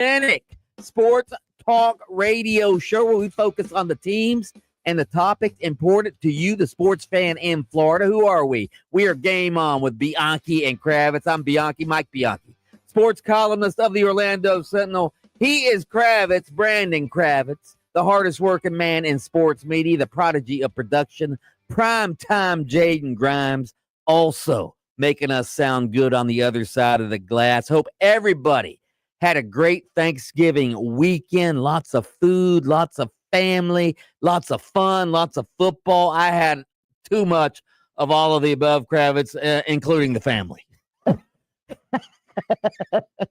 authentic sports talk radio show where we focus on the teams and the topics important to you, the sports fan in Florida. Who are we? We are Game On with Bianchi and Kravitz. I'm Bianchi, Mike Bianchi, sports columnist of the Orlando Sentinel. He is Kravitz, Brandon Kravitz, the hardest working man in sports media, the prodigy of production, primetime Jaden Grimes, also making us sound good on the other side of the glass. Hope everybody had a great Thanksgiving weekend. Lots of food, lots of family, lots of fun, lots of football. I had too much of all of the above, Kravitz, including the family.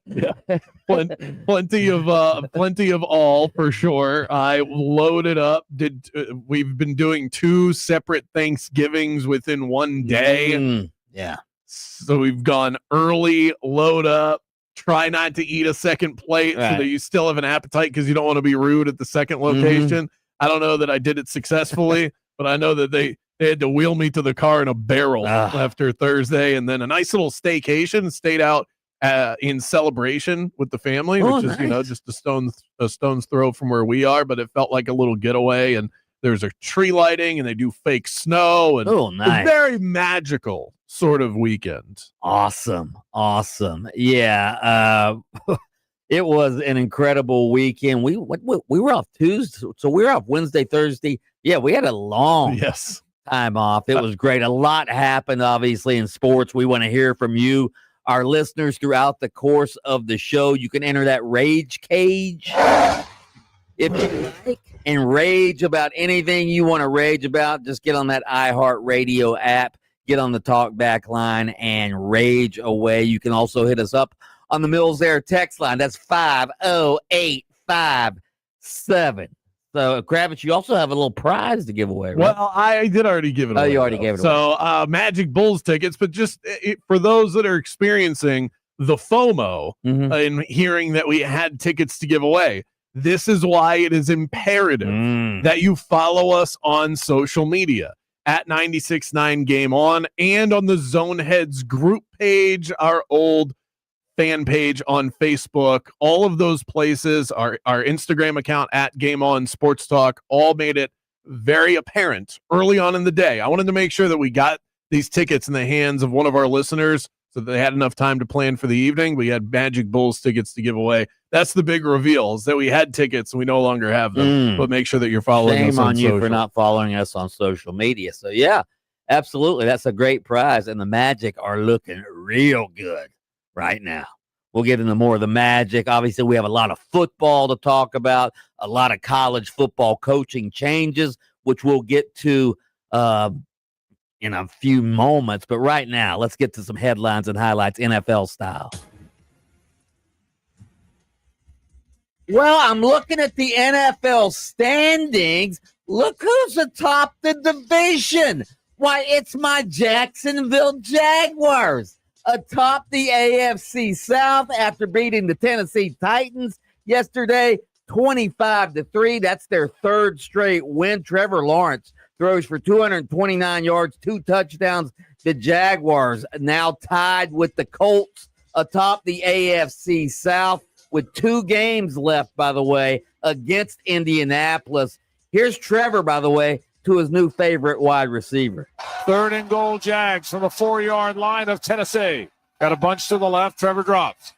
Yeah, plenty of all for sure. I loaded up. We've been doing 2 separate Thanksgivings within one day. Yeah. So we've gone early, load up, try not to eat a second plate so that you still have an appetite because you don't want to be rude at the second location. I don't know that I did it successfully, but I know that they had to wheel me to the car in a barrel after Thursday, and then a nice little staycation. Stayed out in celebration with the family, which is nice. Just a stone's throw from where we are, but it felt like a little getaway. And there's a tree lighting, and they do fake snow, and nice. A very magical sort of weekend. Awesome. Yeah. It was an incredible weekend. We were off Tuesday, so we were off Wednesday, Thursday. Yeah, we had a long time off. It was great. A lot happened, obviously, in sports. We want to hear from you, our listeners, throughout the course of the show. You can enter that rage cage if you like and rage about anything you want to rage about. Just get on that iHeartRadio app, get on the talk back line, and rage away. You can also hit us up on the Mills Air text line. That's 50857. So, Kravitz, you also have a little prize to give away, right? Well, I did already give it away. Oh, you already gave it away. So, Magic Bulls tickets, but just for those that are experiencing the FOMO in hearing that we had tickets to give away, this is why it is imperative that you follow us on social media at 96.9 Game On and on the Zoneheads group page, our old fan page on Facebook. All of those places, our Instagram account at Game On Sports Talk, all made it very apparent early on in the day. I wanted to make sure that we got these tickets in the hands of one of our listeners so that they had enough time to plan for the evening. We had Magic Bulls tickets to give away. That's the big reveal, is that we had tickets and we no longer have them. But make sure that you're following us on social. Shame on you for not following us on social media. So, yeah, absolutely. That's a great prize. And the Magic are looking real good right now. We'll get into more of the Magic. Obviously, we have a lot of football to talk about, a lot of college football coaching changes, which we'll get to in a few moments. But right now, let's get to some headlines and highlights, NFL style. Well, I'm looking at the NFL standings. Look who's atop the division. Why, it's my Jacksonville Jaguars atop the AFC South after beating the Tennessee Titans yesterday, 25-3. That's their third straight win. Trevor Lawrence throws for 229 yards, 2 touchdowns. The Jaguars now tied with the Colts atop the AFC South with 2 games left, by the way, against Indianapolis. Here's Trevor, by the way, to his new favorite wide receiver. 3rd and goal, Jags from the 4-yard line of Tennessee. Got a bunch to the left. Trevor drops.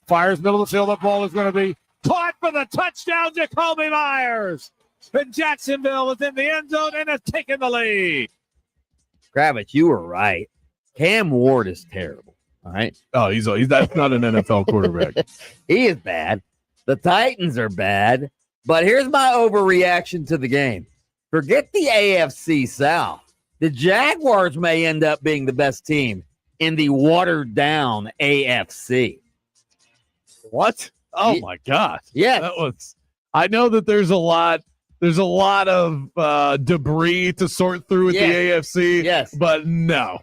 Fires middle of the field. That ball is going to be caught for the touchdown, Jacoby Myers. And Jacksonville is in the end zone and has taken the lead. Kravitz, you were right. Cam Ward is terrible. All right. Oh, that's not an NFL quarterback. He is bad. The Titans are bad. But here's my overreaction to the game. Forget the AFC South. The Jaguars may end up being the best team in the watered-down AFC. What? Oh, my God. Yeah. I know that there's a lot of debris to sort through with the AFC. Yes. But no.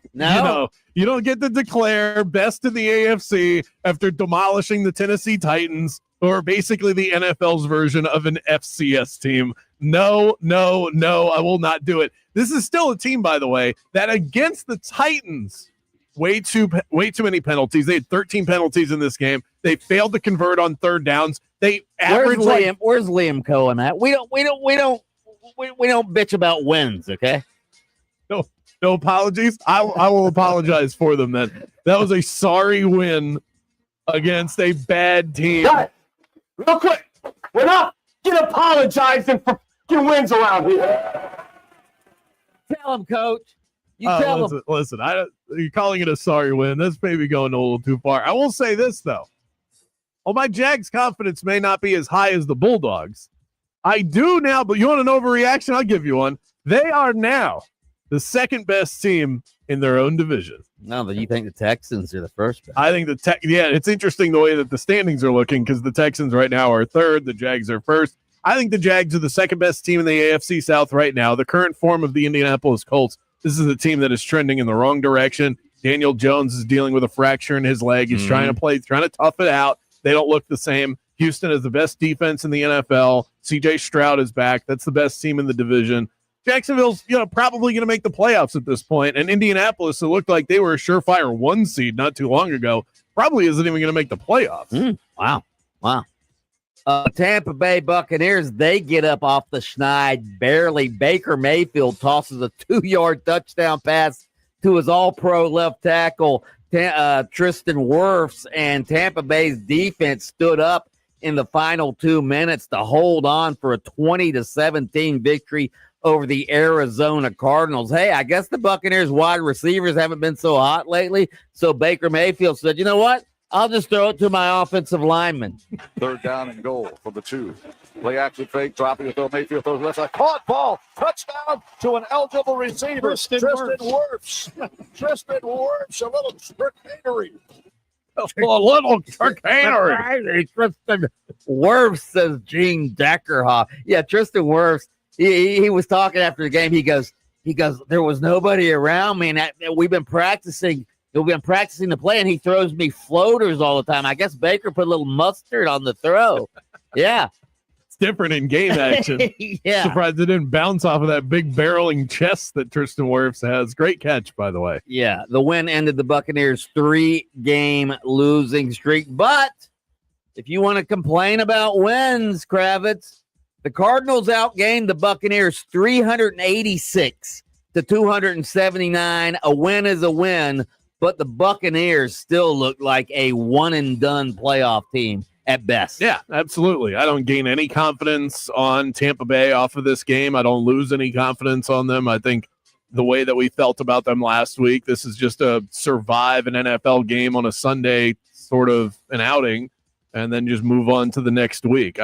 You don't get to declare best in the AFC after demolishing the Tennessee Titans, or basically the NFL's version of an FCS team. No, I will not do it. This is still a team, by the way, that against the Titans way too many penalties. They had 13 penalties in this game. They failed to convert on third downs. They averaged Where's Liam Cohen at? We don't bitch about wins, okay? No apologies. I will apologize for them then. That was a sorry win against a bad team. Guys, real quick, we're not apologizing for wins around here. Tell him, Coach. Tell him. Listen, you're calling it a sorry win. That's maybe going a little too far. I will say this, though. While my Jags' confidence may not be as high as the Bulldogs, I do now, but you want an overreaction? I'll give you one. They are now the second best team in their own division. No, but you think the Texans are the first best? I think it's interesting the way that the standings are looking because the Texans right now are third, the Jags are first. I think the Jags are the second best team in the AFC South right now. The current form of the Indianapolis Colts, this is a team that is trending in the wrong direction. Daniel Jones is dealing with a fracture in his leg. He's trying to tough it out. They don't look the same. Houston is the best defense in the NFL. CJ Stroud is back. That's the best team in the division. Jacksonville's, probably going to make the playoffs at this point. And Indianapolis, it looked like they were a surefire 1 seed not too long ago, probably isn't even going to make the playoffs. Wow. Tampa Bay Buccaneers, they get up off the schneid barely. Baker Mayfield tosses a 2-yard touchdown pass to his all-pro left tackle, Tristan Wirfs, and Tampa Bay's defense stood up in the final 2 minutes to hold on for a 20-17 victory over the Arizona Cardinals. Hey, I guess the Buccaneers wide receivers haven't been so hot lately, so Baker Mayfield said, you know what? I'll just throw it to my offensive lineman. Third down and goal from the 2. Play action fake, dropping it. Mayfield throws left side. Caught ball. Touchdown to an eligible receiver. Tristan Wirfs. Tristan Wirfs. A little chicanery. Tristan Wirfs, says Gene Deckerhoff. Yeah, Tristan Wirfs. He was talking after the game. He goes, there was nobody around me, and we've been practicing. We've been practicing the play, and he throws me floaters all the time. I guess Baker put a little mustard on the throw. Yeah. It's different in game action. Yeah. Surprised it didn't bounce off of that big barreling chest that Tristan Wirfs has. Great catch, by the way. Yeah. The win ended the Buccaneers' 3-game losing streak. But if you want to complain about wins, Kravitz, the Cardinals outgained the Buccaneers 386 to 279. A win is a win. But the Buccaneers still look like a one-and-done playoff team at best. Yeah, absolutely. I don't gain any confidence on Tampa Bay off of this game. I don't lose any confidence on them. I think the way that we felt about them last week, this is just a survive an NFL game on a Sunday, sort of an outing, and then just move on to the next week.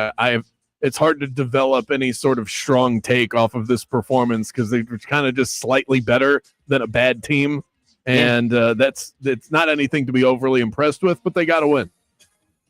It's hard to develop any sort of strong take off of this performance because they're kind of just slightly better than a bad team. And that's not anything to be overly impressed with, but they got to win.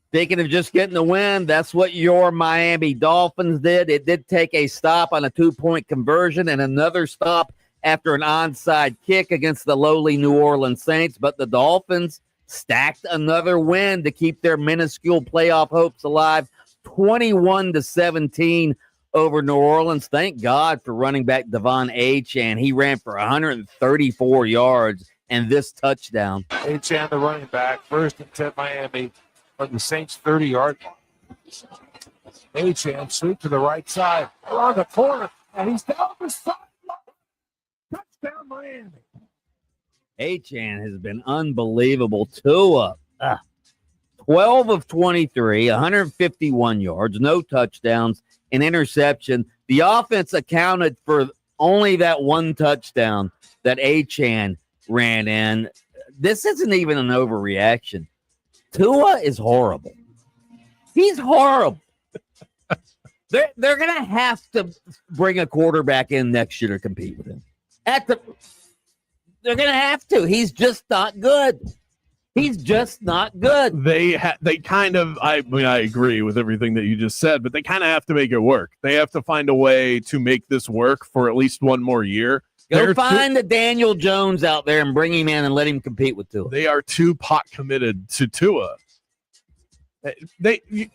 Speaking of just getting the win, that's what your Miami Dolphins did. It did take a stop on a 2-point conversion and another stop after an onside kick against the lowly New Orleans Saints, but the Dolphins stacked another win to keep their minuscule playoff hopes alive, 21-17 over New Orleans. Thank God for running back Devon Achane. He ran for 134 yards and this touchdown. Achane, the running back, first and 10 Miami on the Saints' 30-yard line. Achane sweep to the right side, around the corner, and he's down the sideline. Touchdown Miami. Achane has been unbelievable. Tua, 12 of 23, 151 yards, no touchdowns, an interception. The offense accounted for only that one touchdown that Achane ran in. This isn't even an overreaction. Tua is horrible. He's horrible. They're going to have to bring a quarterback in next year to compete with him. They're going to have to. He's just not good. He's just not good. They kind of, I agree with everything that you just said, but they kind of have to make it work. They have to find a way to make this work for at least one more year. Go find the Daniel Jones out there and bring him in and let him compete with Tua. They are too pot committed to Tua.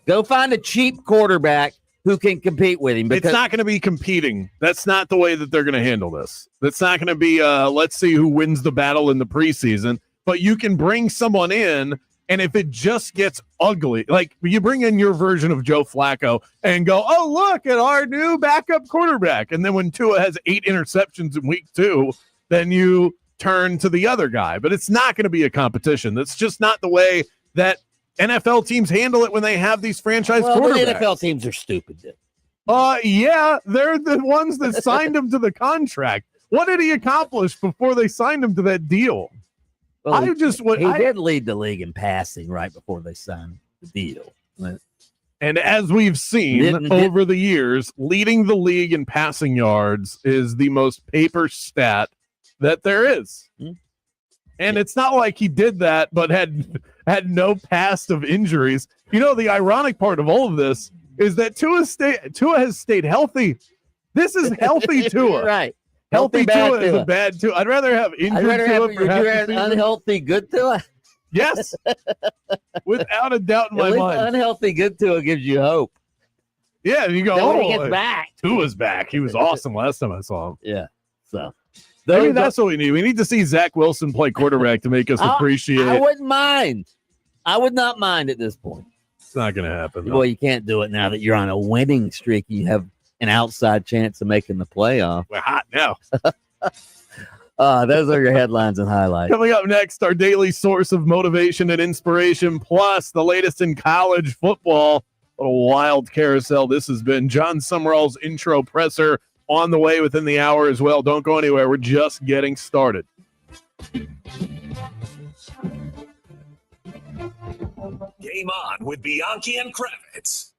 Go find a cheap quarterback who can compete with him. It's not going to be competing. That's not the way that they're going to handle this. That's not going to be, let's see who wins the battle in the preseason. but you can bring someone in, and if it just gets ugly, like you bring in your version of Joe Flacco and go, oh, look at our new backup quarterback. And then when Tua has 8 interceptions in week 2, then you turn to the other guy. But it's not going to be a competition. That's just not the way that NFL teams handle it when they have these franchise quarterbacks. The NFL teams are stupid. Yeah, they're the ones that signed him to the contract. What did he accomplish before they signed him to that deal? Well, he did lead the league in passing right before they signed the deal. And as we've seen over the years, leading the league in passing yards is the most paper stat that there is. And it's not like he did that but had no past of injuries. You know, the ironic part of all of this is that Tua has stayed healthy. This is healthy Tua. Right. Healthy Tua is a bad Tua. I'd rather have injured Tua for half the season. Unhealthy good Tua. Yes, without a doubt in my mind. Unhealthy good Tua gives you hope. Yeah, and you go, then when he gets back. Tua's back. He was awesome last time I saw him. Yeah, so maybe that's what we need. We need to see Zach Wilson play quarterback to make us appreciate. I wouldn't mind. I would not mind at this point. It's not going to happen. Well, you can't do it now that you're on a winning streak. You have an outside chance of making the playoff. We're hot now. Those are your headlines and highlights. Coming up next, our daily source of motivation and inspiration, plus the latest in college football. What a wild carousel this has been. John Summerall's intro presser on the way within the hour as well. Don't go anywhere. We're just getting started. Game on with Bianchi and Kravitz.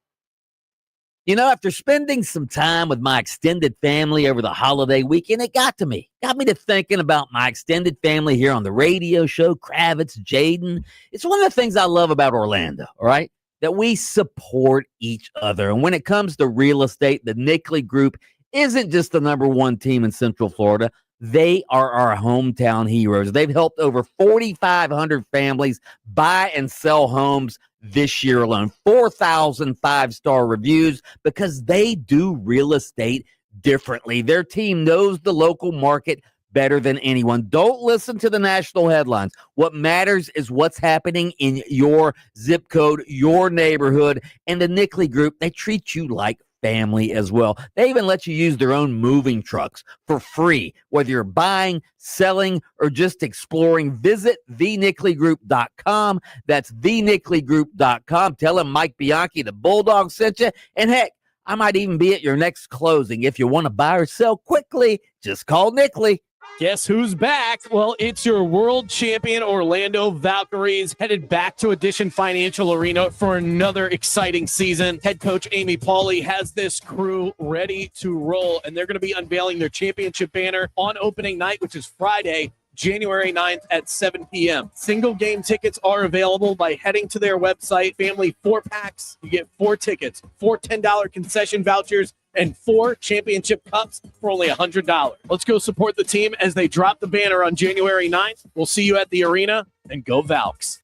You know, after spending some time with my extended family over the holiday weekend, it got me to thinking about my extended family here on the radio show, Kravitz, Jaden. It's one of the things I love about Orlando, all right, that we support each other. And when it comes to real estate, the Nickley Group isn't just the number one team in Central Florida. They are our hometown heroes. They've helped over 4,500 families buy and sell homes this year alone. 4,000 five-star reviews because they do real estate differently. Their team knows the local market better than anyone. Don't listen to the national headlines. What matters is what's happening in your zip code, your neighborhood, and the Nickley Group. They treat you like family as well. They even let you use their own moving trucks for free, whether you're buying, selling, or just exploring. Visit thenickley.com. That's thenickley.com. Tell them Mike Bianchi, the Bulldog, sent you. And heck, I might even be at your next closing. If you want to buy or sell quickly, just call Nickley. Guess who's back? Well, it's your world champion Orlando Valkyries headed back to Addition Financial Arena for another exciting season. Head coach Amy Pauley has this crew ready to roll, and they're going to be unveiling their championship banner on opening night, which is Friday, January 9th at 7 p.m. Single game tickets are available by heading to their website. Family 4-packs, you get 4 tickets, 4 $10 concession vouchers, and 4 championship cups for only $100. Let's go support the team as they drop the banner on January 9th. We'll see you at the arena, and go Valks.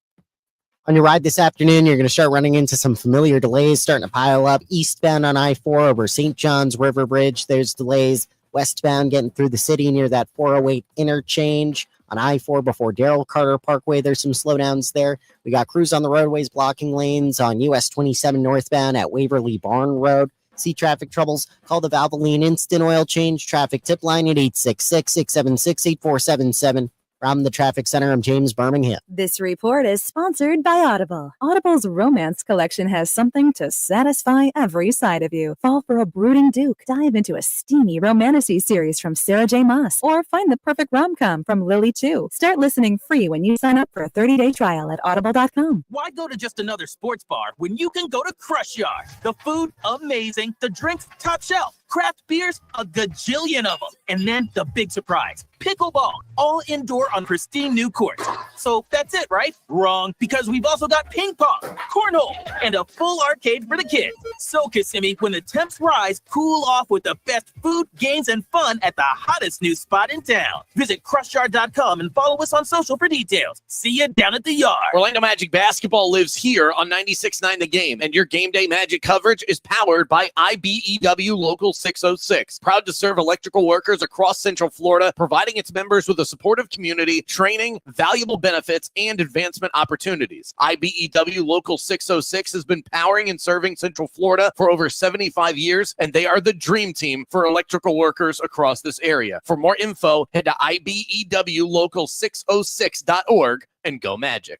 On your ride this afternoon, you're going to start running into some familiar delays starting to pile up. Eastbound on I-4 over St. John's River Bridge, there's delays. Westbound getting through the city near that 408 interchange. On I-4 before Darrell Carter Parkway, there's some slowdowns there. We got crews on the roadways blocking lanes on US 27 northbound at Waverly Barn Road. See traffic troubles? Call the Valvoline Instant Oil Change traffic tip line at 866-676-8477. From the Traffic Center, I'm James Birmingham. This report is sponsored by Audible. Audible's romance collection has something to satisfy every side of you. Fall for a brooding duke. Dive into a steamy romantasy series from Sarah J. Maas. Or find the perfect rom-com from Lily Chu. Start listening free when you sign up for a 30-day trial at audible.com. Why go to just another sports bar when you can go to Crush Yard? The food, amazing. The drinks, top shelf. Craft beers, a gajillion of them. And then the big surprise, pickleball, all indoor on pristine new courts. So that's it, right? Wrong, because we've also got ping pong, cornhole, and a full arcade for the kids. So, Kissimmee, when the temps rise, cool off with the best food, games, and fun at the hottest new spot in town. Visit crushyard.com and follow us on social for details. See you down at the yard. Orlando Magic basketball lives here on 96.9 The Game, and your game day Magic coverage is powered by IBEW Local 606. Proud to serve electrical workers across Central Florida, providing providing its members with a supportive community, training, valuable benefits, and advancement opportunities. IBEW Local 606 has been powering and serving Central Florida for over 75 years, and they are the dream team for electrical workers across this area. For more info, head to IBEWLocal606.org and go Magic.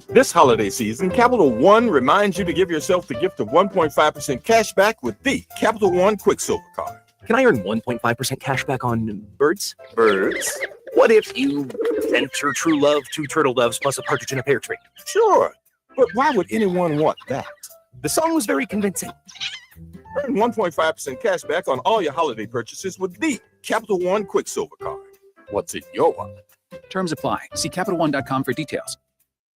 This holiday season, Capital One reminds you to give yourself the gift of 1.5% cash back with the Capital One Quicksilver Card. Can I earn 1.5% cash back on birds? Birds? What if you sent your true love 2 turtle doves plus a partridge in a pear tree? Sure, but why would anyone want that? The song was very convincing. Earn 1.5% cash back on all your holiday purchases with the Capital One Quicksilver Card. What's in your wallet? Terms apply. See CapitalOne.com for details.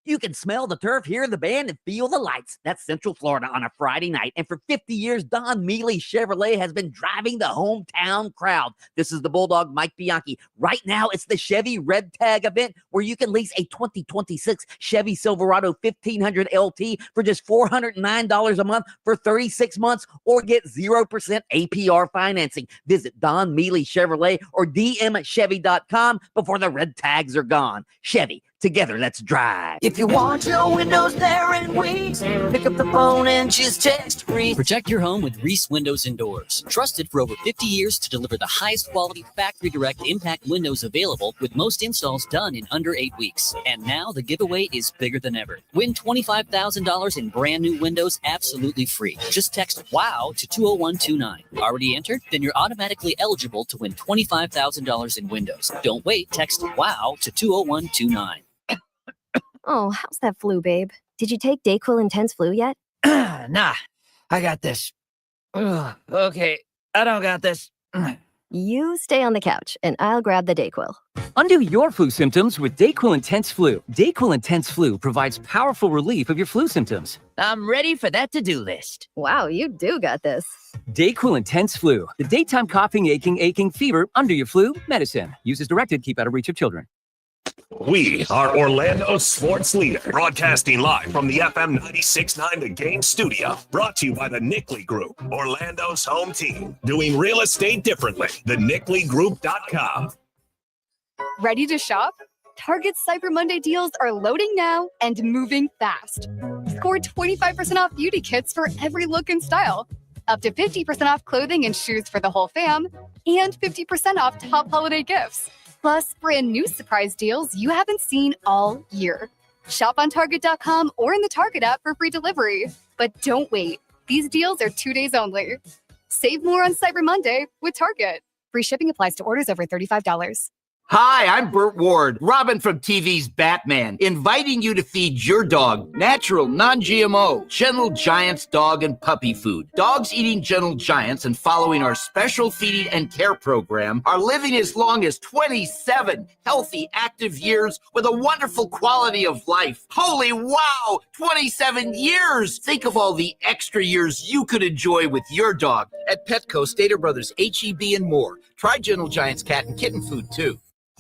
You can smell the turf, hear the band, and feel the lights. That's Central Florida on a Friday night. And for 50 years, Don Mealy Chevrolet has been driving the hometown crowd. This is the Bulldog, Mike Bianchi. Right now, it's the Chevy Red Tag event where you can lease a 2026 Chevy Silverado 1500 LT for just $409 a month for 36 months or get 0% APR financing. Visit Don Mealy Chevrolet or dmchevy.com before the red tags are gone. Chevy. Together, let's drive. If you want your windows there in weeks, pick up the phone and just text Reese. Protect your home with Reese Windows and Doors. Trusted for over 50 years to deliver the highest quality factory direct impact windows available, with most installs done in under 8 weeks. And now the giveaway is bigger than ever. Win $25,000 in brand new windows absolutely free. Just text WOW to 20129. Already entered? Then you're automatically eligible to win $25,000 in windows. Don't wait. Text WOW to 20129. Oh, how's that flu, babe? Did you take DayQuil Intense Flu yet? Nah, I got this. Ugh, okay, I don't got this. You stay on the couch, and I'll grab the DayQuil. Undo your flu symptoms with DayQuil Intense Flu. DayQuil Intense Flu provides powerful relief of your flu symptoms. I'm ready for that to-do list. Wow, you do got this. DayQuil Intense Flu. The daytime coughing, aching, fever, under your flu medicine. Use as directed. Keep out of reach of children. We are Orlando's sports leader, broadcasting live from the FM 96.9 The Game studio. Brought to you by the Nickley Group, Orlando's home team. Doing real estate differently. TheNickleyGroup.com. Ready to shop? Target's Cyber Monday deals are loading now and moving fast. Score 25% off beauty kits for every look and style. Up to 50% off clothing and shoes for the whole fam. And 50% off top holiday gifts. Plus, brand new surprise deals you haven't seen all year. Shop on Target.com or in the Target app for free delivery. But don't wait. These deals are 2 days only. Save more on Cyber Monday with Target. Free shipping applies to orders over $35. Hi, I'm Burt Ward, Robin from TV's Batman, inviting you to feed your dog natural, non-GMO, Gentle Giants dog and puppy food. Dogs eating Gentle Giants and following our special feeding and care program are living as long as 27 healthy, active years with a wonderful quality of life. Holy wow, 27 years! Think of all the extra years you could enjoy with your dog at Petco, Stater Brothers, H-E-B, and more. Try Gentle Giants cat and kitten food, too.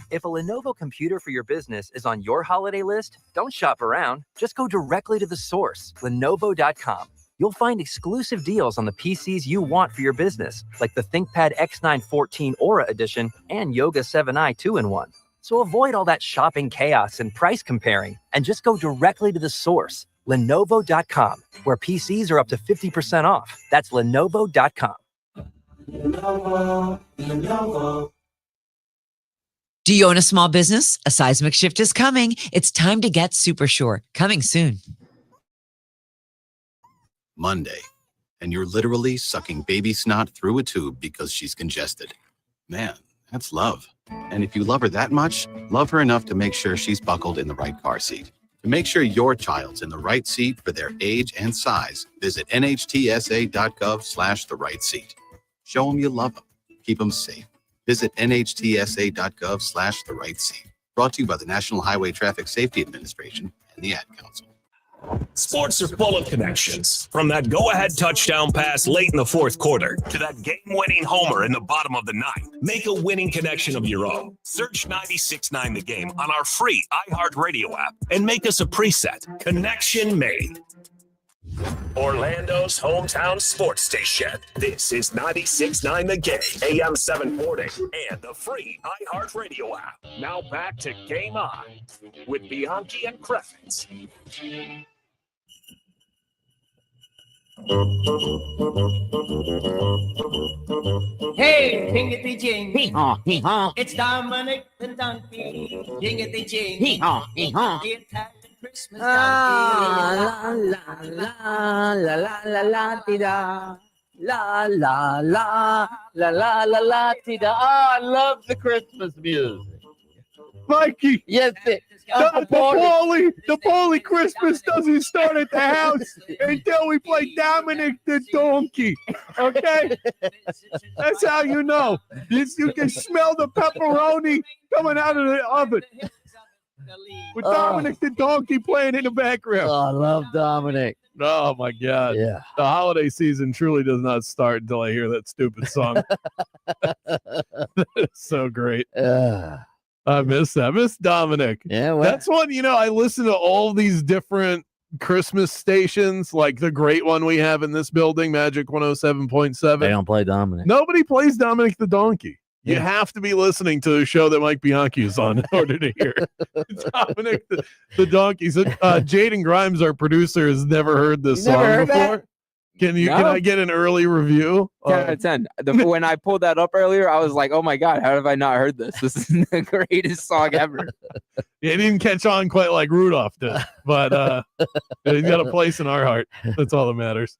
If a Lenovo computer for your business is on your holiday list, don't shop around. Just go directly to the source, Lenovo.com. You'll find exclusive deals on the PCs you want for your business, like the ThinkPad X9 14 Aura Edition and Yoga 7i 2-in-1. So avoid all that shopping chaos and price comparing, and just go directly to the source, Lenovo.com, where PCs are up to 50% off. That's Lenovo.com. Lenovo. Do you own a small business? A seismic shift is coming. It's time to get super sure. Coming soon. Monday, and you're literally sucking baby snot through a tube because she's congested. Man, that's love. And if you love her that much, love her enough to make sure she's buckled in the right car seat. To make sure your child's in the right seat for their age and size, visit nhtsa.gov/the right seat. Show them you love them. Keep them safe. Visit nhtsa.gov/the right seat. Brought to you by the National Highway Traffic Safety Administration and the Ad Council. Sports are full of connections. From that go-ahead touchdown pass late in the fourth quarter to that game-winning homer in the bottom of the ninth. Make a winning connection of your own. Search 96.9 The Game on our free iHeartRadio app and make us a preset. Connection made. Orlando's hometown sports station. This is 96.9 The Game, AM 740, and the free iHeartRadio app. Now back to Game On with Bianchi and Kravitz. Hey, jingity jing. Hee haw, hee haw. It's Dominic the donkey. Jingity jing. Hee haw, hee haw. The Italian Christmas La donkey. la la la la la la da. La la la la la la la da. Oh, I love the Christmas music. Mikey. Yes, The Polly Christmas doesn't start at the house until we play Dominic the Donkey. Okay? That's how you know. You can smell the pepperoni coming out of the oven. With Dominic the Donkey playing in the background. Oh, I love Dominic. Oh, my God. Yeah. The holiday season truly does not start until I hear that stupid song. That's so great. I miss that. I miss Dominic. Yeah, well, that's one, I listen to all these different Christmas stations, like the great one we have in this building, Magic 107.7. They don't play Dominic. Nobody plays Dominic the Donkey. You have to be listening to the show that Mike Bianchi is on in order to hear Dominic the Donkey. So, Jaden Grimes, our producer, has never heard this song before. Can I get an early review? 10 out of 10. When I pulled that up earlier, I was like, oh my God, how have I not heard this? This is the greatest song ever. It didn't catch on quite like Rudolph did, but he's got a place in our heart. That's all that matters.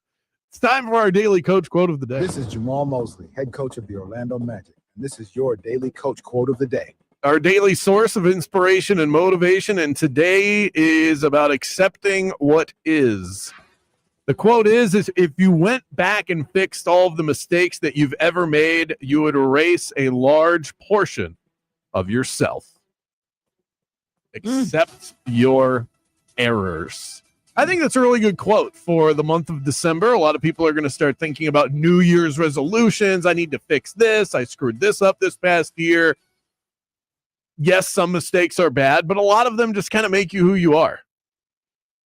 It's time for our daily coach quote of the day. This is Jamal Mosley, head coach of the Orlando Magic, and this is your daily coach quote of the day. Our daily source of inspiration and motivation, and today is about accepting what is. The quote is if you went back and fixed all of the mistakes that you've ever made, you would erase a large portion of yourself. Accept your errors. I think that's a really good quote for the month of December. A lot of people are going to start thinking about New Year's resolutions. I need to fix this. I screwed this up this past year. Yes, some mistakes are bad, but a lot of them just kind of make you who you are.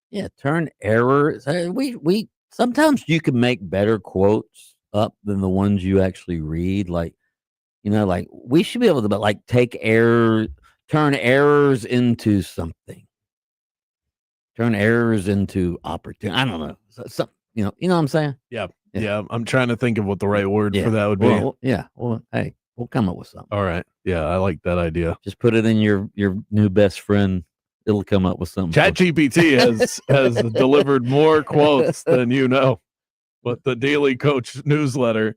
Yeah, turn errors. We sometimes you can make better quotes up than the ones you actually read. Like we should be able to take errors, turn errors into something. Turn errors into opportunity. I don't know. You know what I'm saying? Yeah. I'm trying to think of what the right word for that would be. Well, hey, we'll come up with something. All right. Yeah, I like that idea. Just put it in your new best friend. It'll come up with something. ChatGPT has delivered more quotes than you know. But the Daily Coach newsletter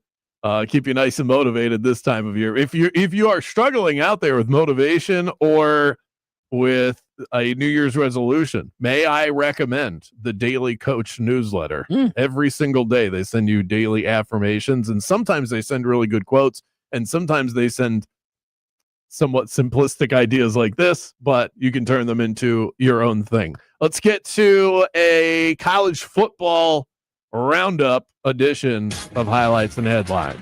keep you nice and motivated this time of year. If you are struggling out there with motivation or with a New Year's resolution, may I recommend the Daily Coach newsletter? Every single day they send you daily affirmations, and sometimes they send really good quotes, and sometimes they send somewhat simplistic ideas like this, but you can turn them into your own thing. Let's get to a college football roundup edition of Highlights and Headlines.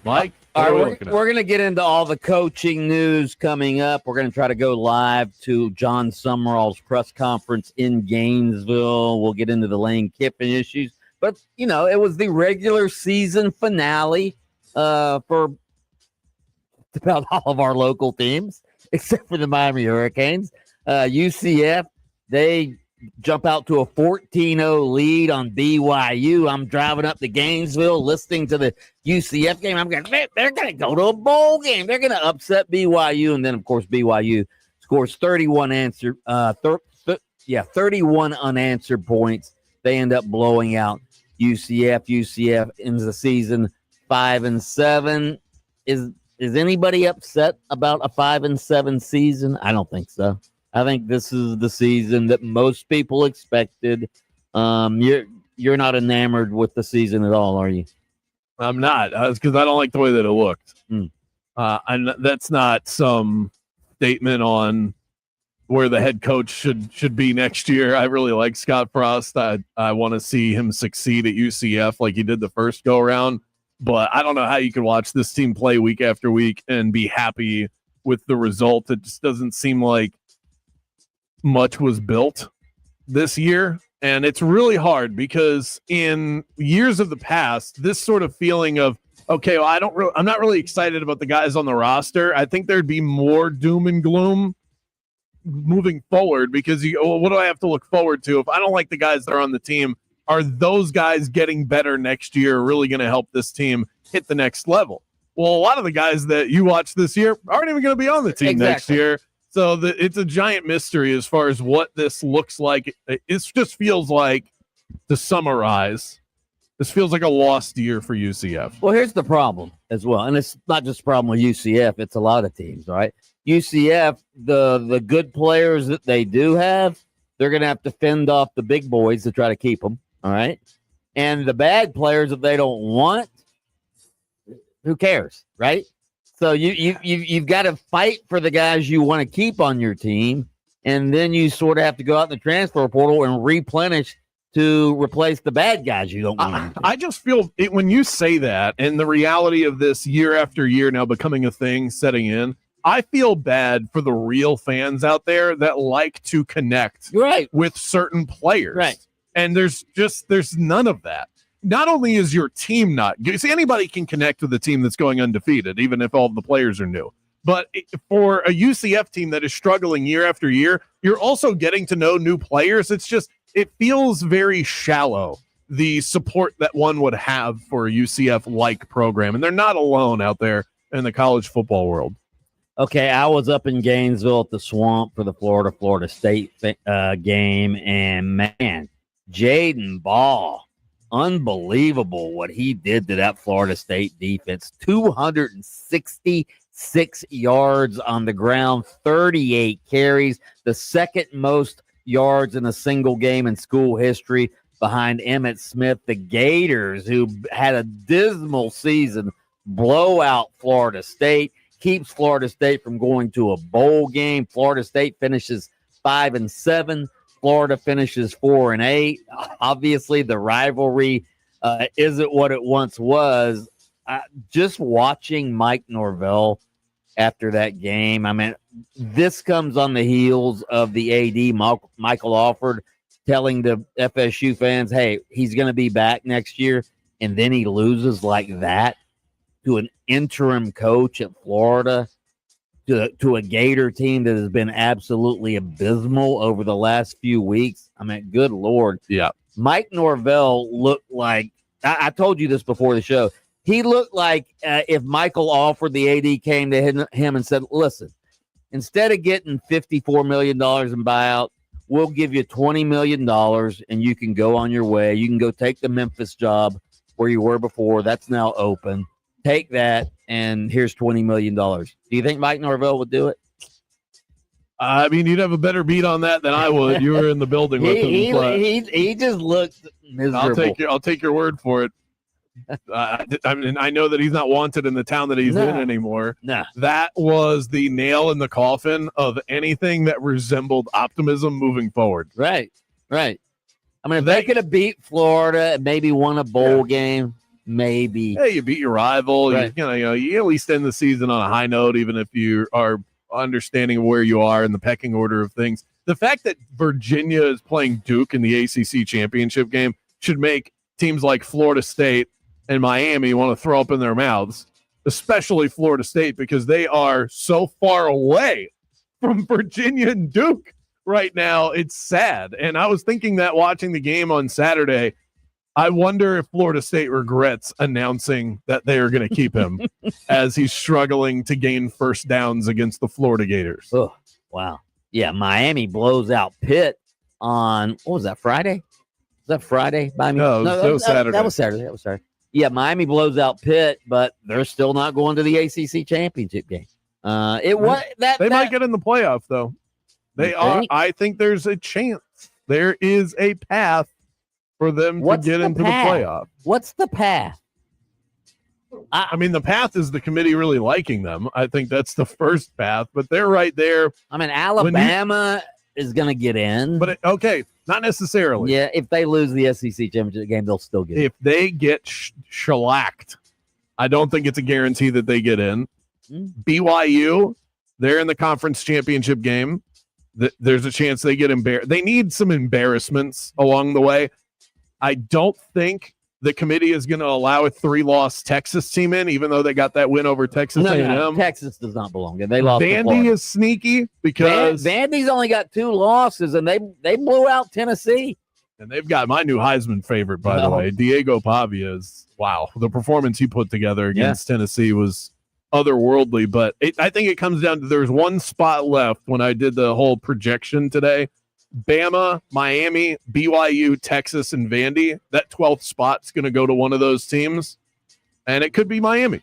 Mike? All right, we're going to get into all the coaching news coming up. We're going to try to go live to John Summerall's press conference in Gainesville. We'll get into the Lane Kiffin issues. But, it was the regular season finale for about all of our local teams, except for the Miami Hurricanes. UCF, they jump out to a 14-0 lead on BYU. I'm driving up to Gainesville, listening to the UCF game. I'm going, they're going to go to a bowl game. They're going to upset BYU. And then, of course, BYU scores 31 unanswered points. They end up blowing out UCF. UCF ends the season 5-7. Is anybody upset about a 5-7 season? I don't think so. I think this is the season that most people expected. You're not enamored with the season at all, are you? I'm not, because I don't like the way that it looked. And that's not some statement on where the head coach should be next year. I really like Scott Frost. I want to see him succeed at UCF like he did the first go around. But I don't know how you can watch this team play week after week and be happy with the result. It just doesn't seem like much was built this year. And it's really hard because in years of the past, this sort of feeling of, okay, well, I'm not really excited about the guys on the roster. I think there'd be more doom and gloom moving forward because what do I have to look forward to? If I don't like the guys that are on the team, are those guys getting better next year really going to help this team hit the next level? Well, a lot of the guys that you watch this year aren't even going to be on the team next year. So it's a giant mystery as far as what this looks like. It just feels like, to summarize, this feels like a lost year for UCF. Well, here's the problem as well. And it's not just a problem with UCF. It's a lot of teams, right? UCF, the good players that they do have, they're going to have to fend off the big boys to try to keep them, all right? And the bad players that they don't want, who cares, right? So you've got to fight for the guys you want to keep on your team, and then you sort of have to go out in the transfer portal and replenish to replace the bad guys you don't want. I just feel it when you say that, and the reality of this year after year now becoming a thing, setting in, I feel bad for the real fans out there that like to connect with certain players. Right. And there's none of that. Not only is your team not good, see, anybody can connect with a team that's going undefeated, even if all of the players are new. But for a UCF team that is struggling year after year, you're also getting to know new players. It feels very shallow, the support that one would have for a UCF-like program. And they're not alone out there in the college football world. Okay, I was up in Gainesville at the Swamp for the Florida State game, and man, Jaden Ball, unbelievable what he did to that Florida State defense. 266 yards on the ground, 38 carries, the second most yards in a single game in school history behind Emmitt Smith. The Gators, who had a dismal season, blow out Florida State, keeps Florida State from going to a bowl game. Florida State finishes 5-7. Florida finishes 4-8. Obviously, the rivalry isn't what it once was. Just watching Mike Norvell after that game, I mean, this comes on the heels of the AD, Michael Alford, telling the FSU fans, hey, he's going to be back next year, and then he loses like that to an interim coach at Florida, to a Gator team that has been absolutely abysmal over the last few weeks. I mean, good Lord. Yeah. Mike Norvell looked like, I told you this before the show, he looked like if Michael Alford, the AD, came to him and said, listen, instead of getting $54 million in buyout, we'll give you $20 million and you can go on your way. You can go take the Memphis job where you were before. That's now open. Take that, and here's $20 million. Do you think Mike Norvell would do it? I mean, you'd have a better beat on that than I would. You were in the building with him. He just looked miserable. I'll take your word for it. I mean, I know that he's not wanted in the town that he's in anymore. No. That was the nail in the coffin of anything that resembled optimism moving forward. Right. I mean, if they could have beat Florida and maybe won a bowl game, maybe. Yeah, you beat your rival. Right. You at least end the season on a high note, even if you are understanding of where you are in the pecking order of things. The fact that Virginia is playing Duke in the ACC championship game should make teams like Florida State and Miami want to throw up in their mouths, especially Florida State, because they are so far away from Virginia and Duke right now. It's sad. And I was thinking that watching the game on Saturday, I wonder if Florida State regrets announcing that they are going to keep him as he's struggling to gain first downs against the Florida Gators. Oh, wow. Yeah, Miami blows out Pitt on, what was that, Friday? Was that Friday? No, that was Saturday. That was Saturday. Yeah, Miami blows out Pitt, but they're still not going to the ACC championship game. They might get in the playoff, though. They are. I think there's a chance. There is a path for them to get into the playoff. What's the path? I mean, the path is the committee really liking them. I think that's the first path, but they're right there. I mean, Alabama is going to get in. But, okay, not necessarily. Yeah, if they lose the SEC championship game, they'll still get in. If they get shellacked, I don't think it's a guarantee that they get in. BYU, they're in the conference championship game. there's a chance they get embarrassed. They need some embarrassments along the way. I don't think the committee is going to allow a 3-loss Texas team in, even though they got that win over Texas A&M. No, Texas does not belong there. They lost. Vandy is sneaky because Vandy's only got 2 losses, and they blew out Tennessee. And they've got my new Heisman favorite, by the way, Diego Pavia. Wow, the performance he put together against Tennessee was otherworldly. But I think it comes down to there's one spot left when I did the whole projection today. Bama, Miami, BYU, Texas, and Vandy. That 12th spot's going to go to one of those teams, and it could be Miami.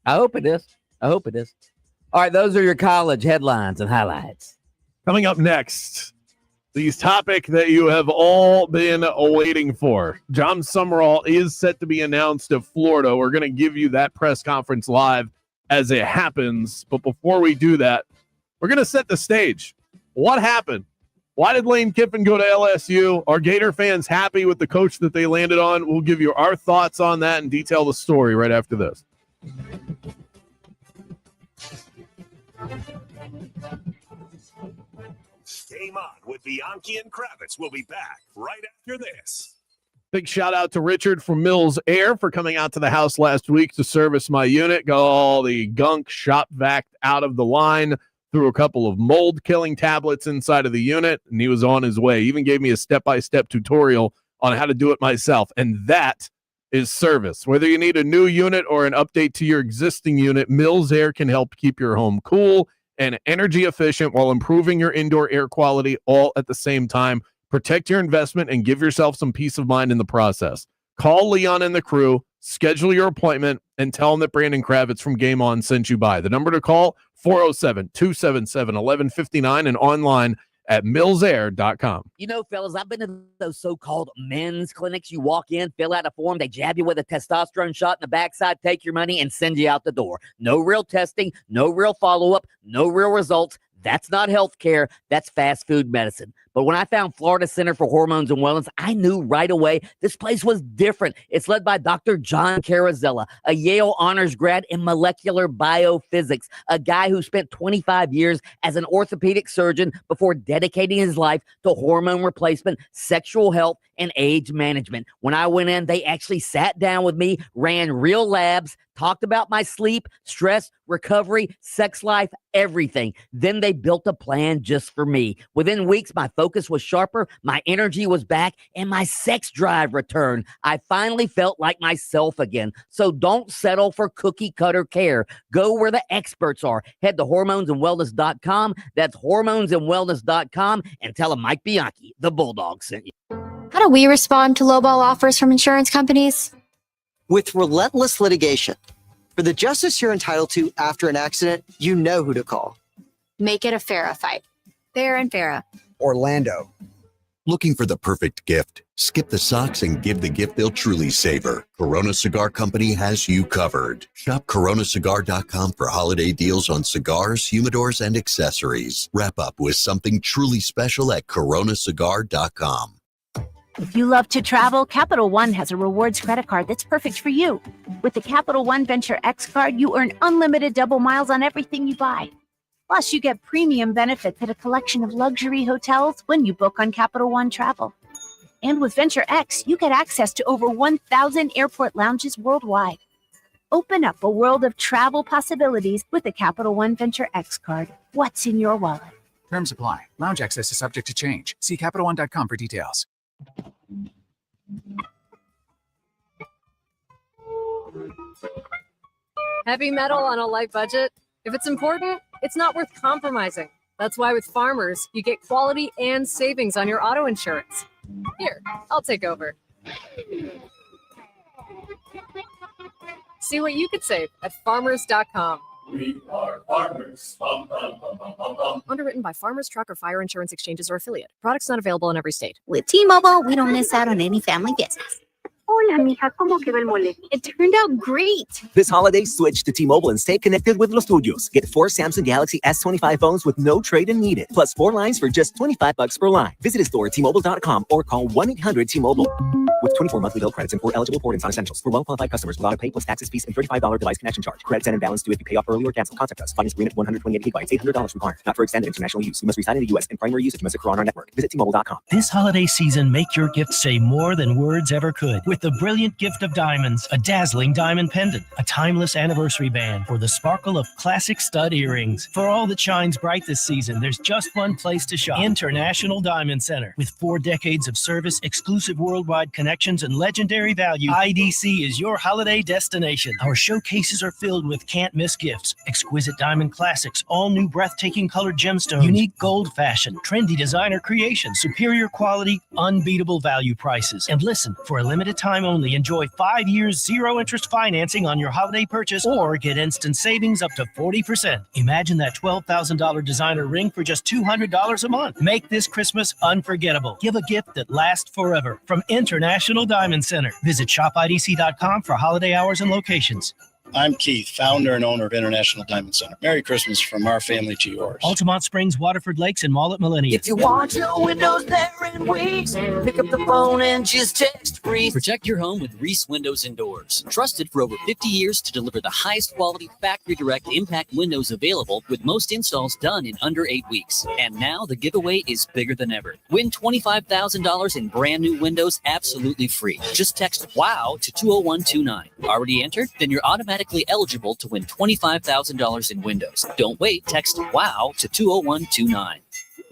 I hope it is. All right, those are your college headlines and highlights. Coming up next, the topic that you have all been waiting for. John Summerall is set to be announced at Florida. We're going to give you that press conference live as it happens. But before we do that, we're going to set the stage. What happened? Why did Lane Kiffin go to LSU? Are Gator fans happy with the coach that they landed on? We'll give you our thoughts on that and detail the story right after this. Game On with Bianchi and Kravitz. We'll be back right after this. Big shout out to Richard from Mills Air for coming out to the house last week to service my unit. Got all the gunk shop vac out of the line. Threw a couple of mold-killing tablets inside of the unit, and he was on his way. He even gave me a step-by-step tutorial on how to do it myself, and that is service. Whether you need a new unit or an update to your existing unit, Mills Air can help keep your home cool and energy efficient while improving your indoor air quality all at the same time. Protect your investment and give yourself some peace of mind in the process. Call Leon and the crew, schedule your appointment, and tell them that Brandon Kravitz from Game On sent you by. The number to call, 407-277-1159 and online at millsair.com. You know, fellas, I've been to those so-called men's clinics. You walk in, fill out a form, they jab you with a testosterone shot in the backside, take your money, and send you out the door. No real testing, no real follow-up, no real results. That's not health care. That's fast food medicine. But when I found Florida Center for Hormones and Wellness, I knew right away this place was different. It's led by Dr. John Carrazella, a Yale honors grad in molecular biophysics, a guy who spent 25 years as an orthopedic surgeon before dedicating his life to hormone replacement, sexual health, and age management. When I went in, they actually sat down with me, ran real labs, talked about my sleep, stress, recovery, sex life, everything. Then they built a plan just for me. Within weeks, my focus was sharper, my energy was back, and my sex drive returned. I finally felt like myself again. So don't settle for cookie cutter care. Go where the experts are. Head to hormonesandwellness.com. That's hormonesandwellness.com, and tell them Mike Bianchi, the Bulldog, sent you. How do we respond to lowball offers from insurance companies? With relentless litigation. For the justice you're entitled to after an accident, you know who to call. Make it a Farrah fight. Fair and Farrah. Orlando. Looking for the perfect gift? Skip the socks and give the gift they'll truly savor. Corona Cigar Company has you covered. Shop coronacigar.com for holiday deals on cigars, humidors, and accessories. Wrap up with something truly special at coronacigar.com. If you love to travel, Capital One has a rewards credit card that's perfect for you. With the Capital One Venture X card, you earn unlimited double miles on everything you buy. Plus, you get premium benefits at a collection of luxury hotels when you book on Capital One Travel. And with Venture X, you get access to over 1,000 airport lounges worldwide. Open up a world of travel possibilities with the Capital One Venture X card. What's in your wallet? Terms apply. Lounge access is subject to change. See CapitalOne.com for details. Heavy metal on a light budget? If it's important, it's not worth compromising. That's why with Farmers, you get quality and savings on your auto insurance. Here, I'll take over. See what you could save at farmers.com. We are farmers. Bum, bum, bum, bum, bum, bum. Underwritten by Farmers Truck or Fire Insurance Exchanges or Affiliate. Products not available in every state. With T-Mobile, we don't miss out on any family business. Hola, mija, ¿cómo quedó el mole? It turned out great. This holiday, switch to T-Mobile and stay connected with Los Tuyos. Get 4 Samsung Galaxy S25 phones with no trade-in needed, plus 4 lines for just $25 per line. Visit a store at T-Mobile.com or call 1-800-T-Mobile. With 24 monthly bill credits and 4 eligible port-ins on essentials. For well-qualified customers with auto-pay plus taxes, fees, and $35 device connection charge. Credits and balance due if you pay off early or cancel. Contact us. Finance agreement 128 gigabytes, $800 required. Not for extended international use. You must reside in the U.S. and primary usage must occur on our network. Visit T-Mobile.com. This holiday season, make your gift say more than words ever could with the brilliant gift of diamonds, a dazzling diamond pendant, a timeless anniversary band, or the sparkle of classic stud earrings. For all that shines bright this season, there's just one place to shop. International Diamond Center. With 4 decades of service, exclusive worldwide connections, and legendary value, IDC is your holiday destination. Our showcases are filled with can't-miss gifts, exquisite diamond classics, all-new breathtaking colored gemstones, unique gold fashion, trendy designer creations, superior quality, unbeatable value prices. And listen, for a limited time only, enjoy 5 years zero-interest financing on your holiday purchase or get instant savings up to 40%. Imagine that $12,000 designer ring for just $200 a month. Make this Christmas unforgettable. Give a gift that lasts forever from International Diamond Center. Visit shopidc.com for holiday hours and locations. I'm Keith, founder and owner of International Diamond Center. Merry Christmas from our family to yours. Altamont Springs, Waterford Lakes, and Mall at Millennium. If you want your windows there in weeks, pick up the phone and just text Reese. Protect your home with Reese Windows and Doors. Trusted for over 50 years to deliver the highest quality factory direct impact windows available, with most installs done in under 8 weeks. And now the giveaway is bigger than ever. Win $25,000 in brand new windows absolutely free. Just text WOW to 20129. Already entered? Then you're automatically eligible to win $25,000 in windows. Don't wait. Text WOW to 20129.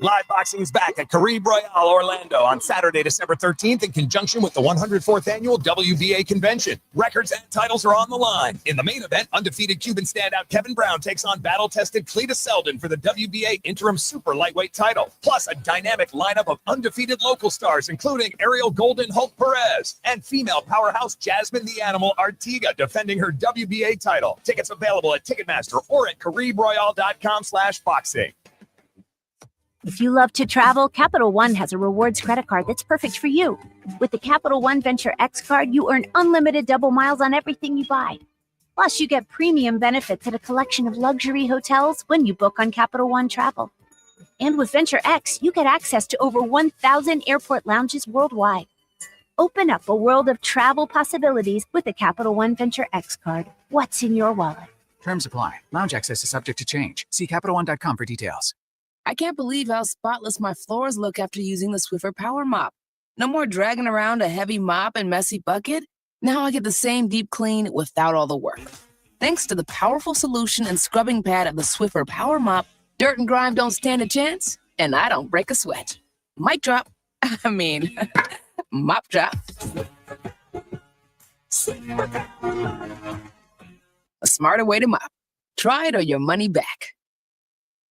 Live boxing is back at Caribe Royale, Orlando on Saturday, December 13th in conjunction with the 104th Annual WBA Convention. Records and titles are on the line. In the main event, undefeated Cuban standout Kevin Brown takes on battle-tested Cletus Selden for the WBA Interim Super Lightweight title. Plus, a dynamic lineup of undefeated local stars, including Ariel Golden Hulk Perez and female powerhouse Jasmine the Animal Artiga defending her WBA title. Tickets available at Ticketmaster or at CaribeRoyale.com/boxing. If you love to travel, Capital One has a rewards credit card that's perfect for you. With the Capital One Venture X card, you earn unlimited double miles on everything you buy. Plus, you get premium benefits at a collection of luxury hotels when you book on Capital One Travel. And with Venture X, you get access to over 1,000 airport lounges worldwide. Open up a world of travel possibilities with the Capital One Venture X card. What's in your wallet? Terms apply. Lounge access is subject to change. See CapitalOne.com for details. I can't believe how spotless my floors look after using the Swiffer Power Mop. No more dragging around a heavy mop and messy bucket. Now I get the same deep clean without all the work. Thanks to the powerful solution and scrubbing pad of the Swiffer Power Mop, dirt and grime don't stand a chance, and I don't break a sweat. Mic drop. Mop drop. A smarter way to mop. Try it or your money back.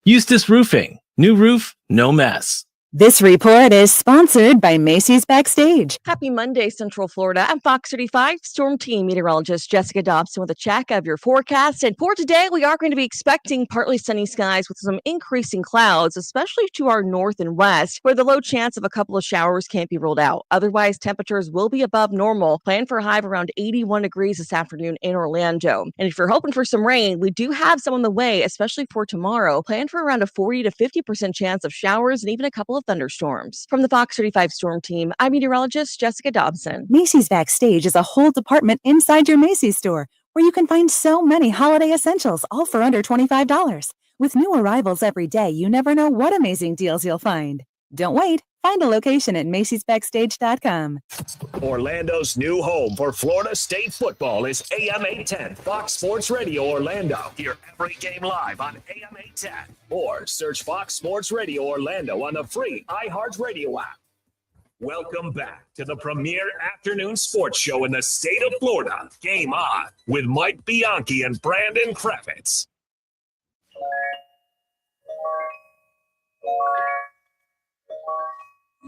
Eustace Roofing. New roof, no mess. This report is sponsored by Macy's Backstage. Happy Monday, Central Florida. I'm Fox 35 Storm Team Meteorologist Jessica Dobson with a check of your forecast. And for today, we are going to be expecting partly sunny skies with some increasing clouds, especially to our north and west, where the low chance of a couple of showers can't be ruled out. Otherwise, temperatures will be above normal. Plan for a high of around 81 degrees this afternoon in Orlando. And if you're hoping for some rain, we do have some on the way, especially for tomorrow. Plan for around a 40 to 50% chance of showers and even a couple of thunderstorms. From the Fox 35 Storm Team, I'm meteorologist Jessica Dobson. Macy's Backstage is a whole department inside your Macy's store where you can find so many holiday essentials, all for under $25. With new arrivals every day, you never know what amazing deals you'll find. Don't wait. Find a location at Macy'sBackstage.com. Orlando's new home for Florida State football is AM 810 Fox Sports Radio Orlando. Hear every game live on AM 810 or search Fox Sports Radio Orlando on the free iHeartRadio app. Welcome back to the premier afternoon sports show in the state of Florida. Game On with Mike Bianchi and Brandon Kravitz.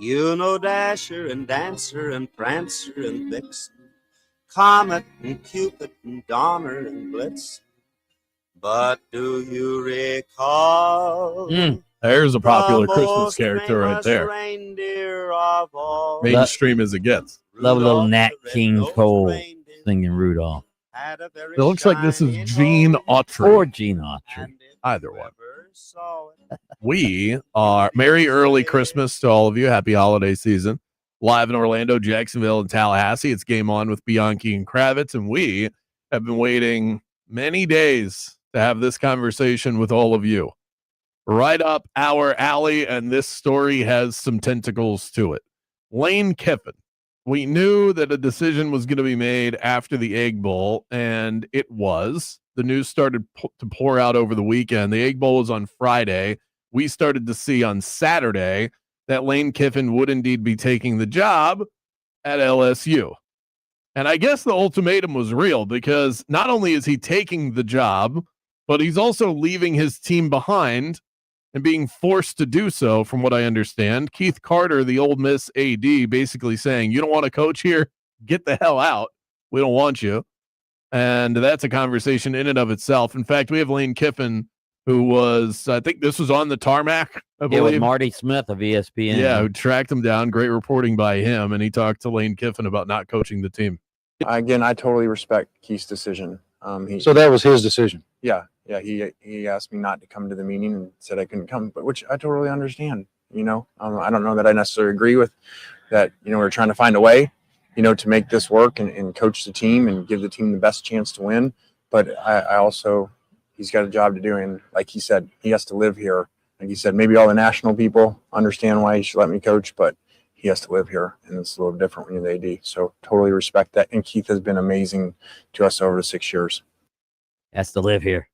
You know Dasher and Dancer and Prancer and Vixen, Comet and Cupid and Donner and Blitzen. But do you recall There's a popular Christmas character right there. reindeer of all? Mainstream as it gets. Love a little Nat King Cole singing Rudolph. It looks like this is Gene Autry. Or Gene Autry. Either one. We are Merry Early Christmas to all of you. Happy holiday season. Live in Orlando, Jacksonville, and Tallahassee. It's Game On with Bianchi and Kravitz, and we have been waiting many days to have this conversation with all of you. Right up our alley, and this story has some tentacles to it. Lane Kiffin. We knew that a decision was going to be made after the Egg Bowl, and it was. The news started to pour out over the weekend. The Egg Bowl was on Friday. We started to see on Saturday that Lane Kiffin would indeed be taking the job at LSU. And I guess the ultimatum was real, because not only is he taking the job, but he's also leaving his team behind and being forced to do so, from what I understand. Keith Carter, the Ole Miss AD, basically saying, you don't want to coach here? Get the hell out. We don't want you. And that's a conversation in and of itself. In fact, we have Lane Kiffin, who was, I think this was on the tarmac, I believe. Yeah, with Marty Smith of ESPN. Yeah, who tracked him down. Great reporting by him. And he talked to Lane Kiffin about not coaching the team. Again, I totally respect Keith's decision. So that was his decision? Yeah. He asked me not to come to the meeting and said I couldn't come, but which I totally understand. I don't know that I necessarily agree with that. We're trying to find a way, to make this work and coach the team and give the team the best chance to win. But I also, he's got a job to do. And like he said, he has to live here. Like he said, maybe all the national people understand why he should let me coach, but he has to live here. And it's a little different when you're the AD. So totally respect that. And Keith has been amazing to us over the 6 years. Has to live here.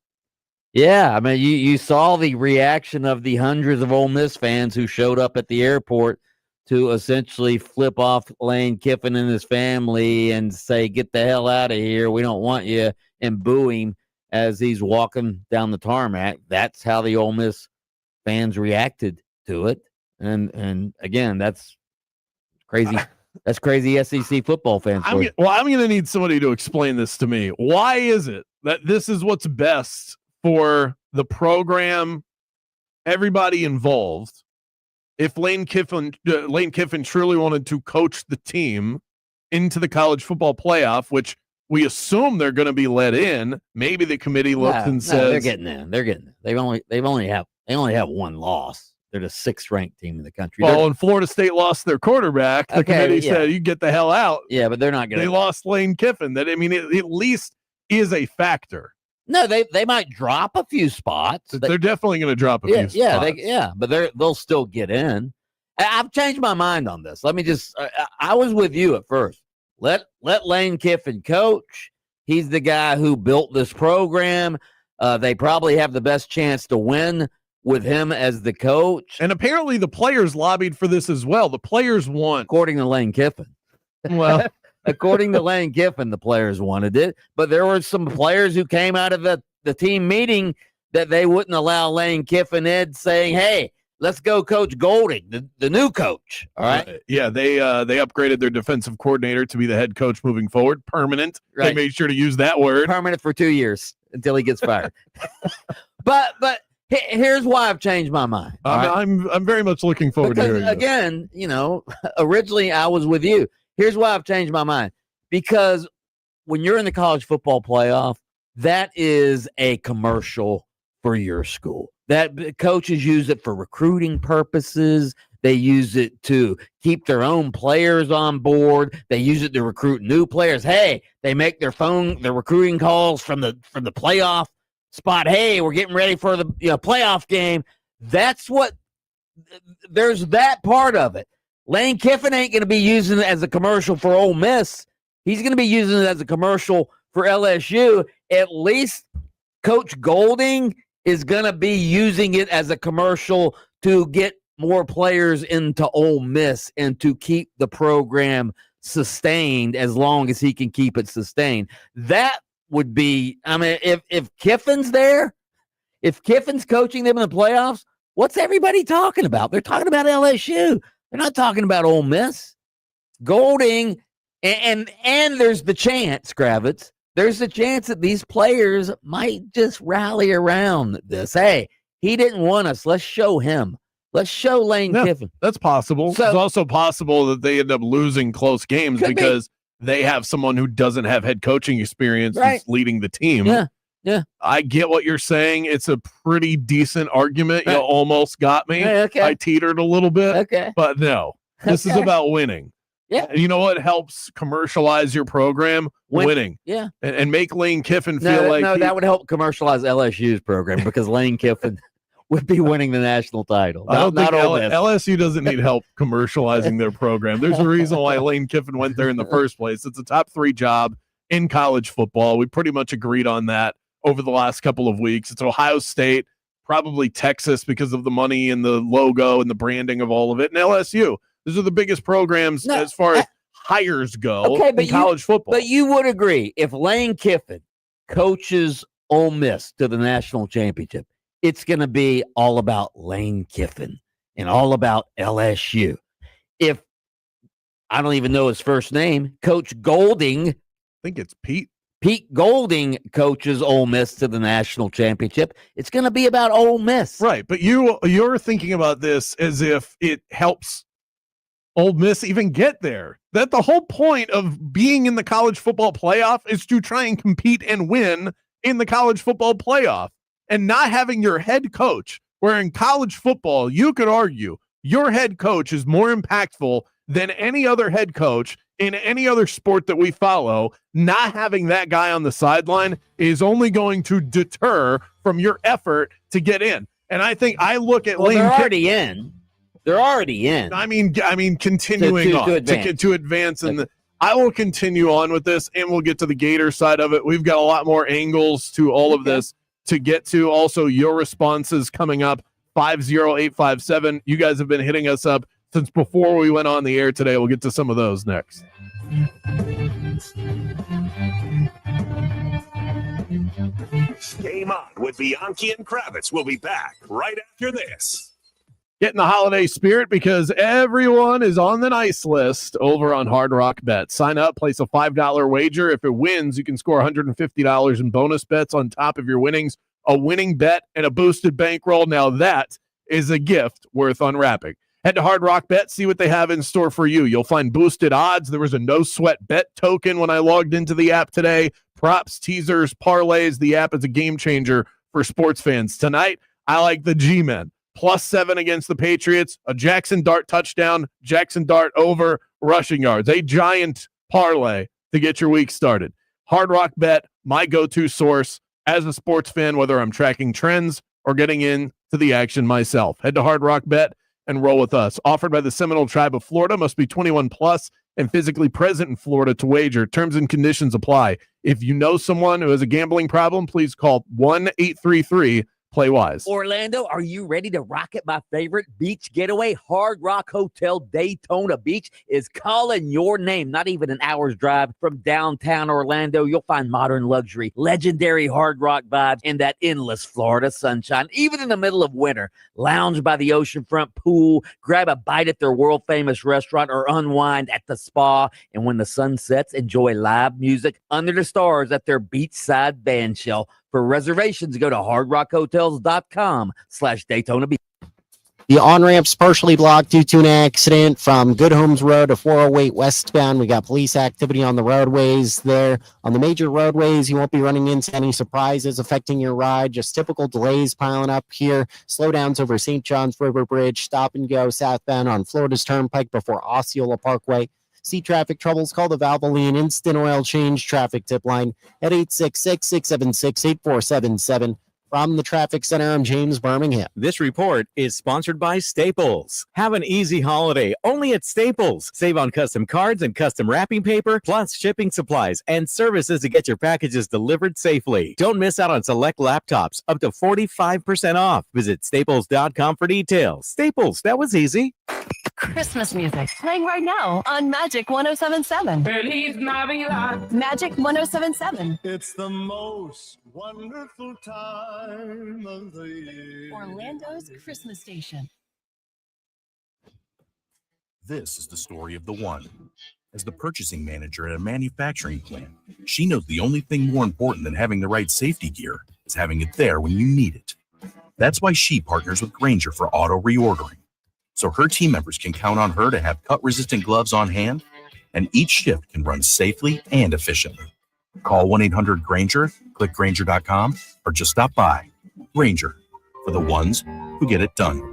Yeah, I mean, you saw the reaction of the hundreds of Ole Miss fans who showed up at the airport to essentially flip off Lane Kiffin and his family and say, get the hell out of here. We don't want you, and boo him as he's walking down the tarmac. That's how the Ole Miss fans reacted to it. And again, that's crazy. That's crazy SEC football fans. I'm going to need somebody to explain this to me. Why is it that this is what's best for the program, everybody involved? If Lane Kiffin truly wanted to coach the team into the college football playoff, which we assume they're going to be let in, maybe the committee looks and says they're getting in. They're getting in. They only have one loss. They're the 6th ranked team in the country. Well, and Florida State lost their quarterback. The committee said, you get the hell out. Yeah, but they're not going to. They lost Lane Kiffin. That, I mean, it at least is a factor. No, they might drop a few spots. They're definitely going to drop a few spots. But they'll still get in. I've changed my mind on this. Let me just I was with you at first. Let Lane Kiffin coach. He's the guy who built this program. They probably have the best chance to win with him as the coach. And apparently the players lobbied for this as well. The players want. According to Lane Kiffin. Well, according to Lane Kiffin, the players wanted it. But there were some players who came out of the team meeting that they wouldn't allow Lane Kiffin in, saying, hey, let's go coach Golding, the new coach. All right. Yeah, they upgraded their defensive coordinator to be the head coach moving forward. Permanent. Right. They made sure to use that word. Permanent for 2 years until he gets fired. But here's why I've changed my mind. I'm very much looking forward to hearing this. Again, originally I was with you. Here's why I've changed my mind. Because when you're in the college football playoff, that is a commercial for your school. That coaches use it for recruiting purposes. They use it to keep their own players on board. They use it to recruit new players. Hey, they make their recruiting calls from the playoff spot. Hey, we're getting ready for the playoff game. There's that part of it. Lane Kiffin ain't going to be using it as a commercial for Ole Miss. He's going to be using it as a commercial for LSU. At least Coach Golding is going to be using it as a commercial to get more players into Ole Miss and to keep the program sustained as long as he can keep it sustained. That would be, I mean, if Kiffin's there, if Kiffin's coaching them in the playoffs, what's everybody talking about? They're talking about LSU. They're not talking about Ole Miss. Golding, and there's the chance, Kravitz, there's the chance that these players might just rally around this. Hey, he didn't want us. Let's show him. Let's show Lane Kiffin. That's possible. So- it's also possible that they end up losing close games Could be. because they have someone who doesn't have head coaching experience Right. who's leading the team. Yeah. I get what you're saying. It's a pretty decent argument. You almost got me. Hey, okay. I teetered a little bit. Okay. But no, this is Okay. about winning. Yeah. And you know what helps commercialize your program? Winning. Yeah. And make Lane Kiffin feel like that would help commercialize LSU's program because Lane Kiffin would be winning the national title. I don't think not Ole Miss. LSU doesn't need help commercializing their program. There's a reason why Lane Kiffin went there in the first place. It's a top 3 job in college football. We pretty much agreed on that over the last couple of weeks. It's Ohio State, probably Texas because of the money and the logo and the branding of all of it, and LSU. Those are the biggest programs as far as hires go in college football. But you would agree if Lane Kiffin coaches Ole Miss to the national championship, it's going to be all about Lane Kiffin and all about LSU. If I don't even know his first name, Coach Golding, I think it's Pete Golding coaches Ole Miss to the national championship, it's going to be about Ole Miss. Right, but you're thinking about this as if it helps Ole Miss even get there. That the whole point of being in the college football playoff is to try and compete and win in the college football playoff, and not having your head coach, where in college football, you could argue your head coach is more impactful than any other head coach in any other sport that we follow. Not having that guy on the sideline is only going to deter from your effort to get in. And I think I look at Lane. They're already in. They're already in. I mean, continuing on to advance. And I will continue on with this, and we'll get to the Gator side of it. We've got a lot more angles to all of this to get to. Also, your responses coming up, 50857. You guys have been hitting us up since before we went on the air today. We'll get to some of those next. Game On with Bianchi and Kravitz. We'll be back right after this. Get in the holiday spirit because everyone is on the nice list over on Hard Rock Bet. Sign up, place a $5 wager. If it wins, you can score $150 in bonus bets on top of your winnings. A winning bet and a boosted bankroll. Now that is a gift worth unwrapping. Head to Hard Rock Bet, see what they have in store for you. You'll find boosted odds. There was a no-sweat bet token when I logged into the app today. Props, teasers, parlays. The app is a game changer for sports fans. Tonight, I like the G-Men. +7 against the Patriots. A Jackson Dart touchdown. Jackson Dart over rushing yards. A giant parlay to get your week started. Hard Rock Bet, my go-to source as a sports fan, whether I'm tracking trends or getting into the action myself. Head to Hard Rock Bet and roll with us. Offered by the Seminole Tribe of Florida. Must be 21 plus and physically present in Florida to wager. Terms and conditions apply. If you know someone who has a gambling problem, please call 1-833-PLAY WISE. Orlando, are you ready to rock at my favorite beach getaway? Hard Rock Hotel Daytona Beach is calling your name. Not even an hour's drive from downtown Orlando. You'll find modern luxury, legendary Hard Rock vibes, and that endless Florida sunshine. Even in the middle of winter, lounge by the oceanfront pool, grab a bite at their world-famous restaurant, or unwind at the spa. And when the sun sets, enjoy live music under the stars at their beachside band shell. For reservations, go to hardrockhotels.com/Daytona Beach. The on-ramp's partially blocked due to an accident from Good Homes Road to 408 westbound. We got police activity on the roadways there. On the major roadways, you won't be running into any surprises affecting your ride. Just typical delays piling up here. Slowdowns over St. John's River Bridge. Stop and go southbound on Florida's Turnpike before Osceola Parkway. See traffic troubles, call the Valvoline Instant Oil Change traffic tip line at 866-676-8477. From the Traffic Center, I'm James Birmingham. This report is sponsored by Staples. Have an easy holiday only at Staples. Save on custom cards and custom wrapping paper, plus shipping supplies and services to get your packages delivered safely. Don't miss out on select laptops, up to 45% off. Visit staples.com for details. Staples, that was easy. Christmas music playing right now on Magic 107.7. Feliz Navidad. Magic 107.7. It's the most wonderful time of the year. Orlando's Christmas station. This is the story of the one. As the purchasing manager at a manufacturing plant, she knows the only thing more important than having the right safety gear is having it there when you need it. That's why she partners with Grainger for auto reordering. so her team members can count on her to have cut-resistant gloves on hand, and each shift can run safely and efficiently. Call 1-800-GRANGER, click Granger.com, or just stop by. Granger, for the ones who get it done.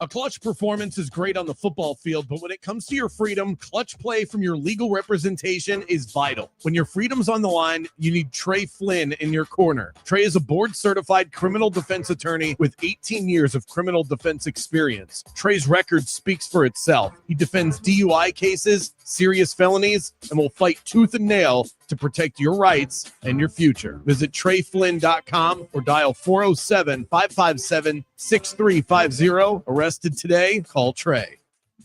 A clutch performance is great on the football field, but when it comes to your freedom, clutch play from your legal representation is vital. When your freedom's on the line, you need Trey Flynn in your corner. Trey is a board-certified criminal defense attorney with 18 years of criminal defense experience. Trey's record speaks for itself. He defends DUI cases, serious felonies, and will fight tooth and nail to protect your rights and your future. Visit TreyFlynn.com or dial 407-557-6350. Arrested today? Call Trey.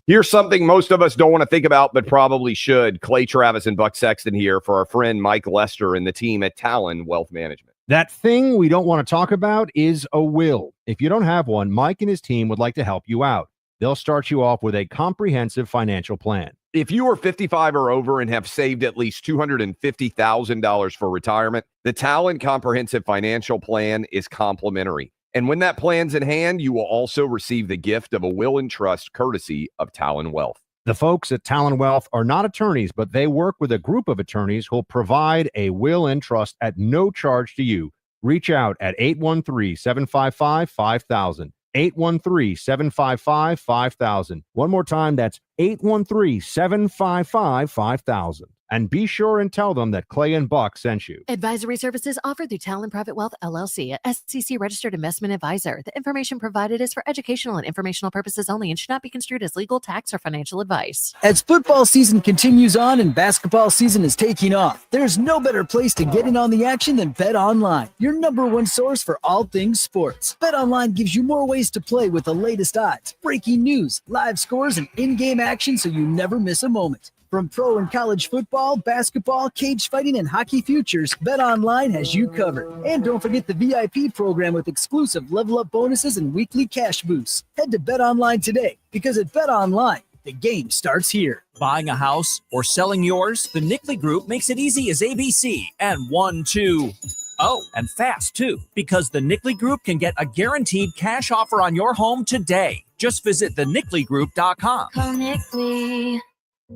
Here's something most of us don't want to think about, but probably should. Clay Travis and Buck Sexton here for our friend Mike Lester and the team at Talon Wealth Management. That thing we don't want to talk about is a will. If you don't have one, Mike and his team would like to help you out. They'll start you off with a comprehensive financial plan. If you are 55 or over and have saved at least $250,000 for retirement, the Talon Comprehensive Financial Plan is complimentary. And when that plan's in hand, you will also receive the gift of a will and trust courtesy of Talon Wealth. The folks at Talon Wealth are not attorneys, but they work with a group of attorneys who'll provide a will and trust at no charge to you. Reach out at 813-755-5000. 813-755-5000. One more time, that's 813-755-5000. And be sure and tell them that Clay and Buck sent you. Advisory services offered through Talon Private Wealth, LLC, a SEC-registered investment advisor. The information provided is for educational and informational purposes only and should not be construed as legal, tax, or financial advice. As football season continues on and basketball season is taking off, there's no better place to get in on the action than BetOnline, your number one source for all things sports. BetOnline gives you more ways to play with the latest odds, breaking news, live scores, and in-game action so you never miss a moment. From pro and college football, basketball, cage fighting, and hockey futures, BetOnline has you covered. And don't forget the VIP program with exclusive level-up bonuses and weekly cash boosts. Head to BetOnline today, because at BetOnline, the game starts here. Buying a house or selling yours? The Nickley Group makes it easy as ABC and 1, 2. Oh, and fast too, because the Nickley Group can get a guaranteed cash offer on your home today. Just visit thenickley.com. Call Nickley.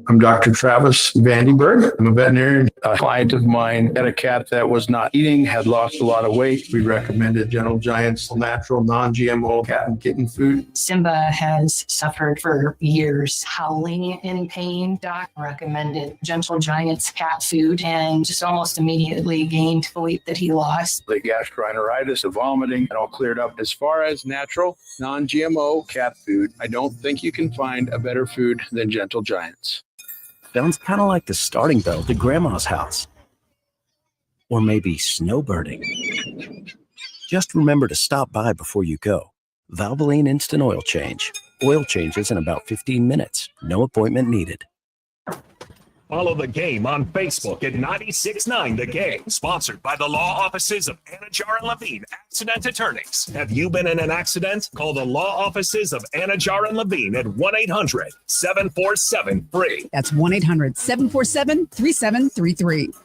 I'm Dr. Travis Vandenberg. I'm a veterinarian. A client of mine had a cat that was not eating, had lost a lot of weight. We recommended Gentle Giant's natural, non-GMO cat and kitten food. Simba has suffered for years, howling in pain. Doc recommended Gentle Giant's cat food and just almost immediately gained the weight that he lost. The gastroenteritis, the vomiting, it all cleared up. As far as natural, non-GMO cat food, I don't think you can find a better food than Gentle Giant's. Sounds kind of like the starting bell to Grandma's house. Or maybe snowbirding. Just remember to stop by before you go. Valvoline Instant Oil Change. Oil changes in about 15 minutes. No appointment needed. Follow the game on Facebook at 96.9 The Game, sponsored by the law offices of Anajar and Levine Accident Attorneys. Have you been in an accident? Call the law offices of Anajar and Levine at 1-800-747-FREE. That's 1-800-747-3733.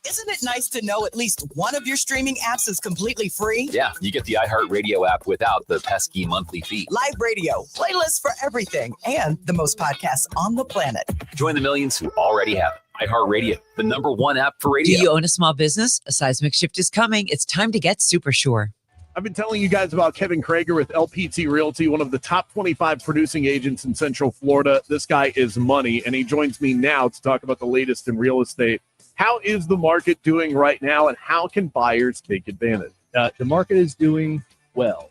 Isn't it nice to know at least one of your streaming apps is completely free? Yeah, you get the iHeartRadio app without the pesky monthly fee. Live radio, playlists for everything, and the most podcasts on the planet. Join the millions who already have it. iHeartRadio, the #1 app for radio. Do you own a small business? A seismic shift is coming. It's time to get super sure. I've been telling you guys about Kevin Krager with LPT Realty, one of the top 25 producing agents in Central Florida. This guy is money, and he joins me now to talk about the latest in real estate. How is the market doing right now, and how can buyers take advantage? The market is doing well.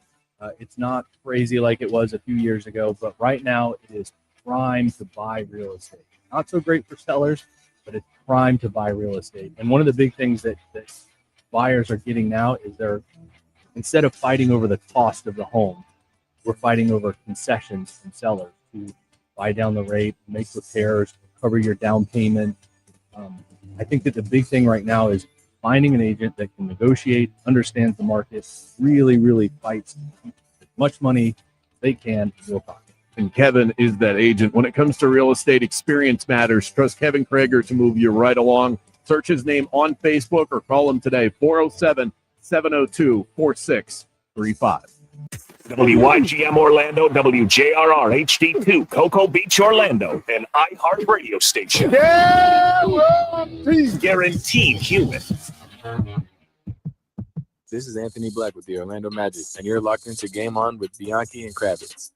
It's not crazy like it was a few years ago, but right now it is prime to buy real estate. Not so great for sellers, but it's prime to buy real estate. And one of the big things that buyers are getting now is instead of fighting over the cost of the home, we're fighting over concessions from sellers to buy down the rate, make repairs, cover your down payment. I think that the big thing right now is finding an agent that can negotiate, understands the market, really fights to keep as much money as they can in your pocket. And Kevin is that agent. When it comes to real estate, experience matters. Trust Kevin Krager to move you right along. Search his name on Facebook or call him today, 407-702-4635. WYGM Orlando, WJRR HD2, Cocoa Beach, Orlando, an iHeartRadio station. Guaranteed human. This is Anthony Black with the Orlando Magic, and you're locked into Game On with Bianchi and Kravitz.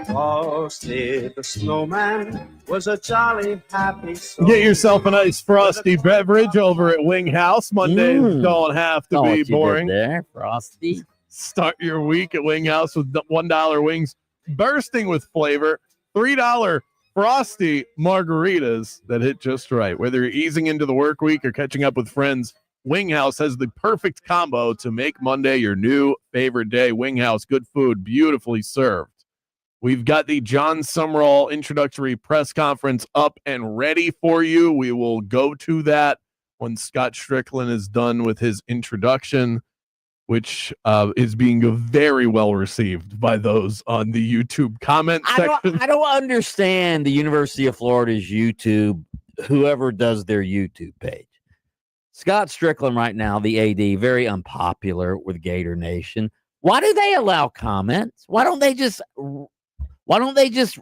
Frosty the Snowman was a jolly happy soul. Get yourself a nice frosty beverage over at Wing House. Mondays don't have to be boring. There, Frosty. Start your week at Wing House with $1 wings bursting with flavor. $3 frosty margaritas that hit just right. Whether you're easing into the work week or catching up with friends, Wing House has the perfect combo to make Monday your new favorite day. Wing House, good food, beautifully served. We've got the John Summerall introductory press conference up and ready for you. We will go to that when Scott Strickland is done with his introduction, which is being very well received by those on the YouTube comment section. I don't understand the University of Florida's YouTube, whoever does their YouTube page. Scott Strickland right now, the AD, very unpopular with Gator Nation. Why do they allow comments? Why don't they just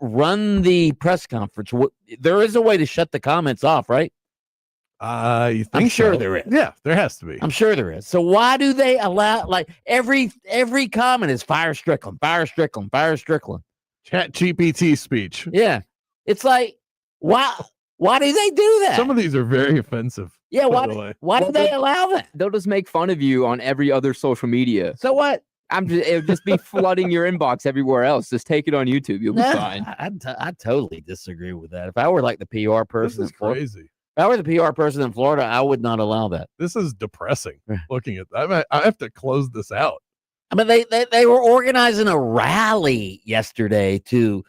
run the press conference? There is a way to shut the comments off, right? I'm sure there is. Yeah, there has to be. I'm sure there is. So why do they allow, like, every comment is fire Strickland, fire Strickland, fire Strickland? Chat GPT speech. Yeah. It's like, why do they do that? Some of these are very offensive. Yeah, why do they allow that? They'll just make fun of you on every other social media. So what? It'll just be flooding your inbox everywhere else. Just take it on YouTube. You'll be fine. I totally disagree with that. If I were like the PR person, This is crazy. If I were the PR person in Florida, I would not allow that. This is depressing. Looking at that, I have to close this out. I mean, they were organizing a rally yesterday to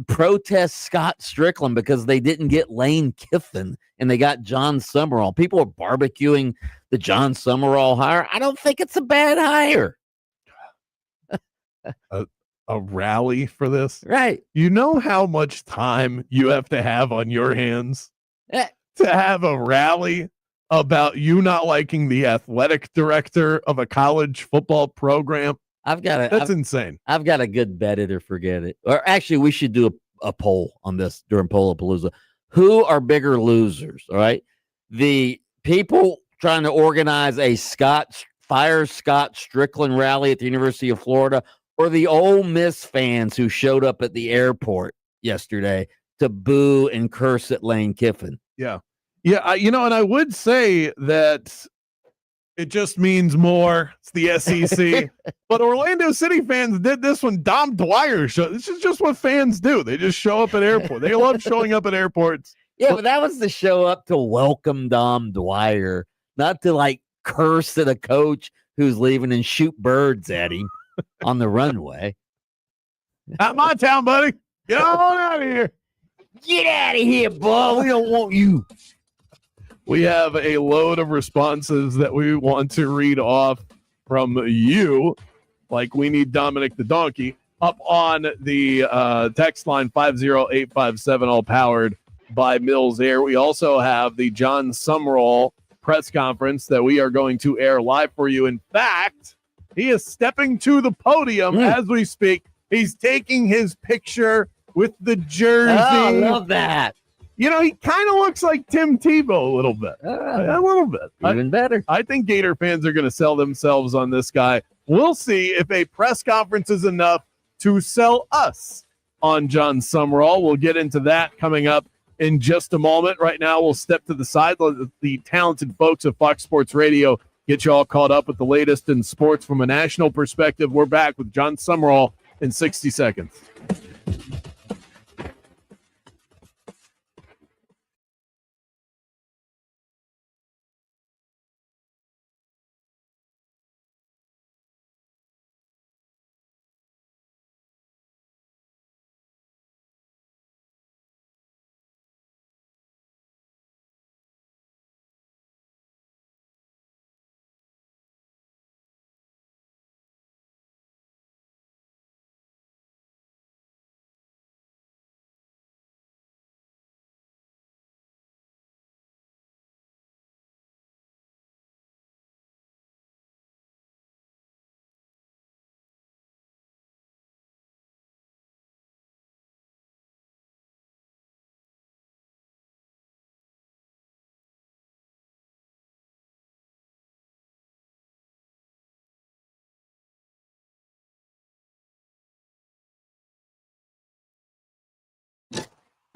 protest Scott Strickland because they didn't get Lane Kiffin and they got John Summerall. People are barbecuing the John Summerall hire. I don't think it's a bad hire. A rally for this, right? You know how much time you have to have on your hands to have a rally about you not liking the athletic director of a college football program. That's insane. I've got a good bet it or forget it. Or actually, we should do a poll on this during Polapalooza. Who are bigger losers? All right, the people trying to organize a fire Scott Strickland rally at the University of Florida, or the Ole Miss fans who showed up at the airport yesterday to boo and curse at Lane Kiffin. Yeah. And I would say that it just means more. It's the SEC. But Orlando City fans did this when Dom Dwyer showed. This is just what fans do. They just show up at airports. They love showing up at airports. Yeah, but that was the show up to welcome Dom Dwyer, not to like curse at a coach who's leaving and shoot birds at him on the runway. Not my town, buddy. Get on out of here. Get out of here, boy. We don't want you. We have a load of responses that we want to read off from you, like we need Dominic the Donkey, up on the text line 50857, all powered by Mills Air. We also have the John Summerall press conference that we are going to air live for you. In fact, he is stepping to the podium as we speak. He's taking his picture with the jersey. Oh, I love that. You know, he kind of looks like Tim Tebow a little bit. A little bit. Even better. I think Gator fans are going to sell themselves on this guy. We'll see if a press conference is enough to sell us on John Summerall. We'll get into that coming up in just a moment. Right now, we'll step to the side. The talented folks of Fox Sports Radio get you all caught up with the latest in sports from a national perspective. We're back with John Summerall in 60 seconds.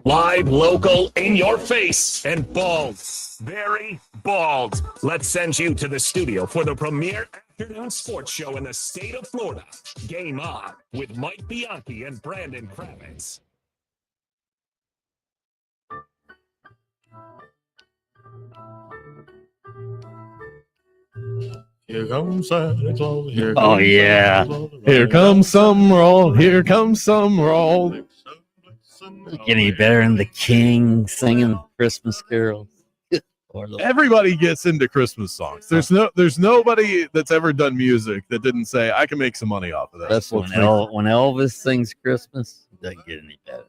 Live, local, in your face, and bald. Very bald. Let's send you to the studio for the premier afternoon sports show in the state of Florida. Game On with Mike Bianchi and Brandon Kravitz. Here comes Santa Claus. Here Oh, comes yeah. Santa Claus. Here comes some roll. Here comes some roll. Get any better than the King singing Christmas carols? Everybody gets into Christmas songs. There's nobody that's ever done music that didn't say I can make some money off of this. That's when Elvis sings Christmas. It doesn't get any better.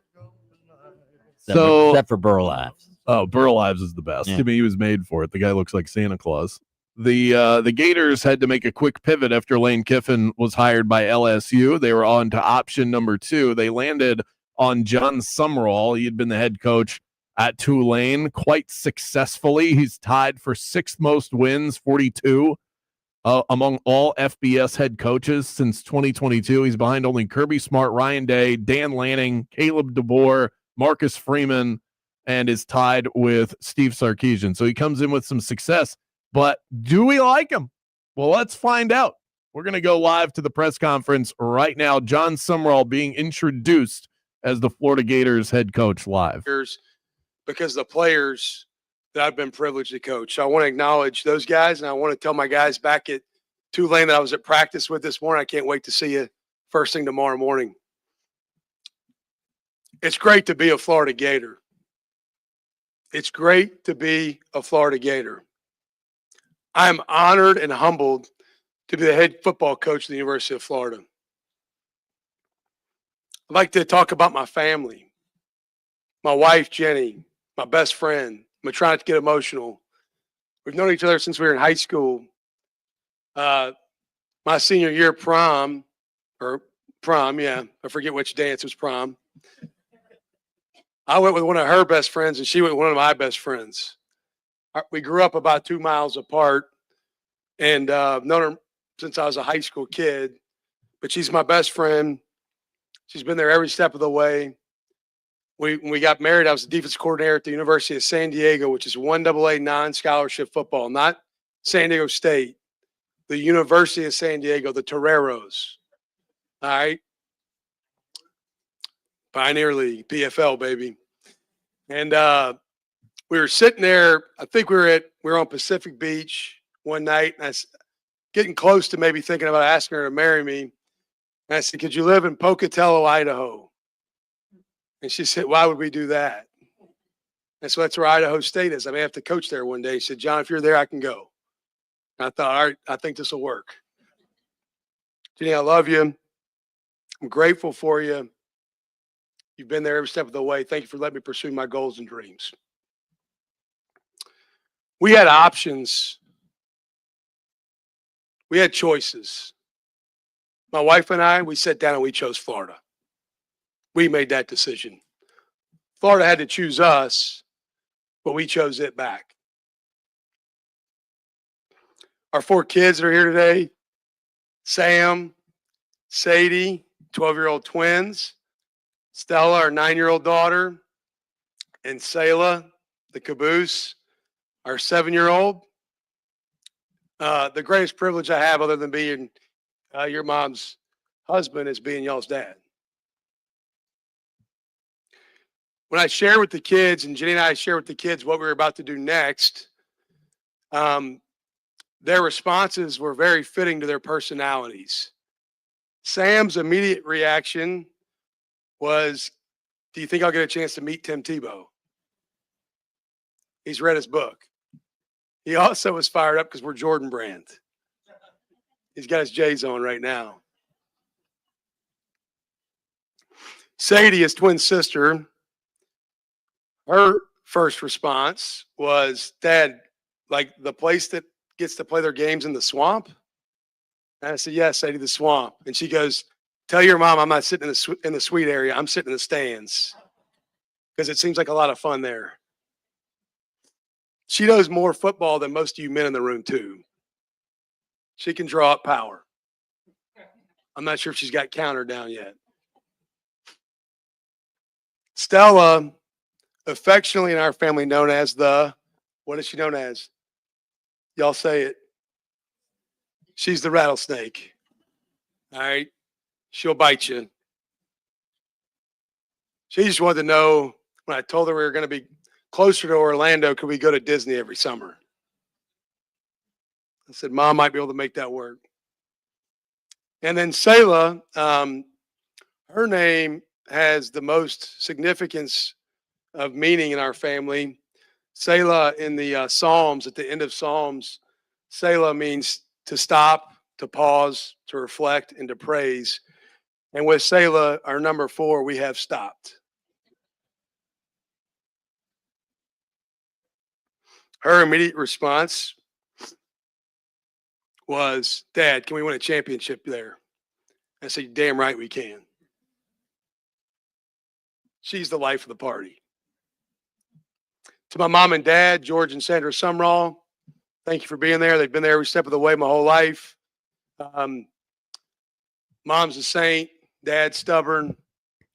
Except for Burl Ives. Oh, Burl Ives is the best. Yeah. I mean, he was made for it. The guy looks like Santa Claus. The Gators had to make a quick pivot after Lane Kiffin was hired by LSU. They were on to option number 2. They landed on John Summerall. He had been the head coach at Tulane quite successfully. He's tied for 6th most wins, 42, among all FBS head coaches since 2022. He's behind only Kirby Smart, Ryan Day, Dan Lanning, Caleb DeBoer, Marcus Freeman, and is tied with Steve Sarkisian. So he comes in with some success. But do we like him? Well, let's find out. We're going to go live to the press conference right now. John Summerall being introduced as the Florida Gators head coach live. Because the players that I've been privileged to coach. So I want to acknowledge those guys, and I want to tell my guys back at Tulane that I was at practice with this morning. I can't wait to see you first thing tomorrow morning. It's great to be a Florida Gator. It's great to be a Florida Gator. I am honored and humbled to be the head football coach of the University of Florida. I'd like to talk about my family, my wife, Jenny, my best friend. I'm trying to get emotional. We've known each other since we were in high school. My senior year prom, yeah. I forget which dance was prom. I went with one of her best friends, and she went with one of my best friends. We grew up about 2 miles apart, and known her since I was a high school kid. But she's my best friend. She's been there every step of the way. When we got married, I was the defense coordinator at the University of San Diego, which is 1AA non-scholarship football, not San Diego State, the University of San Diego, the Toreros. All right. Pioneer League, PFL, baby. And we were sitting there. I think we were on Pacific Beach one night, and I was getting close to maybe thinking about asking her to marry me. And I said, "Could you live in Pocatello, Idaho?" And she said, "Why would we do that?" And so that's where Idaho State is. I may have to coach there one day. She said, "John, if you're there, I can go." And I thought, all right, I think this will work. Jenny, I love you. I'm grateful for you. You've been there every step of the way. Thank you for letting me pursue my goals and dreams. We had options. We had choices. My wife and I, we sat down and we chose Florida. We made that decision. Florida had to choose us, but we chose it back. Our 4 kids that are here today, Sam, Sadie, 12-year-old twins, Stella, our 9-year-old daughter, and Selah, the caboose, our 7-year-old. The greatest privilege I have, other than being your mom's husband, is being y'all's dad. When I share with the kids, and Jenny and I share with the kids what we were about to do next, their responses were very fitting to their personalities. Sam's immediate reaction was, "Do you think I'll get a chance to meet Tim Tebow?" He's read his book. He also was fired up because we're Jordan brand. He's got his J's on right now. Sadie, his twin sister, her first response was, "Dad, like the place that gets to play their games in the swamp?" And I said, "Yes, Sadie, the swamp." And she goes, "Tell your mom I'm not sitting in the suite area. I'm sitting in the stands because it seems like a lot of fun there." She knows more football than most of you men in the room, too. She can draw up power. I'm not sure if she's got counter down yet. Stella affectionately in our family known as what is she known as? Y'all say it. She's the rattlesnake. All right. She'll bite you. She just wanted to know when I told her we were going to be closer to Orlando, could we go to Disney every summer? I said, Mom might be able to make that work. And then Selah, her name has the most significance of meaning in our family. Selah in the Psalms, at the end of Psalms, Selah means to stop, to pause, to reflect, and to praise. And with Selah, our number 4, we have stopped. Her immediate response was, Dad, can we win a championship there? I said, damn right we can. She's the life of the party. To my mom and dad, George and Sandra Sumrall, thank you for being there. They've been there every step of the way my whole life. Mom's a saint, dad's stubborn.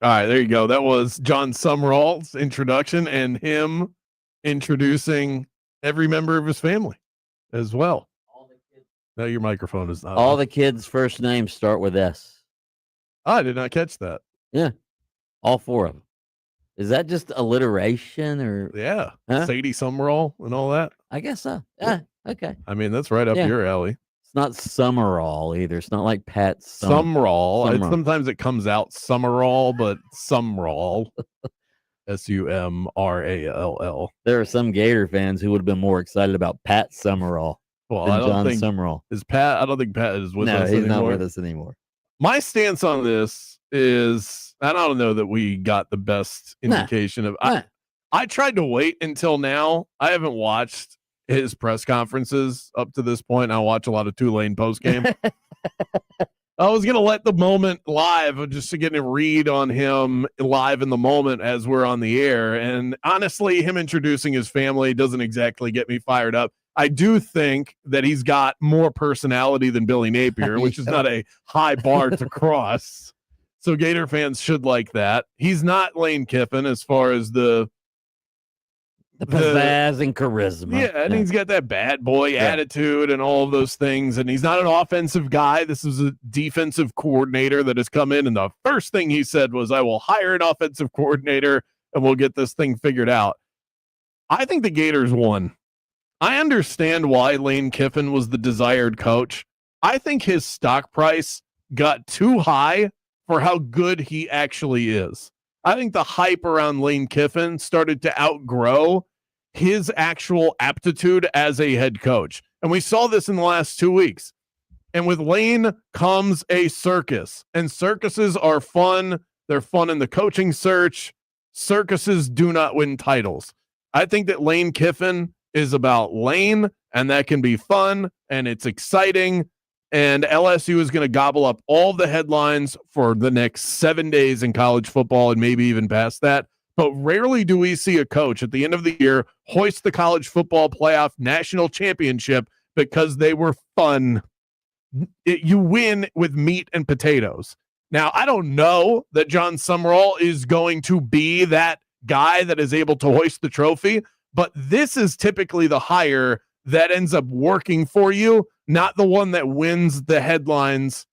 All right, there you go. That was John Sumrall's introduction and him introducing every member of his family as well. Now your microphone is not All on. the kids' first names start with S. I did not catch that. Yeah. All 4 of them. Is that just alliteration or? Yeah. Huh? Sadie Summerall and all that. I guess so. Yeah. Okay. I mean, that's right up Yeah. your alley. It's not Summerall either. It's not like Pat Summerall. Summerall. Sometimes it comes out Summerall, but Summerall. Sumrall. There are some Gator fans who would have been more excited about Pat Summerall Well, than I don't John think Summerall. is Pat. I don't think Pat is with No, us he's anymore. not with us anymore. My stance on this is, and I don't know that we got the best indication of. I tried to wait until now. I haven't watched his press conferences up to this point. I watch a lot of Tulane post game. I was gonna let the moment live, just to get a read on him live in the moment as we're on the air. And honestly, him introducing his family doesn't exactly get me fired up. I do think that he's got more personality than Billy Napier, which is not a high bar to cross. So Gator fans should like that. He's not Lane Kiffin as far as the pizzazz and charisma. Yeah, and he's got that bad boy attitude and all of those things. And he's not an offensive guy. This is a defensive coordinator that has come in. And the first thing he said was, I will hire an offensive coordinator and we'll get this thing figured out. I think the Gators won. I understand why Lane Kiffin was the desired coach. I think his stock price got too high for how good he actually is. I think the hype around Lane Kiffin started to outgrow his actual aptitude as a head coach. And we saw this in the last 2 weeks. And with Lane comes a circus. And circuses are fun. They're fun in the coaching search. Circuses do not win titles. I think that Lane Kiffin is about Lane, and that can be fun, and it's exciting. And LSU is going to gobble up all the headlines for the next 7 days in college football and maybe even past that. But rarely do we see a coach at the end of the year hoist the college football playoff national championship because they were fun. You win with meat and potatoes. Now, I don't know that John Sumrall is going to be that guy that is able to hoist the trophy, but this is typically the hire that ends up working for you, not the one that wins the headlines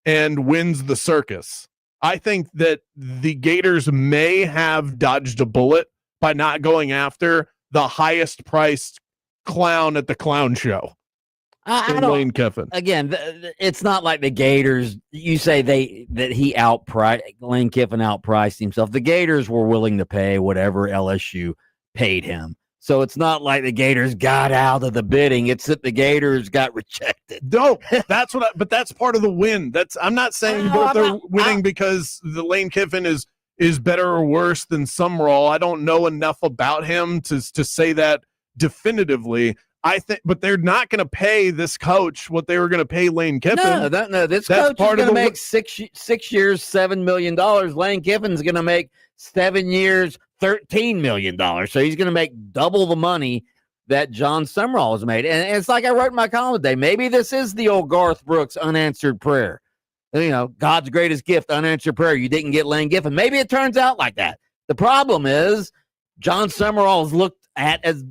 and wins the circus. I think that the Gators may have dodged a bullet by not going after the highest priced clown at the clown show. I don't, Lane Kiffin. Again, it's not like the Gators. You say that he outpriced Lane Kiffin outpriced himself. The Gators were willing to pay whatever LSU paid him. So it's not like the Gators got out of the bidding. It's that the Gators got rejected. No, that's but that's part of the win. I'm not saying that they're winning because the Lane Kiffin is better or worse than Sumrall. I don't know enough about him to say that definitively. I think, but they're not going to pay this coach what they were going to pay Lane Kiffin. No. This coach is going to make 6 years, $7 million. Lane Kiffin's going to make 7 years, $13 million. So he's going to make double the money that John Sumrall has made. And it's like I wrote in my column today. Maybe this is the old Garth Brooks unanswered prayer. You know, God's greatest gift, unanswered prayer. You didn't get Lane Kiffin. Maybe it turns out like that. The problem is John Summerall is looked at as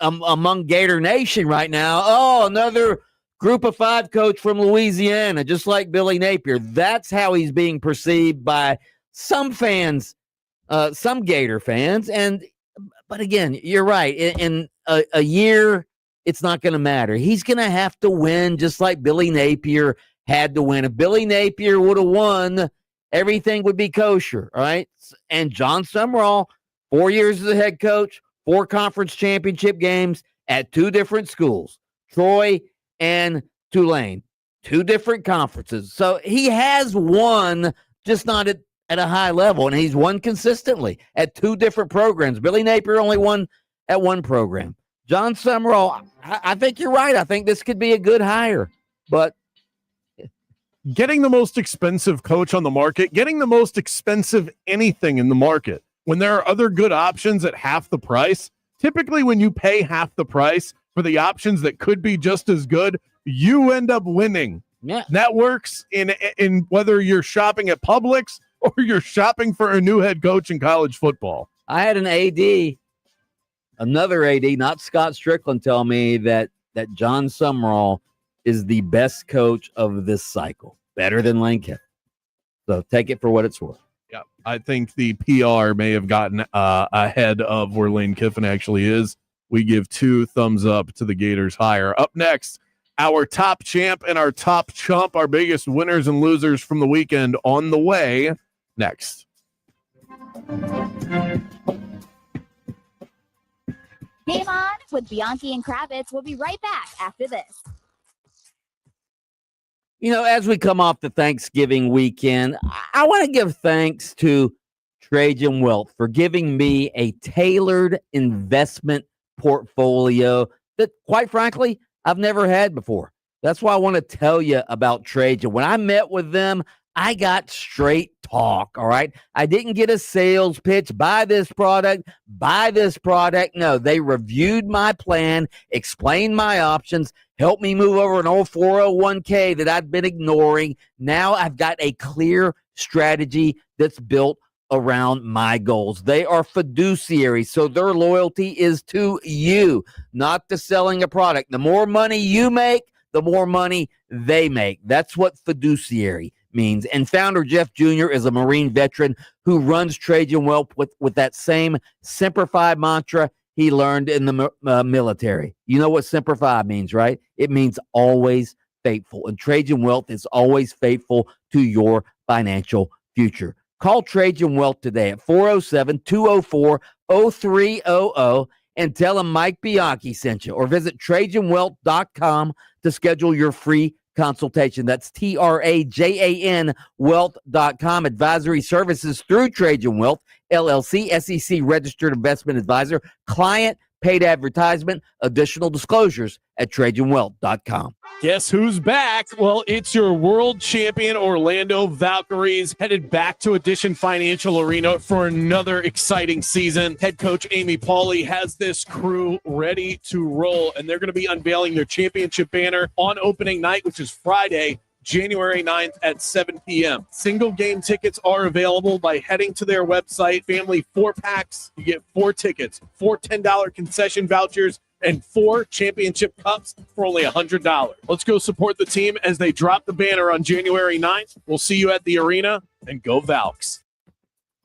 among Gator Nation right now. Oh, another Group of 5 coach from Louisiana, just like Billy Napier. That's how he's being perceived by some fans, some Gator fans. But again, you're right. In a year, it's not going to matter. He's going to have to win just like Billy Napier had to win. If Billy Napier would have won, everything would be kosher, all right? And John Summerall, 4 years as a head coach, 4 conference championship games at 2 different schools, Troy and Tulane, 2 different conferences. So he has won, just not at a high level, and he's won consistently at 2 different programs. Billy Napier only won at 1 program. John Summerall, I think you're right. I think this could be a good hire, but getting the most expensive coach on the market, getting the most expensive anything in the market, when there are other good options at half the price, typically when you pay half the price for the options that could be just as good, you end up winning. Yeah. That works in whether you're shopping at Publix or you're shopping for a new head coach in college football. I had an AD, another AD, not Scott Strickland, tell me that John Summerall is the best coach of this cycle, better than Lane Kiffin. So take it for what it's worth. Yeah, I think the PR may have gotten ahead of where Lane Kiffin actually is. We give 2 thumbs up to the Gators hire. Up next, our top champ and our top chump, our biggest winners and losers from the weekend on the way next. Game On with Bianchi and Kravitz. We'll be right back after this. You know, as we come off the Thanksgiving weekend, I want to give thanks to Trajan Wealth for giving me a tailored investment portfolio that, quite frankly, I've never had before. That's why I want to tell you about Trajan. When I met with them, I got straight talk, all right? I didn't get a sales pitch, buy this product, buy this product. No, they reviewed my plan, explained my options, helped me move over an old 401k that I'd been ignoring. Now I've got a clear strategy that's built around my goals. They are fiduciary, so their loyalty is to you, not to selling a product. The more money you make, the more money they make. That's what fiduciary means. And founder Jeff Jr. is a Marine veteran who runs Trajan Wealth with that same Semper Fi mantra he learned in the military. You know what Semper Fi means, right? It means always faithful. And Trajan Wealth is always faithful to your financial future. Call Trajan Wealth today at 407-204-0300 and tell them Mike Bianchi sent you, or visit TrajanWealth.com to schedule your free consultation. That's TRAJAN Wealth.com. Advisory services through Trajan Wealth, LLC, SEC registered investment advisor, client paid advertisement, additional disclosures at TrajanWealth.com. Guess who's back? Well, it's your world champion Orlando Valkyries headed back to Addition Financial Arena for another exciting season. Head coach Amy Pauley has this crew ready to roll, and they're going to be unveiling their championship banner on opening night, which is Friday, January 9th at 7 p.m. Single game tickets are available by heading to their website. Family 4-packs, you get 4 tickets, 4 $10 concession vouchers, and 4 championship cups for only $100. Let's go support the team as they drop the banner on January 9th. We'll see you at the arena, and go Valks.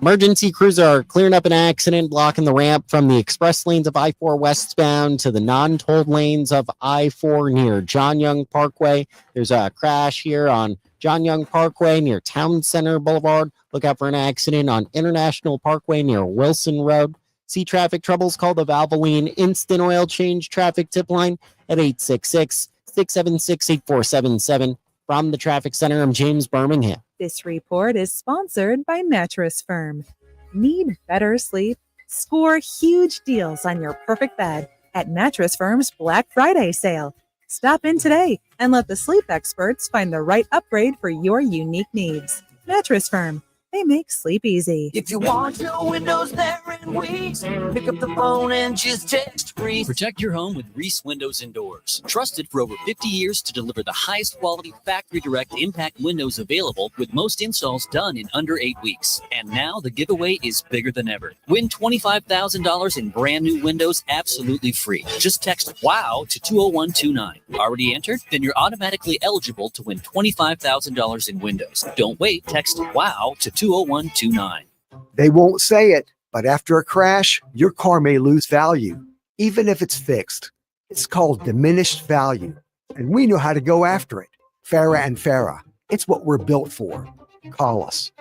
Emergency crews are clearing up an accident blocking the ramp from the express lanes of I-4 westbound to the non-tolled lanes of I-4 near John Young Parkway. There's a crash here on John Young Parkway near Town Center Boulevard. Look out for an accident on International Parkway near Wilson Road. See traffic troubles, call the Valvoline Instant Oil Change Traffic Tip Line at 866-676-8477. From the Traffic Center, I'm James Birmingham. This report is sponsored by Mattress Firm. Need better sleep? Score huge deals on your perfect bed at Mattress Firm's Black Friday sale. Stop in today and let the sleep experts find the right upgrade for your unique needs. Mattress Firm. They make sleep easy. If you want your windows, they're in weeks. Pick up the phone and just text Reese. Protect your home with Reese Windows and Doors. Trusted for over 50 years to deliver the highest quality factory direct impact windows available, with most installs done in under 8 weeks. And now the giveaway is bigger than ever. Win $25,000 in brand new windows absolutely free. Just text WOW to 20129. Already entered? Then you're automatically eligible to win $25,000 in windows. Don't wait. Text WOW to 20129. They won't say it, but after a crash, your car may lose value, even if it's fixed. It's called diminished value, and we know how to go after it. Farah and Farah. It's what we're built for. Call us.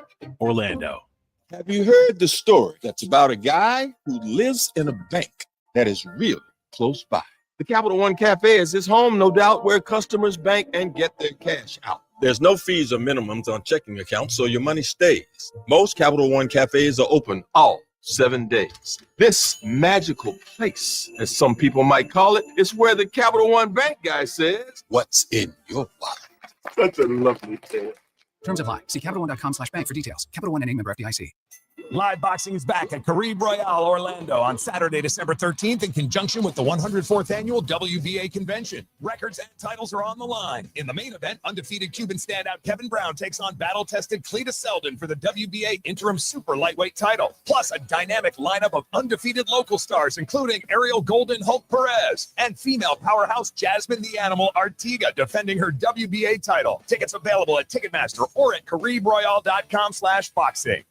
Orlando. Have you heard the story that's about a guy who lives in a bank that is really close by? The Capital One Cafe is his home, no doubt, where customers bank and get their cash out. There's no fees or minimums on checking accounts, so your money stays. Most Capital One Cafes are open all 7 days. This magical place, as some people might call it, is where the Capital One Bank guy says, "What's in your wallet?" Such a lovely tale. Terms apply. See CapitalOne.com/bank for details. Capital One and member FDIC. Live boxing is back at Caribe Royale, Orlando on Saturday, December 13th in conjunction with the 104th Annual WBA Convention. Records and titles are on the line. In the main event, undefeated Cuban standout Kevin Brown takes on battle-tested Cletus Selden for the WBA Interim Super Lightweight title. Plus, a dynamic lineup of undefeated local stars, including Ariel Golden Hulk Perez and female powerhouse Jasmine the Animal Artiga defending her WBA title. Tickets available at Ticketmaster or at CaribeRoyale.com/boxing.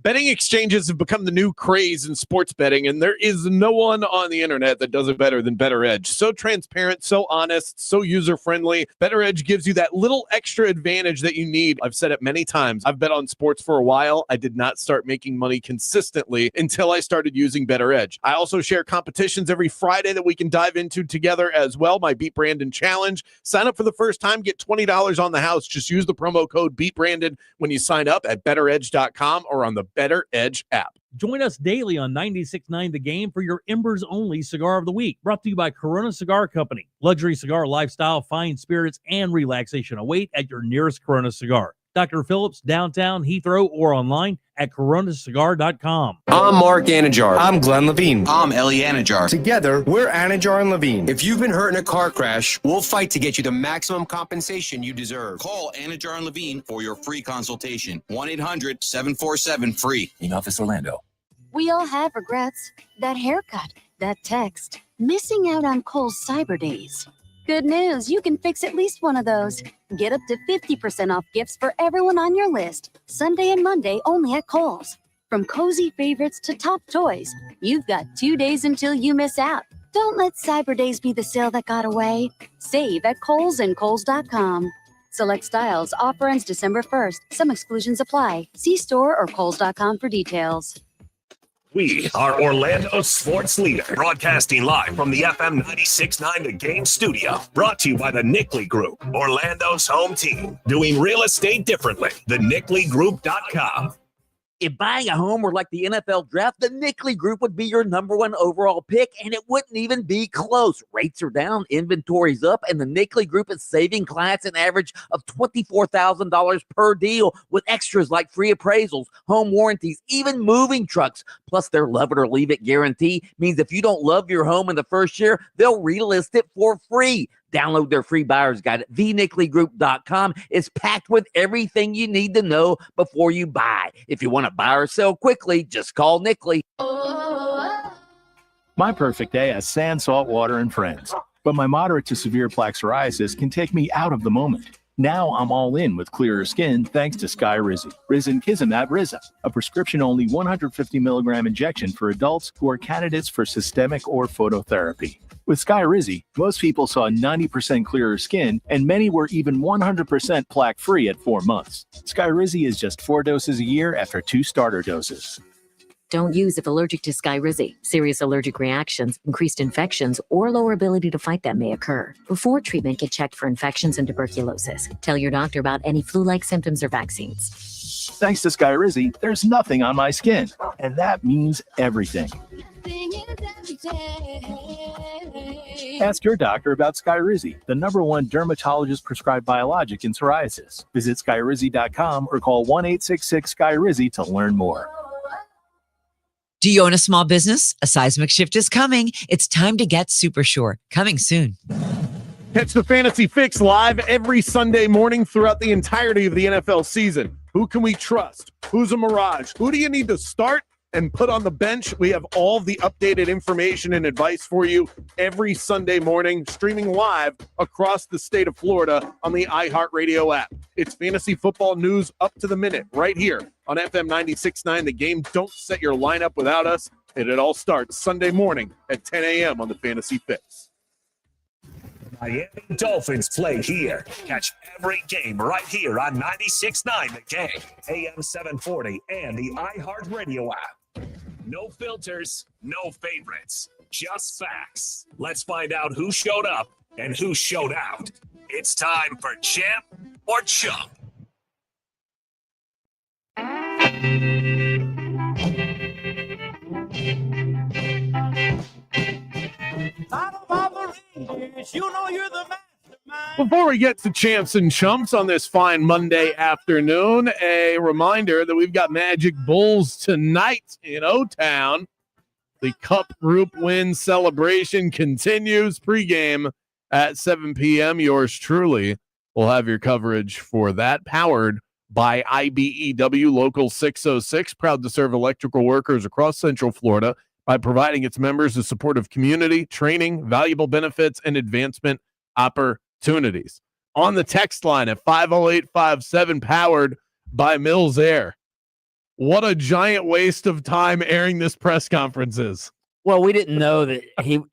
Betting exchanges have become the new craze in sports betting, and there is no one on the internet that does it better than BetterEdge. So transparent, so honest, so user-friendly. BetterEdge gives you that little extra advantage that you need. I've said it many times. I've bet on sports for a while. I did not start making money consistently until I started using BetterEdge. I also share competitions every Friday that we can dive into together as well. My Beat Brandon Challenge. Sign up for the first time, get $20 on the house. Just use the promo code BeatBrandon when you sign up at BetterEdge.com or on the Better Edge app. Join us daily on 96.9 The Game for your Embers Only Cigar of the Week. Brought to you by Corona Cigar Company. Luxury cigar lifestyle, fine spirits, and relaxation await at your nearest Corona Cigar. Dr. Phillips, downtown, Heathrow, or online at coronacigar.com. I'm Mark Anajar. I'm Glenn Levine. I'm Ellie Anajar. Together, we're Anajar and Levine. If you've been hurt in a car crash, we'll fight to get you the maximum compensation you deserve. Call Anajar and Levine for your free consultation. 1-800-747-FREE. In Office Orlando. We all have regrets. That haircut, that text, missing out on Kohl's Cyber Days. Good news, you can fix at least one of those. Get up to 50% off gifts for everyone on your list. Sunday and Monday only at Kohl's. From cozy favorites to top toys, you've got 2 days until you miss out. Don't let Cyber Days be the sale that got away. Save at Kohl's and Kohl's.com. Select styles, offer ends December 1st. Some exclusions apply. See store or Kohl's.com for details. We are Orlando sports leader, broadcasting live from the FM 96.9 The Game studio. Brought to you by the Nickley Group, Orlando's home team. Doing real estate differently. TheNickleyGroup.com. If buying a home were like the NFL draft, the Nickley Group would be your #1 overall pick, and it wouldn't even be close. Rates are down, inventory's up, and the Nickley Group is saving clients an average of $24,000 per deal with extras like free appraisals, home warranties, even moving trucks. Plus, their love it or leave it guarantee means if you don't love your home in the first year, they'll relist it for free. Download their free buyer's guide at thenickleyGroup.com. It's packed with everything you need to know before you buy. If you want to buy or sell quickly, just call Nickley. My perfect day has sand, salt water, and friends. But my moderate to severe plaque psoriasis can take me out of the moment. Now I'm all in with clearer skin thanks to Skyrizi. Risankizumab Riza, a prescription-only 150 milligram injection for adults who are candidates for systemic or phototherapy. With Skyrizi, most people saw 90% clearer skin, and many were even 100% plaque-free at 4 months. Skyrizi is just 4 doses a year after 2 starter doses. Don't use if allergic to Skyrizi. Serious allergic reactions, increased infections, or lower ability to fight them may occur. Before treatment, get checked for infections and tuberculosis. Tell your doctor about any flu-like symptoms or vaccines. Thanks to Skyrizi, there's nothing on my skin, and that means everything. Ask your doctor about Skyrizi, the #1 dermatologist-prescribed biologic in psoriasis. Visit Skyrizi.com or call 1-866-SKYRIZI to learn more. Do you own a small business? A seismic shift is coming. It's time to get super sure. Coming soon. Catch the Fantasy Fix live every Sunday morning throughout the entirety of the NFL season. Who can we trust? Who's a mirage? Who do you need to start and put on the bench? We have all the updated information and advice for you every Sunday morning, streaming live across the state of Florida on the iHeartRadio app. It's fantasy football news up to the minute right here on FM 96.9 The Game. Don't set your lineup without us, and it all starts Sunday morning at 10 a.m. on the Fantasy Fix. Miami Dolphins play here. Catch every game right here on 96.9 The Game, AM 740, and the iHeartRadio app. No filters, no favorites, just facts. Let's find out who showed up and who showed out. It's time for Champ or Chump. Before we get to Champs and Chumps on this fine Monday afternoon, a reminder that we've got Magic Bulls tonight in O-Town. The Cup Group win celebration continues pregame at 7 p.m. Yours truly will have your coverage for that, powered by IBEW Local 606, proud to serve electrical workers across Central Florida by providing its members a supportive community, training, valuable benefits, and advancement opportunities. On the text line at 50857, powered by Mills Air. What a giant waste of time airing this press conference is. Well, we didn't know that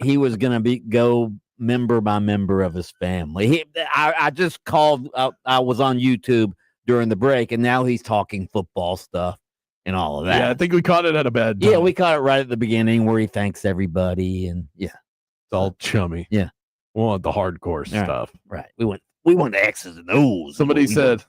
he was going to go member by member of his family. I just called. I was on YouTube during the break, and now he's talking football stuff and all of that. Yeah, I think we caught it at a bad time. Yeah, we caught it right at the beginning where he thanks everybody, and yeah, it's all chummy. Yeah, we want the hardcore stuff. Right. We want the X's and O's. Somebody said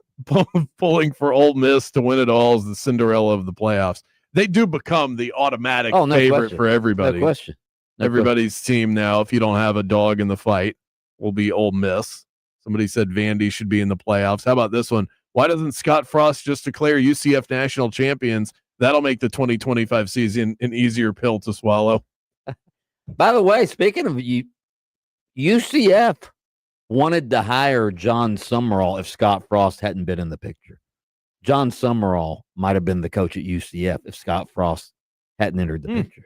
pulling for Ole Miss to win it all is the Cinderella of the playoffs. They do become the automatic favorite for everybody. No question. Everybody's team now, if you don't have a dog in the fight, will be Ole Miss. Somebody said Vandy should be in the playoffs. How about this one? Why doesn't Scott Frost just declare UCF national champions? That'll make the 2025 season an easier pill to swallow. By the way, speaking of UCF wanted to hire John Summerall if Scott Frost hadn't been in the picture. John Summerall might have been the coach at UCF if Scott Frost hadn't entered the picture.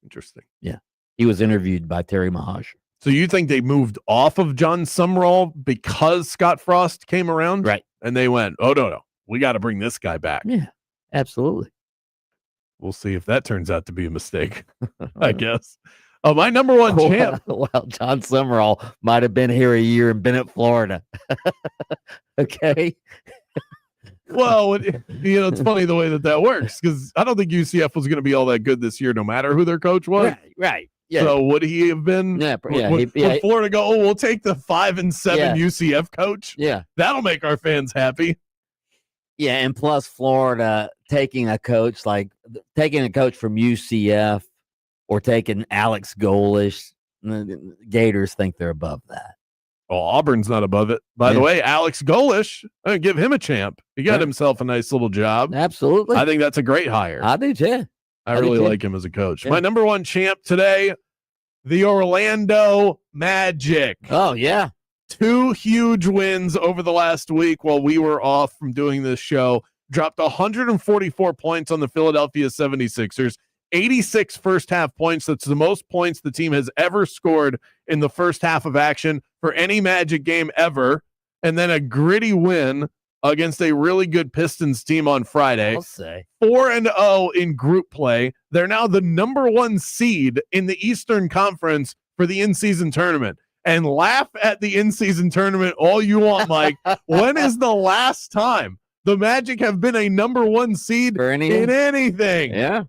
Interesting. Yeah. He was interviewed by Terry Mahaj. So you think they moved off of John Summerall because Scott Frost came around? Right. And they went, oh, no. We got to bring this guy back. Yeah, absolutely. We'll see if that turns out to be a mistake, I guess. My number one champ. Well, John Summerall might have been here a year and been at Florida. Okay. Well, it's funny the way that works, because I don't think UCF was going to be all that good this year, no matter who their coach was. Right. Yeah. So would he have been? Yeah. Would Florida go, oh, we'll take the 5-7 UCF coach? Yeah. That'll make our fans happy. Yeah. And plus Florida taking a coach from UCF or taking Alex Golish, the Gators think they're above that. Well, Auburn's not above it. By the way, Alex Golish, I'm going to give him a champ. He got himself a nice little job. Absolutely. I think that's a great hire. I do too. I really like him as a coach. Yeah. My number one champ today, the Orlando Magic. Oh, yeah. 2 huge wins over the last week while we were off from doing this show. Dropped 144 points on the Philadelphia 76ers. 86 first half points. That's the most points the team has ever scored in the first half of action for any Magic game ever. And then a gritty win against a really good Pistons team on Friday. I'll say 4-0 in group play. They're now the number 1 seed in the Eastern Conference for the in-season tournament. And laugh at the in-season tournament all you want, Mike. When is the last time the Magic have been a number 1 seed in anything? Yeah.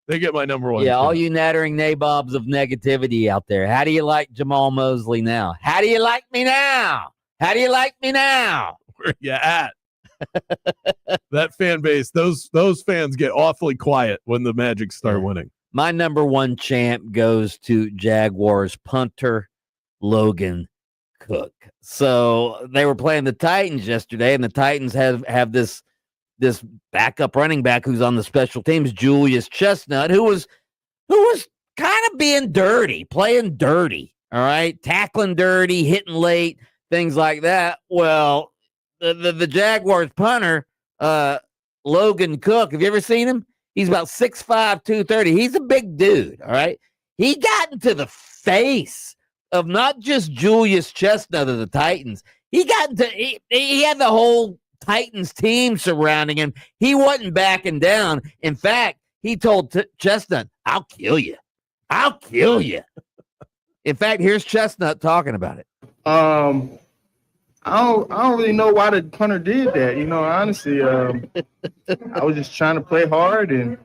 They get my number 1. Yeah, all you nattering nabobs of negativity out there. How do you like Jamal Mosley now? How do you like me now? How do you like me now? Where you at? That fan base, those fans get awfully quiet when the Magic start winning. My number 1 champ goes to Jaguars punter Logan Cook. So they were playing the Titans yesterday, and the Titans have this this backup running back who's on the special teams, Julius Chestnut, who was kind of being dirty, playing dirty, all right, tackling dirty, hitting late, things like that. Well, the Jaguars punter, Logan Cook, have you ever seen him? He's about 6'5", 230. He's a big dude, all right? He got into the face of not just Julius Chestnut of the Titans. He had the whole Titans team surrounding him. He wasn't backing down. In fact, he told Chestnut, "I'll kill you. I'll kill you." In fact, here's Chestnut talking about it. I don't really know why the punter did that. Honestly, I was just trying to play hard, and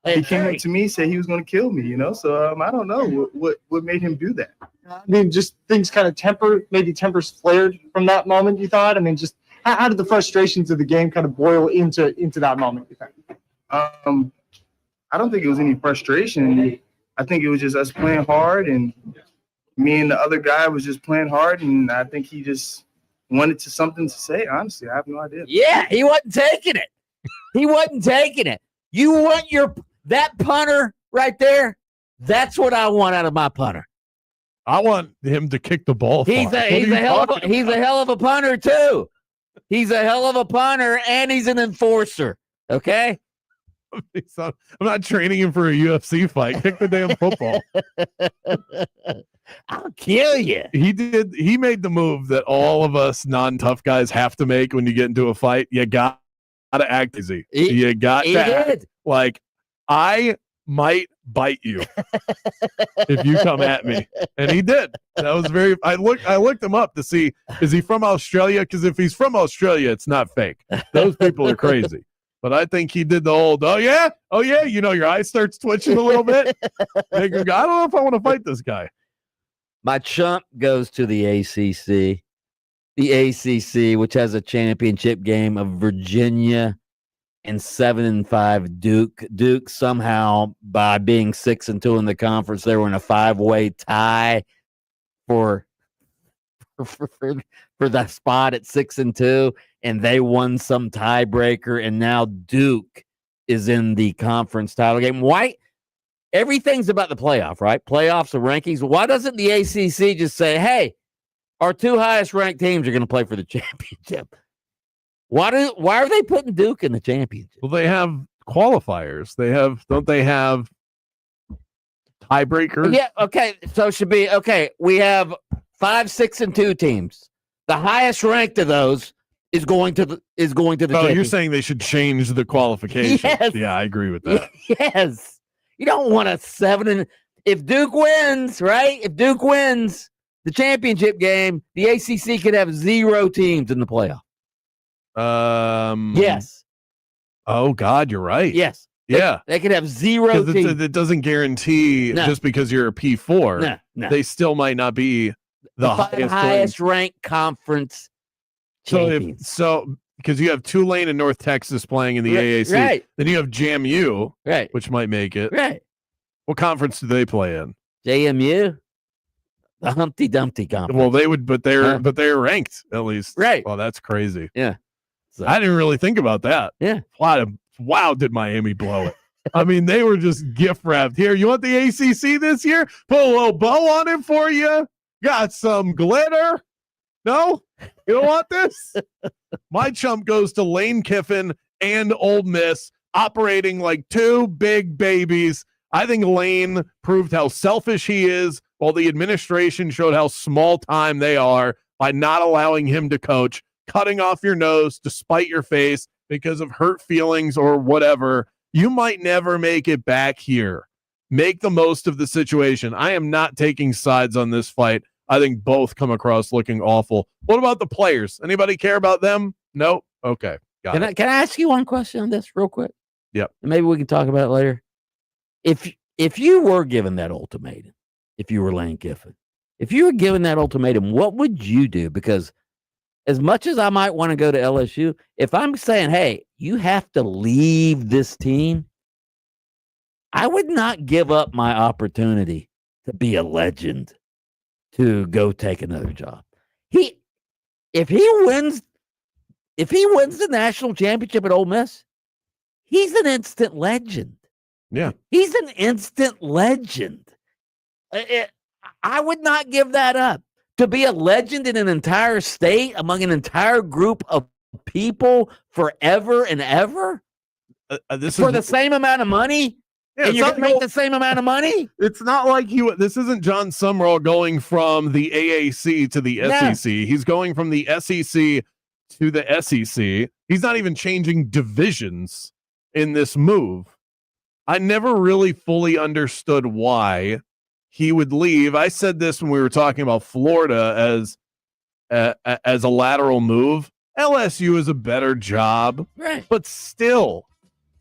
he came up to me, said he was going to kill me. So I don't know what made him do that. I mean, just things kind of tempers flared from that moment, you thought? I mean, just how did the frustrations of the game kind of boil into that moment, you think? I don't think it was any frustration. I think it was just us playing hard, and me and the other guy was just playing hard, and I think he just wanted something to say. Honestly, I have no idea. Yeah, he wasn't taking it. He wasn't taking it. You want that punter right there? That's what I want out of my punter. I want him to kick the ball. He's a hell of a punter too. He's a hell of a punter, and he's an enforcer. Okay. I'm not training him for a UFC fight. Kick the damn football. I'll kill you. He made the move that all of us non-tough guys have to make when you get into a fight. You got to act easy. You got to act like I might bite you if you come at me. And he did. That was I looked him up to see, is he from Australia? Because if he's from Australia, it's not fake. Those people are crazy. But I think he did the old, oh yeah, your eye starts twitching a little bit. I don't know if I want to fight this guy. My chump goes to the ACC. The ACC, which has a championship game of Virginia and 7-5 Duke. Duke somehow, by being 6-2 in the conference, they were in a 5-way tie for the spot at 6-2, and they won some tiebreaker, and now Duke is in the conference title game. Why? Everything's about the playoff, right? Playoffs and rankings. Why doesn't the ACC just say, "Hey, our two highest ranked teams are going to play for the championship"? Why are they putting Duke in the championship? Well, they have qualifiers. Don't they have tiebreakers? Yeah. Okay. So it should be okay. We have 5, 6, and 2 teams. The highest ranked of those is going to the championship. You're saying they should change the qualification? Yes. Yeah, I agree with that. Yes. You don't want a 7 if Duke wins, right? If Duke wins the championship game, the ACC could have 0 teams in the playoff. Yes. Oh God, you're right. Yes. Yeah. They could have 0 teams. It doesn't guarantee just because you're a P4. No. They still might not be the highest ranked conference champions. So because you have Tulane and North Texas playing in the AAC. Right. Then you have JMU, right, which might make it. Right. What conference do they play in? JMU? The Humpty Dumpty conference. Well, they would, but they're ranked at least. Right. Well, that's crazy. Yeah. So. I didn't really think about that. Yeah. Wow, did Miami blow it? I mean, they were just gift wrapped. Here, you want the ACC this year? Put a little bow on it for you. Got some glitter. No? You don't want this? My chump goes to Lane Kiffin and Ole Miss, operating like 2 big babies. I think Lane proved how selfish he is, while the administration showed how small time they are by not allowing him to coach, cutting off your nose to spite your face because of hurt feelings or whatever. You might never make it back here. Make the most of the situation. I am not taking sides on this fight. I think both come across looking awful. What about the players? Anybody care about them? Nope. Okay. Got it. Can I ask you one question on this real quick? Yep. Maybe we can talk about it later. If you were given that ultimatum, if you were Lane Kiffin, if you were given that ultimatum, what would you do? Because as much as I might want to go to LSU, if I'm saying, hey, you have to leave this team, I would not give up my opportunity to be a legend, to go take another job. If he wins if he wins the national championship at Ole Miss, he's an instant legend. Yeah. He's an instant legend. I would not give that up. To be a legend in an entire state among an entire group of people forever and ever for the same amount of money, and you're going to make the same amount of money? It's not like this isn't John Summerall going from the AAC to the SEC. He's going from the SEC to the SEC. He's not even changing divisions in this move. I never really fully understood why he would leave. I said this when we were talking about Florida as a lateral move. LSU is a better job, right? But still,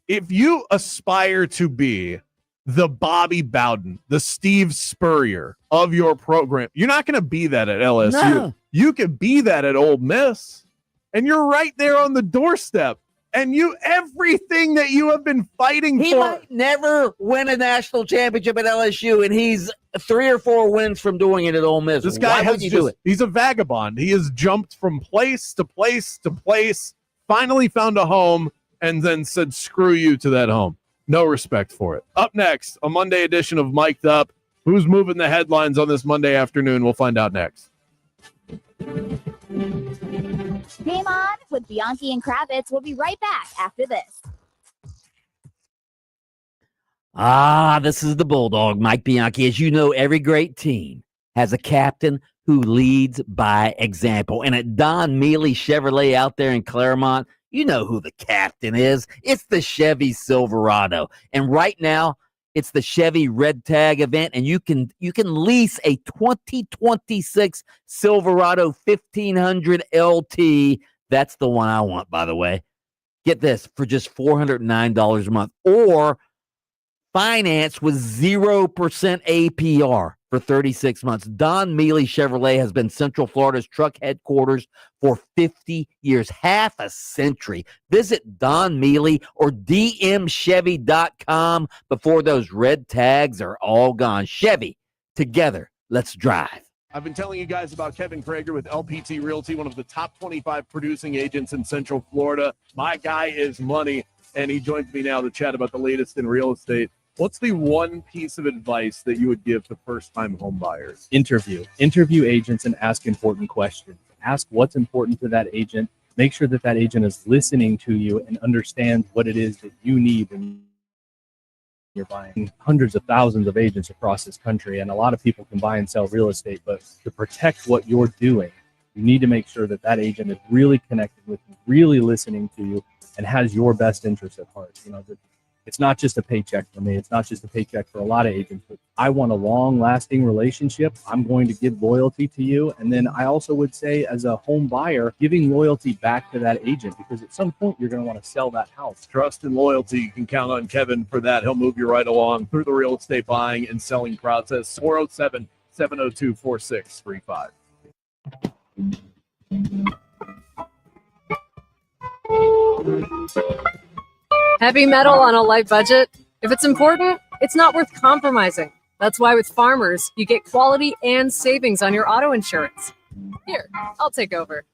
if you aspire to be the Bobby Bowden, the Steve Spurrier of your program, you're not going to be that at LSU. No. You could be that at Ole Miss, and you're right there on the doorstep. And everything that you have been fighting he for. Might never win a national championship at LSU, and he's 3 or 4 wins from doing it at Ole Miss. This guy he's a vagabond. He has jumped from place to place to place, finally found a home, and then said, screw you to that home. No respect for it. Up next, a Monday edition of Mic'd Up. Who's moving the headlines on this Monday afternoon? We'll find out next. Game On with Bianchi and Kravitz. We'll be right back after this. This is the Bulldog, Mike Bianchi. As you know, every great team has a captain who leads by example. And at Don Mealy Chevrolet out there in Claremont, you know who the captain is. It's the Chevy Silverado. And right now, it's the Chevy Red Tag event, and you can lease a 2026 Silverado 1500 LT. That's the one I want, by the way. Get this, for just $409 a month, or finance with 0% APR for 36 months. Don Mealy Chevrolet has been Central Florida's truck headquarters for 50 years, half a century. Visit Don Mealy or dmchevy.com before those red tags are all gone. Chevy, together, let's drive. I've been telling you guys about Kevin Krager with LPT Realty, one of the top 25 producing agents in Central Florida. My guy is money, and he joins me now to chat about the latest in real estate. What's the one piece of advice that you would give to first-time home buyers? Interview agents and ask important questions. Ask what's important to that agent. Make sure that agent is listening to you and understands what it is that you need when you're buying. Hundreds of thousands of agents across this country, and a lot of people can buy and sell real estate, but to protect what you're doing, you need to make sure that agent is really connected with you, really listening to you, and has your best interest at heart. It's not just a paycheck for me. It's not just a paycheck for a lot of agents. But I want a long-lasting relationship. I'm going to give loyalty to you. And then I also would say, as a home buyer, giving loyalty back to that agent, because at some point you're going to want to sell that house. Trust and loyalty. You can count on Kevin for that. He'll move you right along through the real estate buying and selling process. 407-702-4635. Heavy metal on a light budget? If it's important, it's not worth compromising. That's why with Farmers, you get quality and savings on your auto insurance. Here, I'll take over.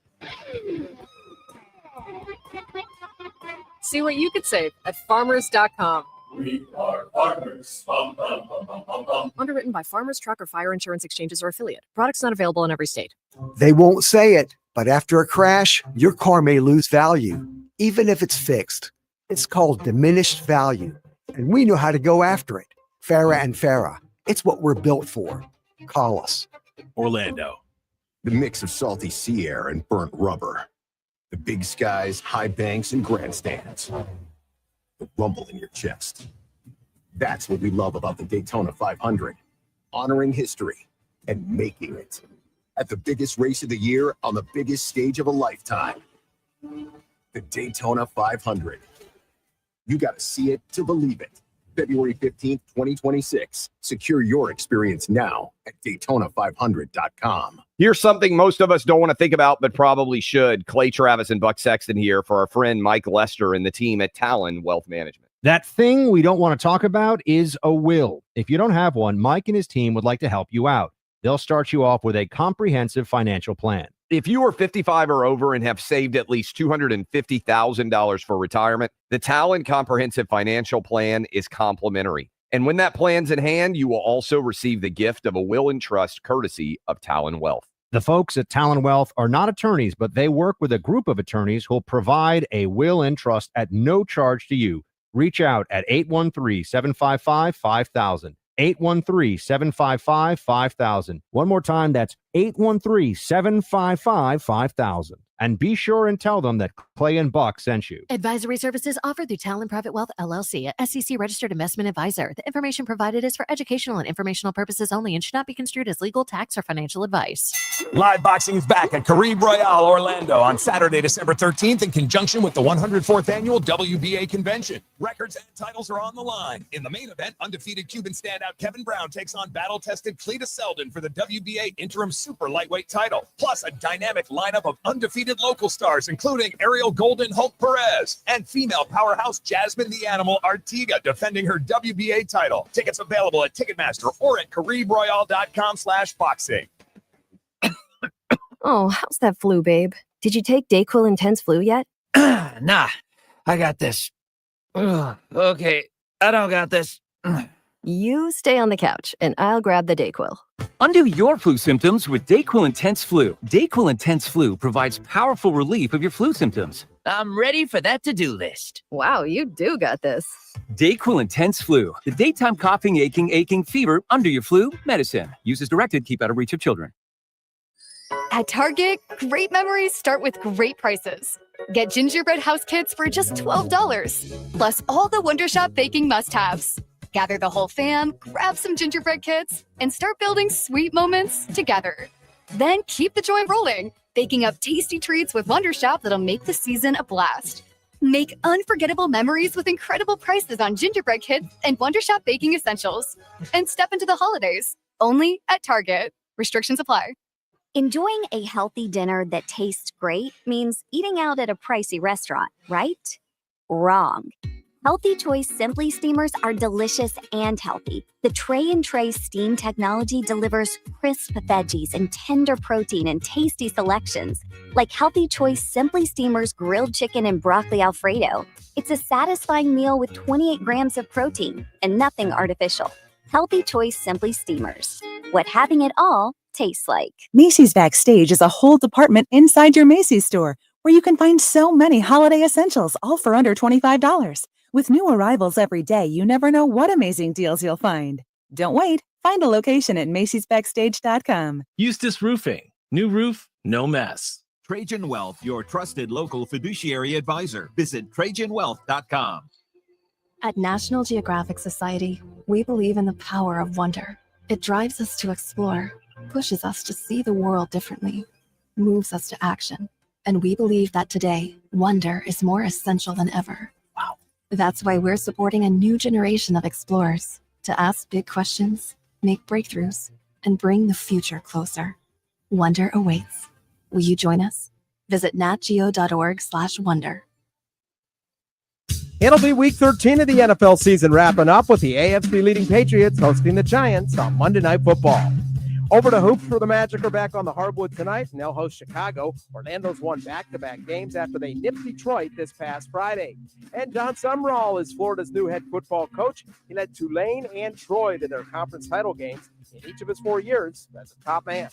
See what you could save at farmers.com. We are farmers. Bum, bum, bum, bum, bum, bum. Underwritten by Farmers Truck or Fire Insurance Exchanges or Affiliate. Products not available in every state. They won't say it, but after a crash, your car may lose value, even if it's fixed. It's called diminished value, and we know how to go after it. Farah and Farah. It's what we're built for. Call us. Orlando. The mix of salty sea air and burnt rubber. The big skies, high banks, and grandstands. The rumble in your chest. That's what we love about the Daytona 500. Honoring history and making it. At the biggest race of the year on the biggest stage of a lifetime. The Daytona 500. You got to see it to believe it. February 15th, 2026. Secure your experience now at Daytona500.com. Here's something most of us don't want to think about, but probably should. Clay Travis and Buck Sexton here for our friend Mike Lester and the team at Talon Wealth Management. That thing we don't want to talk about is a will. If you don't have one, Mike and his team would like to help you out. They'll start you off with a comprehensive financial plan. If you are 55 or over and have saved at least $250,000 for retirement, the Talon Comprehensive Financial Plan is complimentary. And when that plan's in hand, you will also receive the gift of a will and trust courtesy of Talon Wealth. The folks at Talon Wealth are not attorneys, but they work with a group of attorneys who'll provide a will and trust at no charge to you. Reach out at 813-755-5000. 813-755-5000. One more time, that's 813-755-5000. And be sure and tell them that Clay and Buck sent you. Advisory services offered through Talon Private Wealth LLC, a SEC-registered investment advisor. The information provided is for educational and informational purposes only and should not be construed as legal, tax, or financial advice. Live boxing is back at Caribe Royale, Orlando on Saturday, December 13th in conjunction with the 104th Annual WBA Convention. Records and titles are on the line. In the main event, undefeated Cuban standout Kevin Brown takes on battle-tested Cletus Selden for the WBA Interim Super Lightweight title, plus a dynamic lineup of undefeated local stars, including Ariel Golden Hulk Perez and female powerhouse Jasmine the Animal Artiga defending her WBA title. Tickets available at Ticketmaster or at CaribeRoyale.com/boxing. Oh, how's that flu, babe? Did you take Dayquil Intense Flu yet? Nah, I got this. Ugh, okay, I don't got this. You stay on the couch, and I'll grab the Dayquil. Undo your flu symptoms with Dayquil Intense Flu. Dayquil Intense Flu provides powerful relief of your flu symptoms. I'm ready for that to-do list. Wow, you do got this. Dayquil Intense Flu. The daytime coughing, aching, fever, under your flu medicine. Use as directed. Keep out of reach of children. At Target, great memories start with great prices. Get gingerbread house kits for just $12, plus all the Wonder Shop baking must-haves. Gather the whole fam, grab some gingerbread kits, and start building sweet moments together. Then keep the joy rolling, baking up tasty treats with Wonder Shop that'll make the season a blast. Make unforgettable memories with incredible prices on gingerbread kits and Wonder Shop baking essentials. And step into the holidays, only at Target. Restrictions apply. Enjoying a healthy dinner that tastes great means eating out at a pricey restaurant, right? Wrong. Healthy Choice Simply Steamers are delicious and healthy. The Tray and Tray steam technology delivers crisp veggies and tender protein in tasty selections, like Healthy Choice Simply Steamers grilled chicken and broccoli Alfredo. It's a satisfying meal with 28 grams of protein and nothing artificial. Healthy Choice Simply Steamers. What having it all tastes like. Macy's Backstage is a whole department inside your Macy's store where you can find so many holiday essentials, all for under $25. With new arrivals every day, you never know what amazing deals you'll find. Don't wait. Find a location at macy'sbackstage.com. Eustace Roofing. New roof, no mess. Trajan Wealth, your trusted local fiduciary advisor. Visit TrajanWealth.com. At National Geographic Society, we believe in the power of wonder. It drives us to explore, pushes us to see the world differently, moves us to action. And we believe that today, wonder is more essential than ever. Wow. That's why we're supporting a new generation of explorers to ask big questions, make breakthroughs, and bring the future closer. Wonder awaits. Will you join us? Visit natgeo.org/wonder. It'll be week 13 of the NFL season wrapping up with the AFC leading Patriots hosting the Giants on Monday Night Football. Over to hoops for the Magic are back on the hardwood tonight, and they'll host Chicago. Orlando's won back-to-back games after they nipped Detroit this past Friday. And Don Sumrall is Florida's new head football coach. He led Tulane and Troy to their conference title games in each of his 4 years as a top man.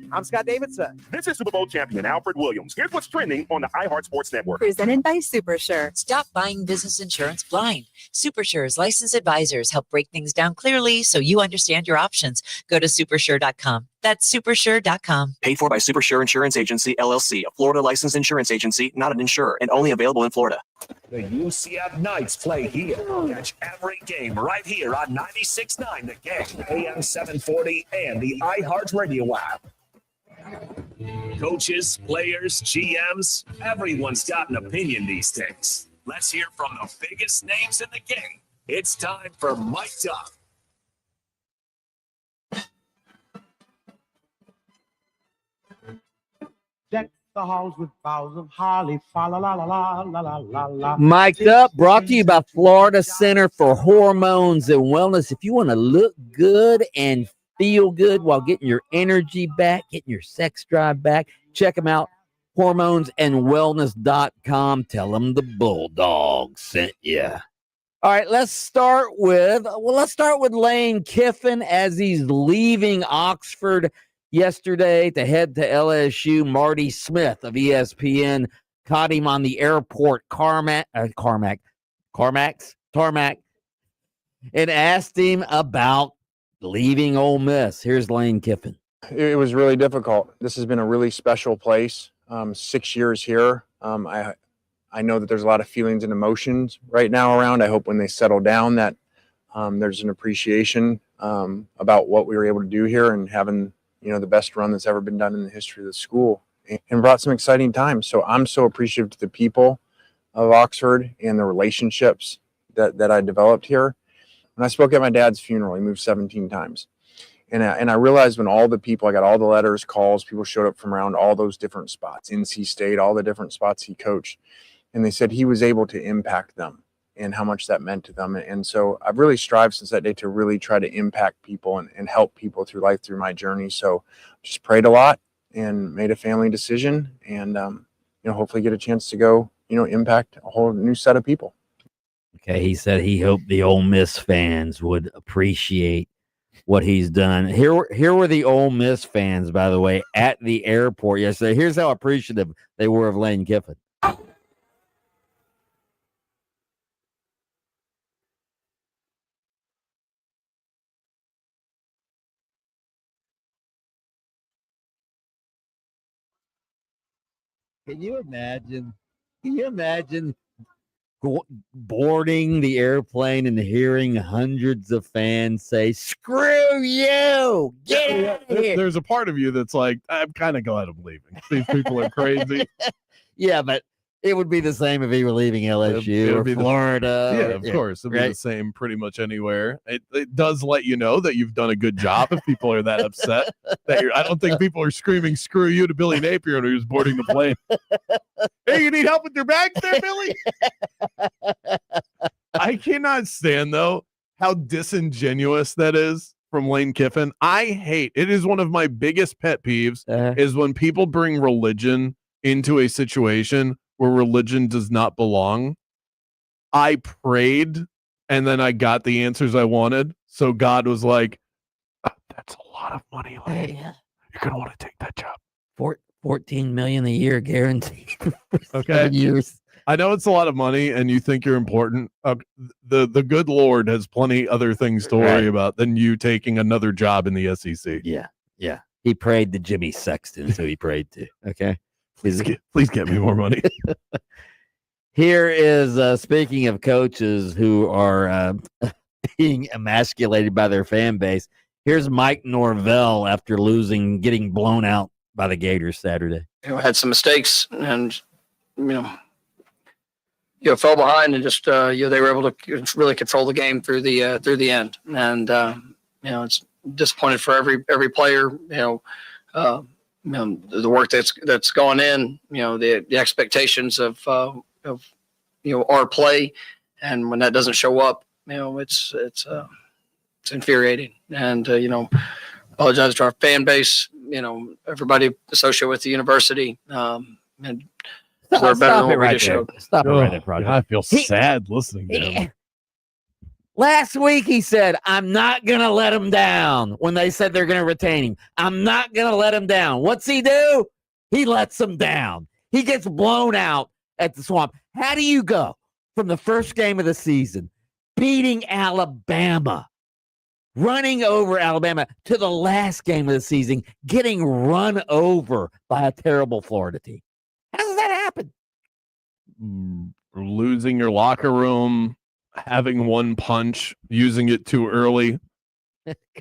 I'm Scott Davidson. This is Super Bowl champion Alfred Williams. Here's what's trending on the iHeart Sports Network. Presented by SuperSure. Stop buying business insurance blind. SuperSure's licensed advisors help break things down clearly so you understand your options. Go to supersure.com. That's supersure.com. Paid for by SuperSure Insurance Agency, LLC, a Florida licensed insurance agency, not an insurer, and only available in Florida. The UCF Knights play here. Catch every game right here on 96.9 The Game, AM 740, and the iHeart Radio app. Coaches, players, GMs, everyone's got an opinion these days. Let's hear from the biggest names in the game. It's time for Mic'd Up. Deck the halls with boughs of holly, fa la la la la la la la la. Mic'd Up, brought to you by Florida Center for Hormones and Wellness. If you want to look good and feel good while getting your energy back, getting your sex drive back. Check them out, hormonesandwellness.com. Tell them the Bulldog sent you. All right, let's start with Lane Kiffin as he's leaving Oxford yesterday to head to LSU. Marty Smith of ESPN caught him on the airport tarmac, and asked him about leaving Ole Miss. Here's Lane Kiffin. It was really difficult. This has been a really special place. 6 years here. I know that there's a lot of feelings and emotions right now around. I hope when they settle down that there's an appreciation about what we were able to do here and having, the best run that's ever been done in the history of the school, and brought some exciting times. So I'm so appreciative to the people of Oxford and the relationships that I developed here. When I spoke at my dad's funeral, he moved 17 times. And I realized when all the people, I got all the letters, calls, people showed up from around all those different spots, NC State, all the different spots he coached. And they said he was able to impact them and how much that meant to them. And so I've really strived since that day to really try to impact people and help people through life, through my journey. So just prayed a lot and made a family decision and, hopefully get a chance to go, impact a whole new set of people. Okay, he said he hoped the Ole Miss fans would appreciate what he's done. Here were the Ole Miss fans, by the way, at the airport yesterday. Here's how appreciative they were of Lane Kiffin. Can you imagine boarding the airplane and hearing hundreds of fans say, "Screw you! Get out of here!" There's a part of you that's like, I'm kind of glad I'm leaving. These people are crazy. Yeah, but it would be the same if he were leaving LSU or Florida. Of course. It'd be the same pretty much anywhere. It does let you know that you've done a good job if people are that upset. I don't think people are screaming, "Screw you" to Billy Napier when he was boarding the plane. Hey, you need help with your bags there, Billy? I cannot stand, though, how disingenuous that is from Lane Kiffin. I hate it. Is one of my biggest pet peeves is when people bring religion into a situation where religion does not belong. I prayed and then I got the answers I wanted. So God was like, that's a lot of money, Lane. You're going to want to take that job. $14 million a year guaranteed. Okay. Years. I know it's a lot of money and you think you're important. The good Lord has plenty other things to worry about than you taking another job in the SEC. Yeah. Yeah. He prayed to Jimmy Sexton, so he prayed to. Okay. Please get me more money. Here is, speaking of coaches who are being emasculated by their fan base, here's Mike Norvell after getting blown out by the Gators Saturday. Had some mistakes and, fell behind and just, they were able to really control the game through the end. And, it's disappointed for every player, the work that's gone in, the expectations of our play, and when that doesn't show up, it's infuriating. And apologize to our fan base, everybody associated with the university, and we're better than what we just showed. Stop it right there, Project. I feel sad listening to him. Last week he said, "I'm not going to let him down." When they said they're going to retain him, I'm not going to let him down. What's he do? He lets them down. He gets blown out at the Swamp. How do you go from the first game of the season, beating Alabama, running over Alabama, to the last game of the season, getting run over by a terrible Florida team? How does that happen? Losing your locker room, having one punch, using it too early.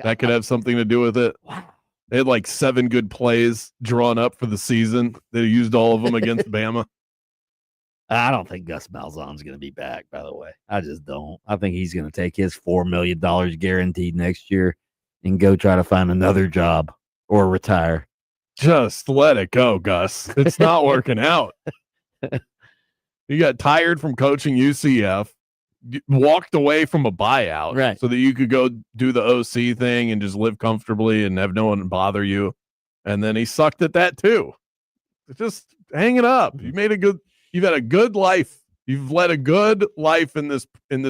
That could have something to do with it. Wow. They had like 7 good plays drawn up for the season. They used all of them against Bama. I don't think Gus Malzahn's going to be back, by the way. I just don't. I think he's going to take his $4 million guaranteed next year and go try to find another job or retire. Just let it go, Gus. It's not working out. You got tired from coaching UCF. walked away from a buyout, right, so that you could go do the OC thing and just live comfortably and have no one bother you. And then he sucked at that too. Just hang it up. You've had a good life. You've led a good life in this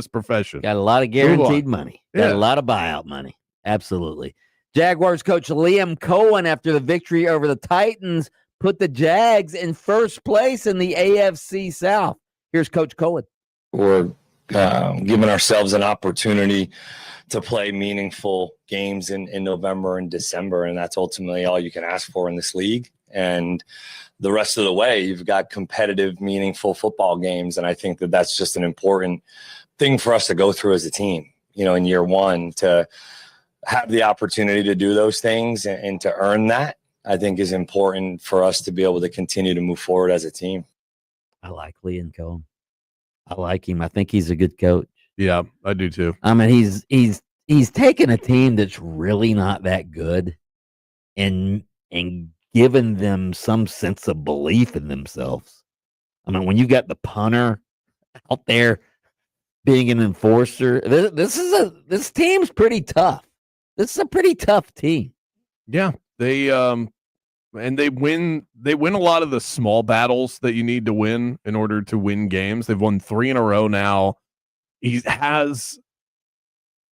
profession. Got a lot of guaranteed money. Got a lot of buyout money. Absolutely. Jaguars coach Liam Cohen, after the victory over the Titans, put the Jags in first place in the AFC South. Here's Coach Cohen. We're giving ourselves an opportunity to play meaningful games in November and December, and that's ultimately all you can ask for in this league. And the rest of the way, you've got competitive, meaningful football games, and I think that that's just an important thing for us to go through as a team, in year one, to have the opportunity to do those things and to earn that, I think is important for us to be able to continue to move forward as a team. I like Liam Cohen. I like him. I think he's a good coach. Yeah, I do too. I mean, he's taken a team that's really not that good and given them some sense of belief in themselves. I mean, when you got the punter out there being an enforcer, this team's pretty tough. This is a pretty tough team. Yeah, they win a lot of the small battles that you need to win in order to win games. They've won 3 in a row now. He has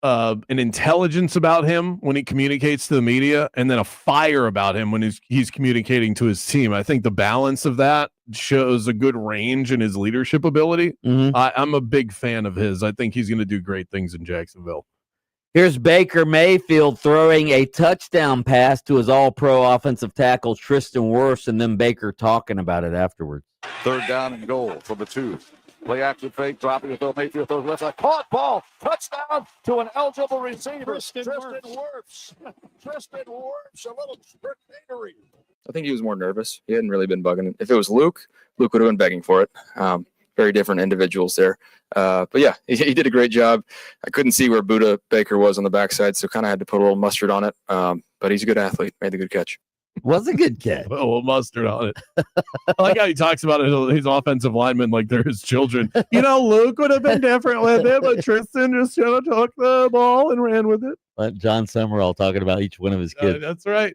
an intelligence about him when he communicates to the media, and then a fire about him when he's communicating to his team. I think the balance of that shows a good range in his leadership ability. I'm a big fan of his. I think he's going to do great things in Jacksonville. Here's Baker Mayfield throwing a touchdown pass to his all-pro offensive tackle, Tristan Wirfs, and then Baker talking about it afterwards. 3rd down and goal from the 2. Play action fake, dropping the throw. Mayfield throws left side. Caught ball. Touchdown to an eligible receiver. Tristan Wirfs. Tristan Wirfs. A little trickery. I think he was more nervous. He hadn't really been bugging. If it was Luke would have been begging for it. Very different individuals there. But yeah, he did a great job. I couldn't see where Buda Baker was on the backside, so kind of had to put a little mustard on it. But he's a good athlete. Made the good catch. Was a good catch. A little mustard on it. I like how he talks about it. His offensive linemen like they're his children. Luke would have been different with it, but Tristan just took the ball and ran with it. Like John Summerall talking about each one of his kids. That's right.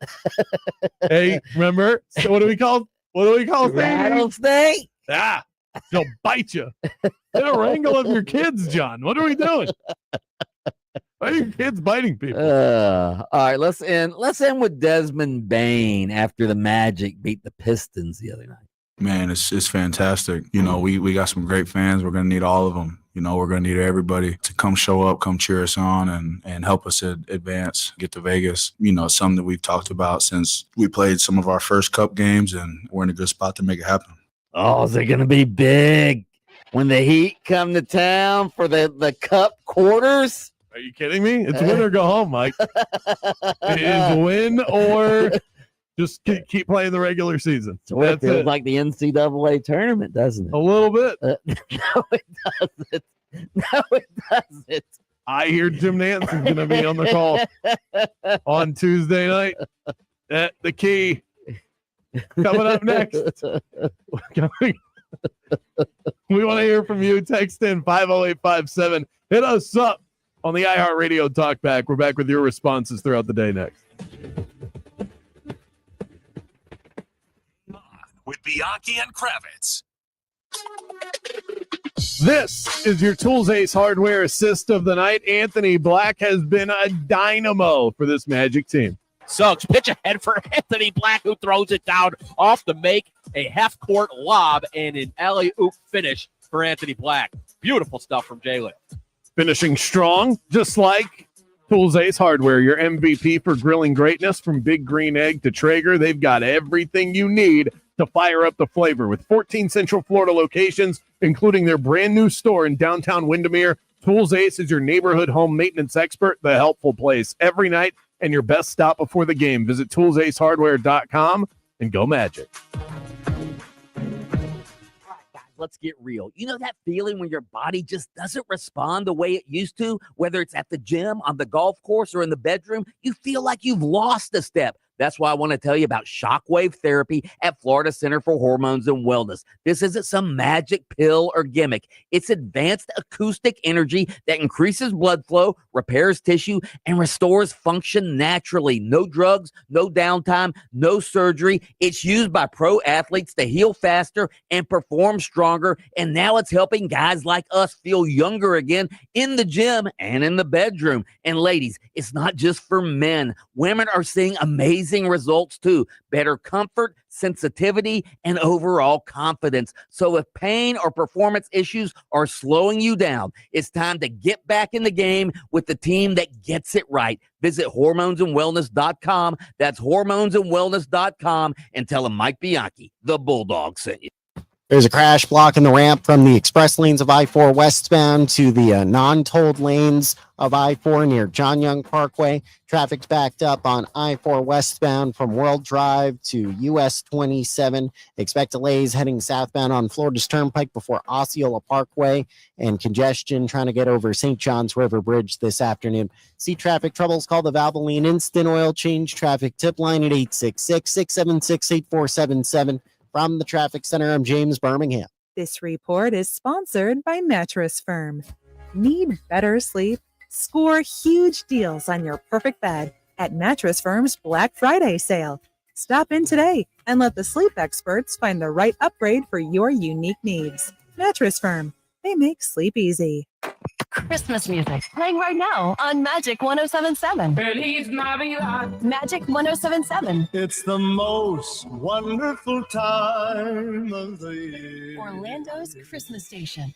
Hey, remember? So what do we call rattlesnake? Ah, he'll bite you. Get a wrangle of your kids, John. What are we doing? Why are your kids biting people? All right, let's end with Desmond Bain after the Magic beat the Pistons the other night. Man, it's fantastic. We got some great fans. We're going to need all of them. We're going to need everybody to come show up, come cheer us on, and help us advance, get to Vegas. Something that we've talked about since we played some of our first Cup games, and we're in a good spot to make it happen. Oh, is it going to be big when the Heat come to town for the Cup quarters? Are you kidding me? It's win or go home, Mike. It is win or just keep playing the regular season. So it feels like the NCAA tournament, doesn't it? A little bit. No, it doesn't. No, it doesn't. I hear Jim Nansen's going to be on the call on Tuesday night at the Key. Coming up next. We want to hear from you. Text in 50857. Hit us up on the iHeartRadio Talkback. We're back with your responses throughout the day next. With Bianchi and Kravitz. This is your Tools Ace Hardware assist of the night. Anthony Black has been a dynamo for this Magic team. Suggs, pitch ahead for Anthony Black, who throws it down off to make a half-court lob and an alley-oop finish for Anthony Black. Beautiful stuff from Jalen. Finishing strong, just like Tools Ace Hardware, your MVP for grilling greatness. From Big Green Egg to Traeger, they've got everything you need to fire up the flavor. With 14 Central Florida locations, including their brand new store in downtown Windermere, Tools Ace is your neighborhood home maintenance expert, the helpful place every night, and your best stop before the game. Visit toolsacehardware.com and go Magic. Let's get real. You know that feeling when your body just doesn't respond the way it used to, whether it's at the gym, on the golf course, or in the bedroom? You feel like you've lost a step. That's why I want to tell you about shockwave therapy at Florida Center for Hormones and Wellness. This isn't some magic pill or gimmick. It's advanced acoustic energy that increases blood flow, repairs tissue, and restores function naturally. No drugs, no downtime, no surgery. It's used by pro athletes to heal faster and perform stronger. And now it's helping guys like us feel younger again in the gym and in the bedroom. And ladies, it's not just for men. Women are seeing amazing results too. Better comfort, sensitivity, and overall confidence. So if pain or performance issues are slowing you down, it's time to get back in the game with the team that gets it right. Visit hormonesandwellness.com. That's hormonesandwellness.com, and tell them Mike Bianchi, the Bulldog, sent you. There's a crash blocking the ramp from the express lanes of I-4 westbound to the non-tolled lanes of I-4 near John Young Parkway. Traffic's backed up on I-4 westbound from World Drive to US 27. Expect delays heading southbound on Florida's Turnpike before Osceola Parkway, and congestion trying to get over St. John's River Bridge this afternoon. See traffic troubles, call the Valvoline Instant Oil Change Traffic Tip Line at 866-676-8477. From the Traffic Center, I'm James Birmingham. This report is sponsored by Mattress Firm. Need better sleep? Score huge deals on your perfect bed at Mattress Firm's Black Friday sale. Stop in today and let the sleep experts find the right upgrade for your unique needs. Mattress Firm. They make sleep easy. Christmas music playing right now on Magic 107.7. Magic 107.7. It's the most wonderful time of the year. Orlando's Christmas station.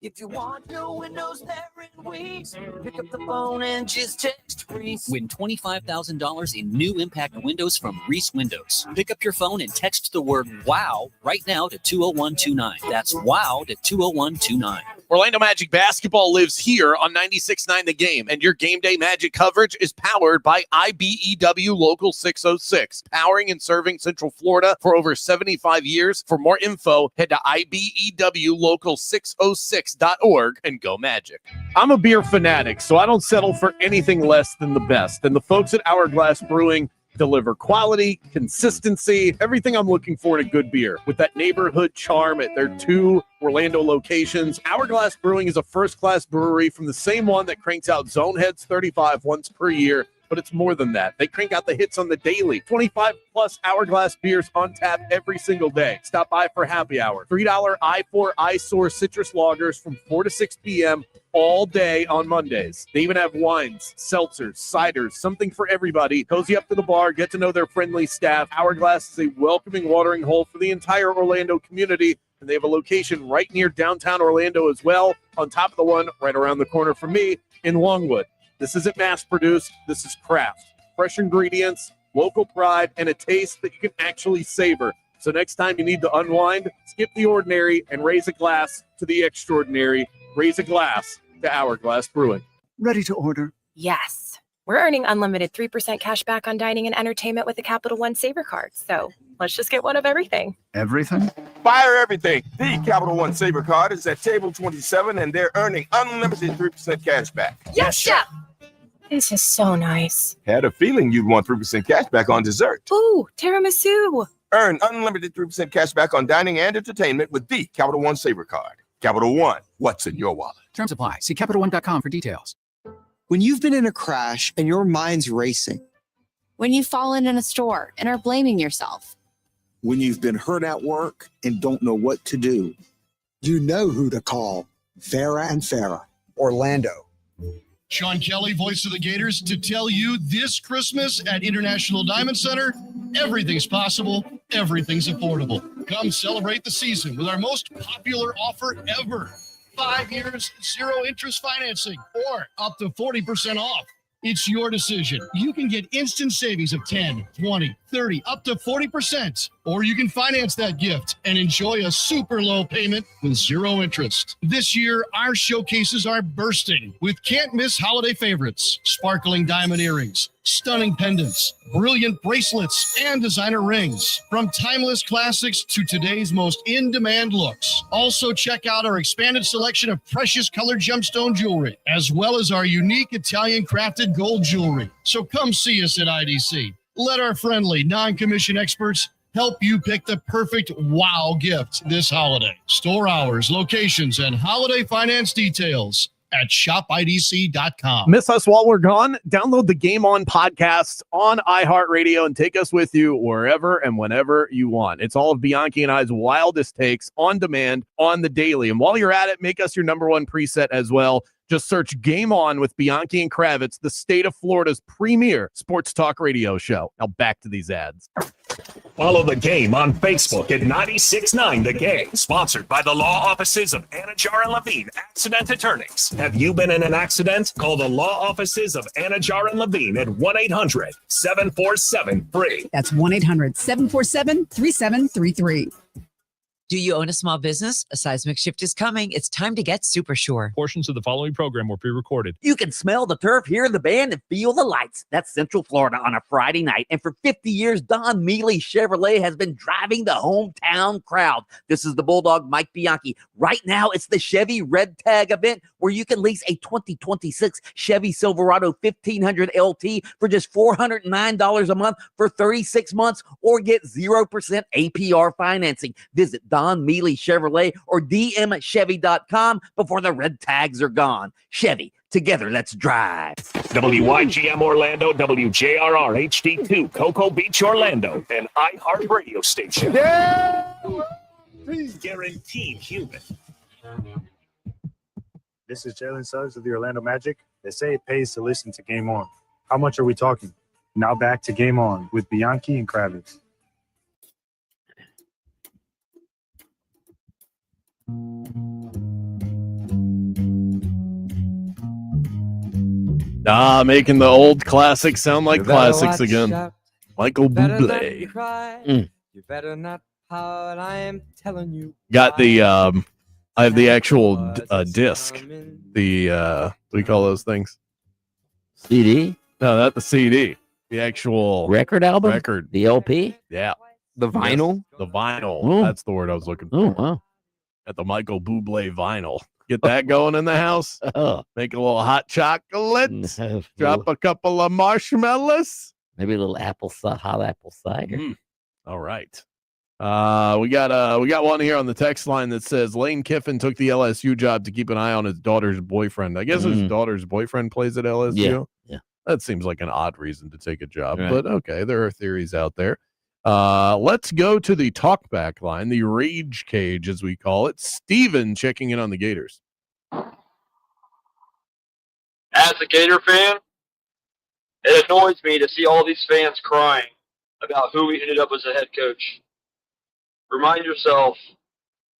If you want your windows there in weeks, pick up the phone and just text Reese. Win $25,000 in new impact windows from Reese Windows. Pick up your phone and text the word WOW right now to 20129. That's WOW to 20129. Orlando Magic basketball lives here on 96.9 The Game, and your game day Magic coverage is powered by IBEW Local 606, powering and serving Central Florida for over 75 years. For more info, head to IBEWLocal606.org and go Magic. I'm a beer fanatic, so I don't settle for anything less than the best. And the folks at Hourglass Brewing deliver quality, consistency, everything I'm looking for in a good beer. With that neighborhood charm at their 2 Orlando locations, Hourglass Brewing is a first-class brewery from the same one that cranks out Zoneheads 35 once per year. But it's more than that. They crank out the hits on the daily. 25-plus Hourglass beers on tap every single day. Stop by for happy hour. $3 I4 iSource citrus lagers from 4 to 6 p.m. all day on Mondays. They even have wines, seltzers, ciders, something for everybody. Cozy up to the bar, get to know their friendly staff. Hourglass is a welcoming watering hole for the entire Orlando community, and they have a location right near downtown Orlando as well, on top of the one right around the corner from me in Longwood. This isn't mass-produced. This is craft. Fresh ingredients, local pride, and a taste that you can actually savor. So next time you need to unwind, skip the ordinary and raise a glass to the extraordinary. Raise a glass to Hourglass Brewing. Ready to order? Yes. We're earning unlimited 3% cash back on dining and entertainment with the Capital One Saver card. So let's just get one of everything. Everything? Fire everything. The Capital One Saver card is at table 27, and they're earning unlimited 3% cash back. Yes, Chef. This is so nice. Had a feeling you'd want 3% cash back on dessert. Ooh, tiramisu. Earn unlimited 3% cash back on dining and entertainment with the Capital One Saver card. Capital One, what's in your wallet? Terms apply. See CapitalOne.com for details. When you've been in a crash and your mind's racing. When you've fallen in a store and are blaming yourself. When you've been hurt at work and don't know what to do. You know who to call. Farah and Farah, Orlando. Sean Kelly, voice of the Gators, to tell you this Christmas at International Diamond Center, everything's possible, everything's affordable. Come celebrate the season with our most popular offer ever. 5 years, 0 interest financing, or up to 40% off. It's your decision. You can get instant savings of 10, 20, 30, up to 40%. Or you can finance that gift and enjoy a super low payment with 0 interest. This year, our showcases are bursting with can't-miss holiday favorites, sparkling diamond earrings, stunning pendants, brilliant bracelets, and designer rings. From timeless classics to today's most in-demand looks. Also, check out our expanded selection of precious colored gemstone jewelry, as well as our unique Italian-crafted gold jewelry. So come see us at IDC. Let our friendly, non-commissioned experts help you pick the perfect wow gift this holiday. Store hours, locations, and holiday finance details at shopidc.com. Miss us while we're gone? Download the Game On podcast on iHeartRadio and take us with you wherever and whenever you want. It's all of Bianchi and I's wildest takes on demand on the daily. And while you're at it, make us your number one preset as well. Just search Game On with Bianchi and Kravitz, the state of Florida's premier sports talk radio show. Now back to these ads. Follow the game on Facebook at 96.9 The Game. Sponsored by the law offices of Anajar and Levine, accident attorneys. Have you been in an accident? Call the law offices of Anajar and Levine at 1-800-747-FREE. That's 1-800-747-3733. Do you own a small business? A seismic shift is coming. It's time to get super sure. Portions of the following program were pre-recorded. You can smell the turf, hear the band, and feel the lights. That's Central Florida on a Friday night. And for 50 years, Don Mealy Chevrolet has been driving the hometown crowd. This is the Bulldog Mike Bianchi. Right now, it's the Chevy Red Tag event where you can lease a 2026 Chevy Silverado 1500 LT for just $409 a month for 36 months or get 0% APR financing. Visit Don Mealy Chevrolet or dmchevy.com before the red tags are gone. Chevy, together, let's drive. WYGM Orlando, WJRR HD2, Cocoa Beach, Orlando, an iHeart radio station. Guaranteed human. This is Jalen Suggs of the Orlando Magic. They say it pays to listen to Game On. How much are we talking? Now back to Game On with Bianchi and Kravitz. Making the old classics sound like classics again. Michael Bublé. You better not pout, I am telling you. Got the I have the actual disc. The what do you call those things? CD? No, not the CD. The actual record album? Record. The LP? Yeah. The vinyl? Yes, the vinyl. Ooh. That's the word I was looking for. Oh, wow. At the Michael Bublé vinyl. Get that going in the house. Make a little hot chocolate. Drop a couple of marshmallows. Maybe a little hot apple cider. All right. We got one here on the text line that says Lane Kiffin took the LSU job to keep an eye on his daughter's boyfriend. I guess his daughter's boyfriend plays at LSU. Yeah. That seems like an odd reason to take a job, Right. but okay, there are theories out there. Let's go to the talkback line, the rage cage, as we call it. Steven checking in on the Gators. As a Gator fan, it annoys me to see all these fans crying about who we ended up as a head coach. Remind yourself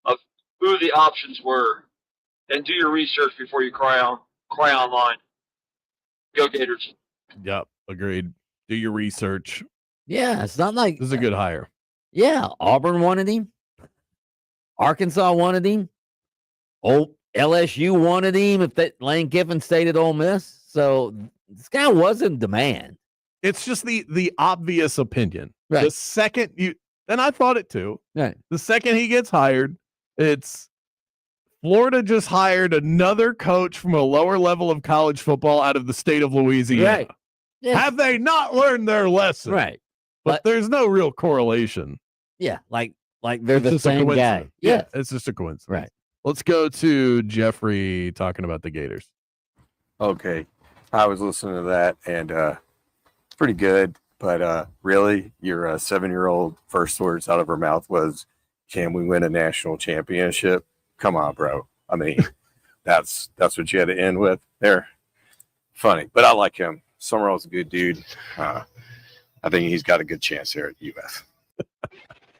of who the options were and do your research before you cry online. Go Gators. Yep, agreed. Do your research. Yeah, it's not like This is a good hire. Yeah, Auburn wanted him. Arkansas wanted him. LSU wanted him if that Lane Kiffin stayed at Ole Miss. So this guy was in demand. It's just the obvious opinion. Right. The second you, and I thought it too. Right. The second he gets hired, it's Florida just hired another coach from a lower level of college football out of the state of Louisiana. Right. Yeah. Have they not learned their lesson? Right. But there's no real correlation. Yeah, like they're It's the just a same guy. coincidence. Yeah. It's just a coincidence. Right. Let's go to Jeffrey talking about the Gators. Okay. I was listening to that and it's pretty good, but really your 7-year-old first words out of her mouth was, can we win a national championship? Come on, bro. I mean, that's what you had to end with there. Funny, but I like him. Summerall's a good dude. I think he's got a good chance here at UF.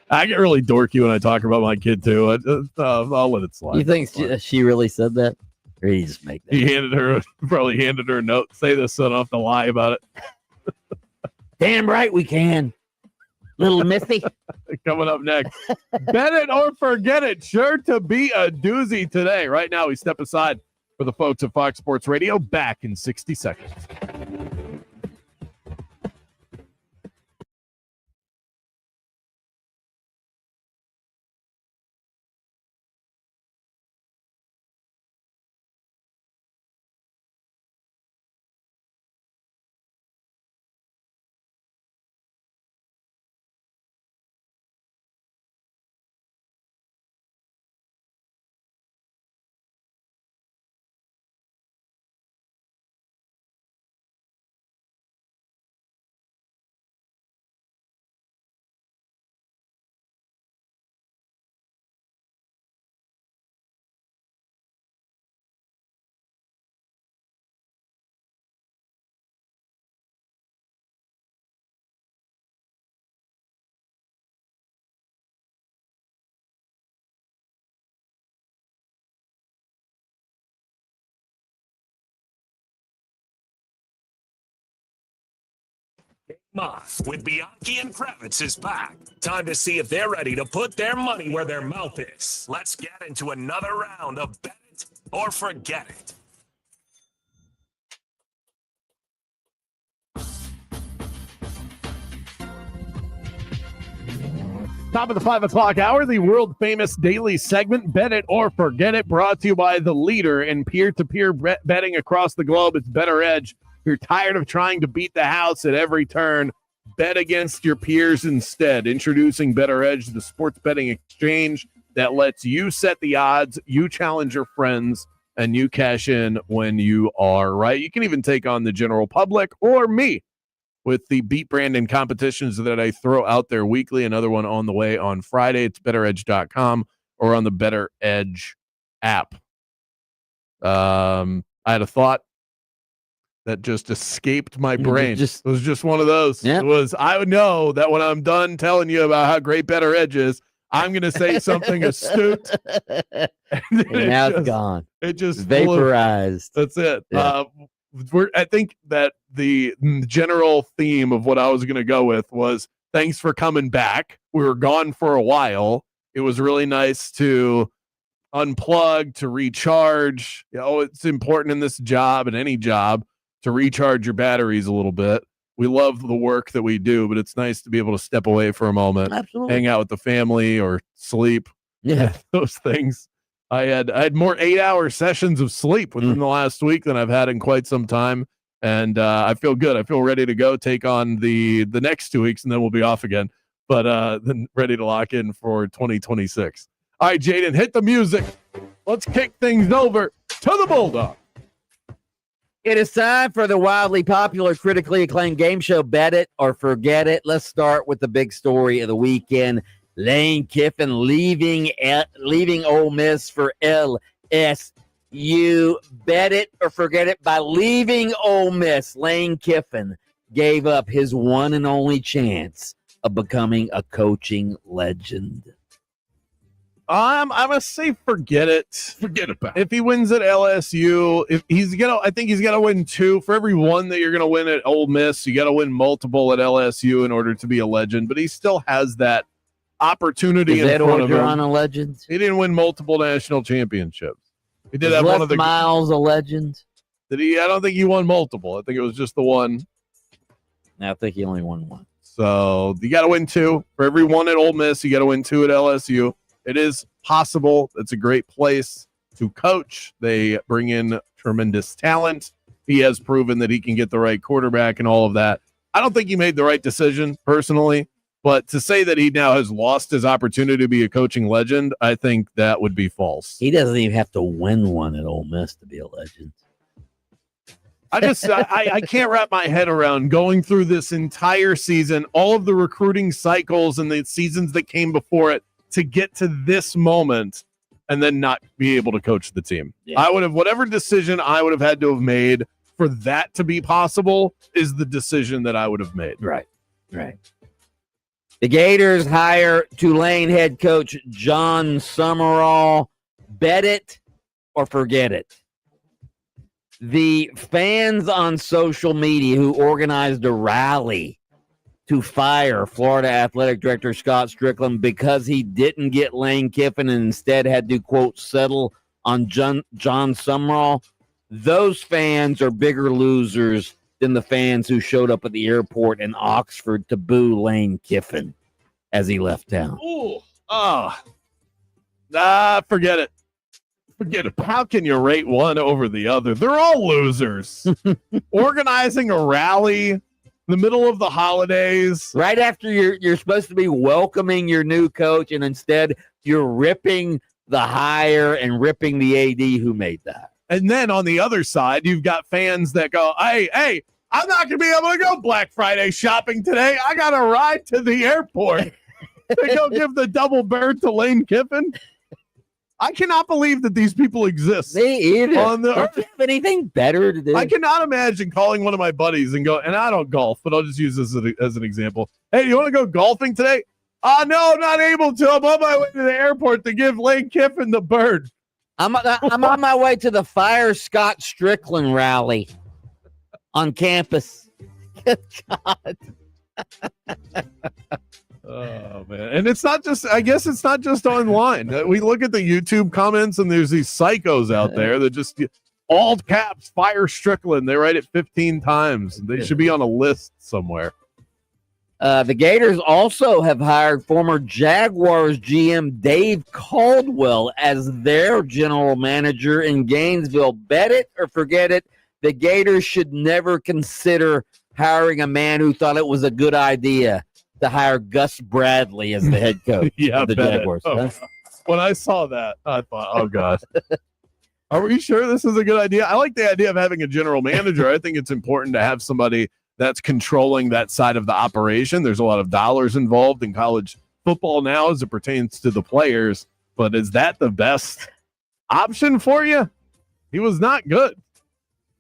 I get really dorky when I talk about my kid too. I'll let it slide. You think she really said that? Or he just make that? He probably handed her a note. Say this so I don't have to lie about it. Damn right we can. Little Missy. Coming up next. Bet it or forget it. Sure to be a doozy today. Right now, we step aside for the folks at Fox Sports Radio. Back in 60 seconds. With Bianchi and Kravitz is back. Time to see if they're ready to put their money where their mouth is. Let's get into another round of Bet It or Forget It. Top of the 5 o'clock hour, the world famous daily segment, Bet It or Forget It, brought to you by the leader in peer-to-peer betting across the globe. It's Better Edge. If you're tired of trying to beat the house at every turn, bet against your peers instead. Introducing Better Edge, the sports betting exchange that lets you set the odds, you challenge your friends, and you cash in when you are right. You can even take on the general public or me with the Beat Brandon competitions that I throw out there weekly. Another one on the way on Friday. It's betteredge.com or on the Better Edge app. I had a thought that just escaped my brain. It was just one of those. Yeah. It was, I would know that when I'm done telling you about how great Better Edge is, I'm going to say something astute. And now it's gone. It just vaporized. That's it. Yeah. I think that the general theme of what I was going to go with was thanks for coming back. We were gone for a while. It was really nice to unplug, to recharge. It's important in this job and any job to recharge your batteries a little bit. We love the work that we do, but it's nice to be able to step away for a moment, Absolutely. hang out with the family or sleep. Yeah. Those things. I had more 8-hour sessions of sleep within the last week than I've had in quite some time. And I feel good. I feel ready to go take on the next 2 weeks, and then we'll be off again. But then ready to lock in for 2026. All right, Jaden, hit the music. Let's kick things over to the Bulldog. It is time for the wildly popular, critically acclaimed game show, Bet It or Forget It. Let's start with the big story of the weekend. Lane Kiffin leaving Ole Miss for LSU. Bet it or forget it. By leaving Ole Miss, Lane Kiffin gave up his one and only chance of becoming a coaching legend. I'm gonna say forget it. Forget about If he wins at LSU, I think he's gonna win 2. For every one that you're gonna win at Ole Miss, you gotta win multiple at LSU in order to be a legend. But he still has that opportunity Is in front of him. on a legend? He didn't win multiple national championships. He did have Les one of the Miles a legend. Did he? I don't think he won multiple. I think it was just the one. I think he only won one. So you got to win 2. For every one at Ole Miss, you got to win 2 at LSU. It is possible. It's a great place to coach. They bring in tremendous talent. He has proven that he can get the right quarterback and all of that. I don't think he made the right decision personally, but to say that he now has lost his opportunity to be a coaching legend, I think that would be false. He doesn't even have to win one at Ole Miss to be a legend. I can't wrap my head around going through this entire season, all of the recruiting cycles and the seasons that came before it to get to this moment and then not be able to coach the team. Yeah. I would have, whatever decision I would have had to have made for that to be possible is the decision that I would have made. Right. The Gators hire Tulane head coach John Summerall. Bet it or forget it. The fans on social media who organized a rally to fire Florida Athletic Director Scott Strickland because he didn't get Lane Kiffin and instead had to, quote, settle on John Summerall, those fans are bigger losers than the fans who showed up at the airport in Oxford to boo Lane Kiffin as he left town. Forget it. Forget it. How can you rate one over the other? They're all losers. Organizing a rally in the middle of the holidays, right after you're supposed to be welcoming your new coach, and instead you're ripping the hire and ripping the AD who made that. And then on the other side, you've got fans that go, hey, I'm not going to be able to go Black Friday shopping today. I got to ride to the airport to go give the double bird to Lane Kiffin. I cannot believe that these people exist. They either. Don't you have anything better to do? I cannot imagine calling one of my buddies and and I don't golf, but I'll just use this as an example. Hey, you want to go golfing today? No, not able to. I'm on my way to the airport to give Lane Kiffin the bird. I'm on my way to the Fire Scott Strickland rally on campus. Good God. Oh man. And it's not just, I guess it's not just online. We look at the YouTube comments and there's these psychos out there that just all caps fire Strickland. They write it 15 times. They should be on a list somewhere. The Gators also have hired former Jaguars GM Dave Caldwell as their general manager in Gainesville. Bet it or forget it, the Gators should never consider hiring a man who thought it was a good idea to hire Gus Bradley as the head coach of the Jaguars. When I saw that, I thought, oh, God. Are we sure this is a good idea? I like the idea of having a general manager. I think it's important to have somebody that's controlling that side of the operation. There's a lot of dollars involved in college football now as it pertains to the players. But is that the best option for you? He was not good.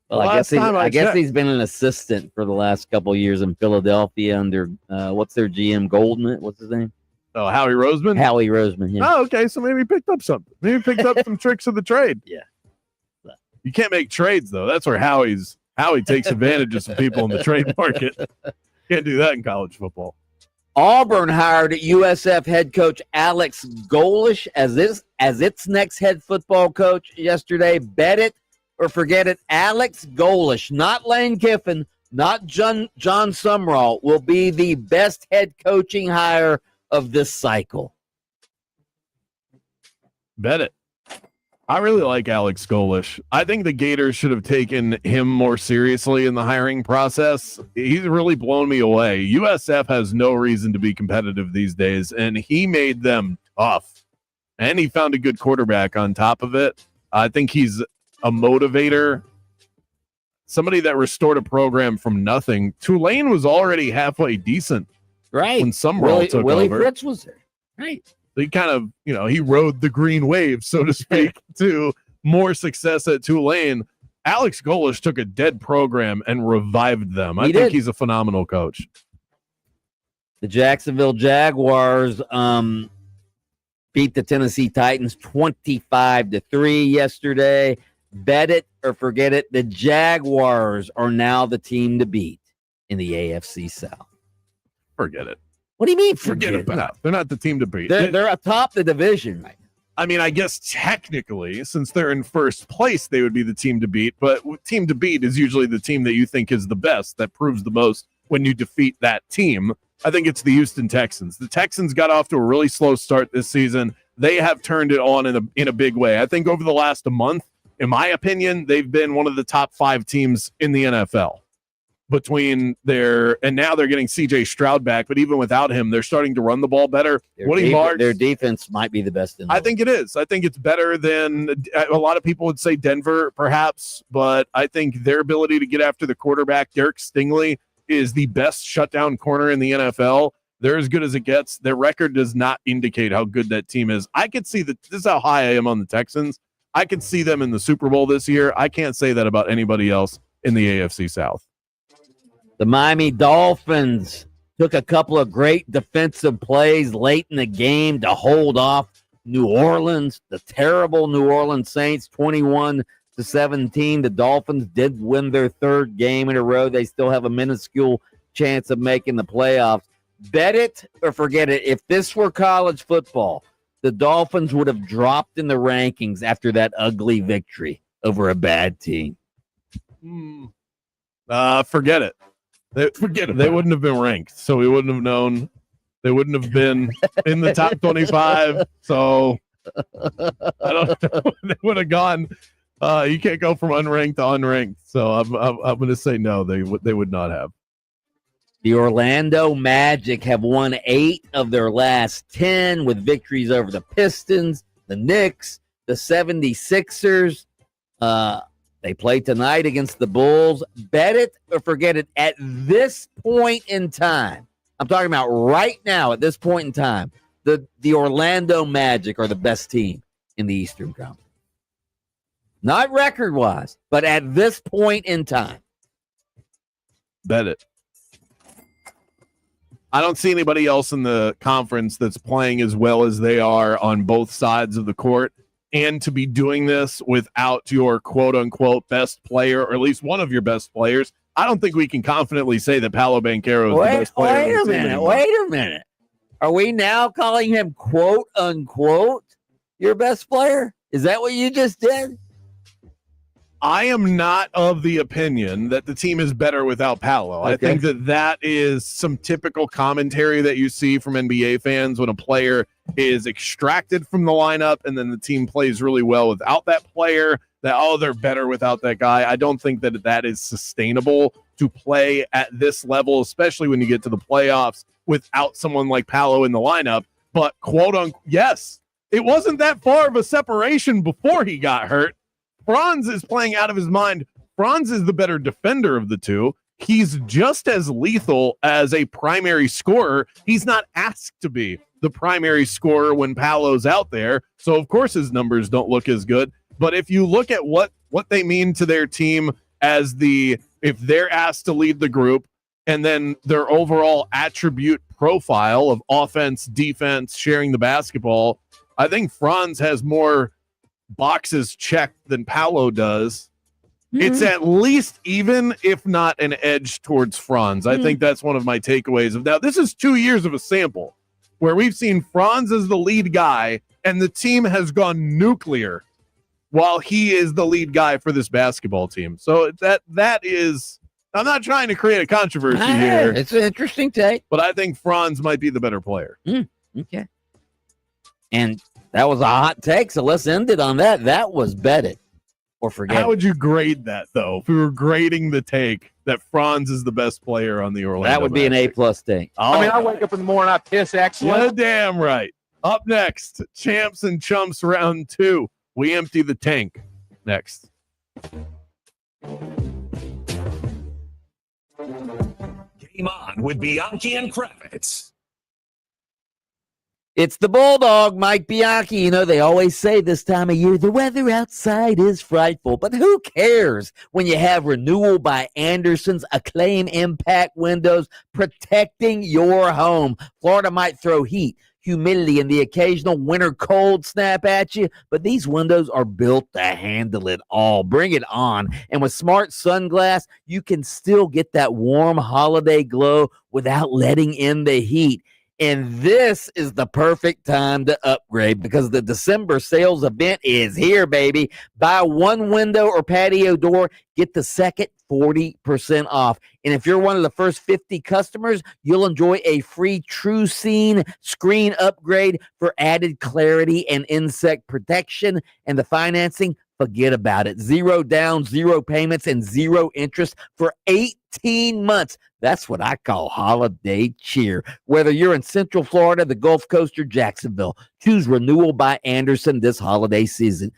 Well, I guess he's been an assistant for the last couple of years in Philadelphia under what's their GM Goldman? What's his name? Oh, Howie Roseman? Howie Roseman, yeah. Oh, okay. So maybe he picked up something. Maybe he picked up some tricks of the trade. Yeah. You can't make trades, though. That's where Howie takes advantage of some people in the trade market. Can't do that in college football. Auburn hired USF head coach Alex Golish as its next head football coach yesterday. Bet it or forget it. Alex Golish, not Lane Kiffin, not John Sumrall, will be the best head coaching hire of this cycle. Bet it. I really like Alex Golish. I think the Gators should have taken him more seriously in the hiring process. He's really blown me away. USF has no reason to be competitive these days, and he made them tough. And he found a good quarterback on top of it. I think he's a motivator, somebody that restored a program from nothing. Tulane was already halfway decent. Right. When Sumrall took Willie over. Fritz was there. Right. He kind of, he rode the green wave, so to speak, to more success at Tulane. Alex Golish took a dead program and revived them. I think he's a phenomenal coach. The Jacksonville Jaguars beat the Tennessee Titans 25-3 yesterday. Bet it or forget it. The Jaguars are now the team to beat in the AFC South. Forget it. What do you mean? Forget about it. They're not the team to beat. They're atop the division right now. I mean, I guess technically, since they're in first place, they would be the team to beat. But team to beat is usually the team that you think is the best, that proves the most when you defeat that team. I think it's the Houston Texans. The Texans got off to a really slow start this season. They have turned it on in a big way. I think over the last month, in my opinion, they've been one of the top 5 teams in the NFL. And now they're getting CJ Stroud back, but even without him, they're starting to run the ball better. Their defense might be the best in the I think it is. I think it's better than a lot of people would say Denver, perhaps, but I think their ability to get after the quarterback, Derek Stingley, is the best shutdown corner in the NFL. They're as good as it gets. Their record does not indicate how good that team is. I could see this is how high I am on the Texans. I could see them in the Super Bowl this year. I can't say that about anybody else in the AFC South. The Miami Dolphins took a couple of great defensive plays late in the game to hold off New Orleans, the terrible New Orleans Saints, 21-17. The Dolphins did win their 3rd game in a row. They still have a minuscule chance of making the playoffs. Bet it or forget it. If this were college football, the Dolphins would have dropped in the rankings after that ugly victory over a bad team. Forget it. They wouldn't have been ranked, so we wouldn't have known. They wouldn't have been in the top 25. So I don't know. They would have gone. You can't go from unranked to unranked. So I'm going to say no. They would not have. The Orlando Magic have won 8 of their last 10 with victories over the Pistons, the Knicks, the 76ers. They play tonight against the Bulls. Bet it or forget it. At this point in time, I'm talking about right now, at this point in time, the Orlando Magic are the best team in the Eastern Conference. Not record-wise, but at this point in time. Bet it. I don't see anybody else in the conference that's playing as well as they are on both sides of the court. And to be doing this without your quote-unquote best player, or at least one of your best players, I don't think we can confidently say that Paolo Banchero is the best player. Wait a minute. Wait a minute. Are we now calling him quote unquote your best player? Is that what you just did? I am not of the opinion that the team is better without Paolo. Okay. I think that is some typical commentary that you see from NBA fans when a player is extracted from the lineup and then the team plays really well without that player, that, oh, they're better without that guy. I don't think that is sustainable to play at this level, especially when you get to the playoffs without someone like Paolo in the lineup. But quote unquote, yes, it wasn't that far of a separation before he got hurt. Franz is playing out of his mind. Franz is the better defender of the two. He's just as lethal as a primary scorer. He's not asked to be the primary scorer when Paolo's out there. So, of course, his numbers don't look as good. But if you look at what they mean to their team as if they're asked to lead the group and then their overall attribute profile of offense, defense, sharing the basketball, I think Franz has more boxes checked than Paolo does. It's at least even, if not an edge towards Franz. I think that's one of my takeaways of now. This is 2 years of a sample where we've seen Franz as the lead guy and the team has gone nuclear while he is the lead guy for this basketball team. So that is, I'm not trying to create a controversy here. It's an interesting take. But I think Franz might be the better player. Okay. And that was a hot take, so let's end it on that. That was betted or forget. How would you grade that, though? If we were grading the take that Franz is the best player on the Orlando That would be an Magic. A+ take. Oh, I wake up in the morning, I piss excellent. you're damn right. Up next, Champs and Chumps round 2. We empty the tank. Next. Game on with Bianchi and Kravitz. It's the Bulldog, Mike Bianchi. You know, they always say this time of year, the weather outside is frightful, but who cares when you have Renewal by Anderson's Acclaim Impact Windows protecting your home. Florida might throw heat, humidity, and the occasional winter cold snap at you, but these windows are built to handle it all. Bring it on. And with Smart Sunglass, you can still get that warm holiday glow without letting in the heat. And this is the perfect time to upgrade because the December sales event is here, baby. Buy one window or patio door, get the second 40% off. And if you're one of the first 50 customers, you'll enjoy a free True Scene screen upgrade for added clarity and insect protection. And the financing, forget about it. 0 down, 0 payments, and 0 interest for 18 months. That's what I call holiday cheer. Whether you're in Central Florida, the Gulf Coast, or Jacksonville, choose Renewal by Anderson this holiday season.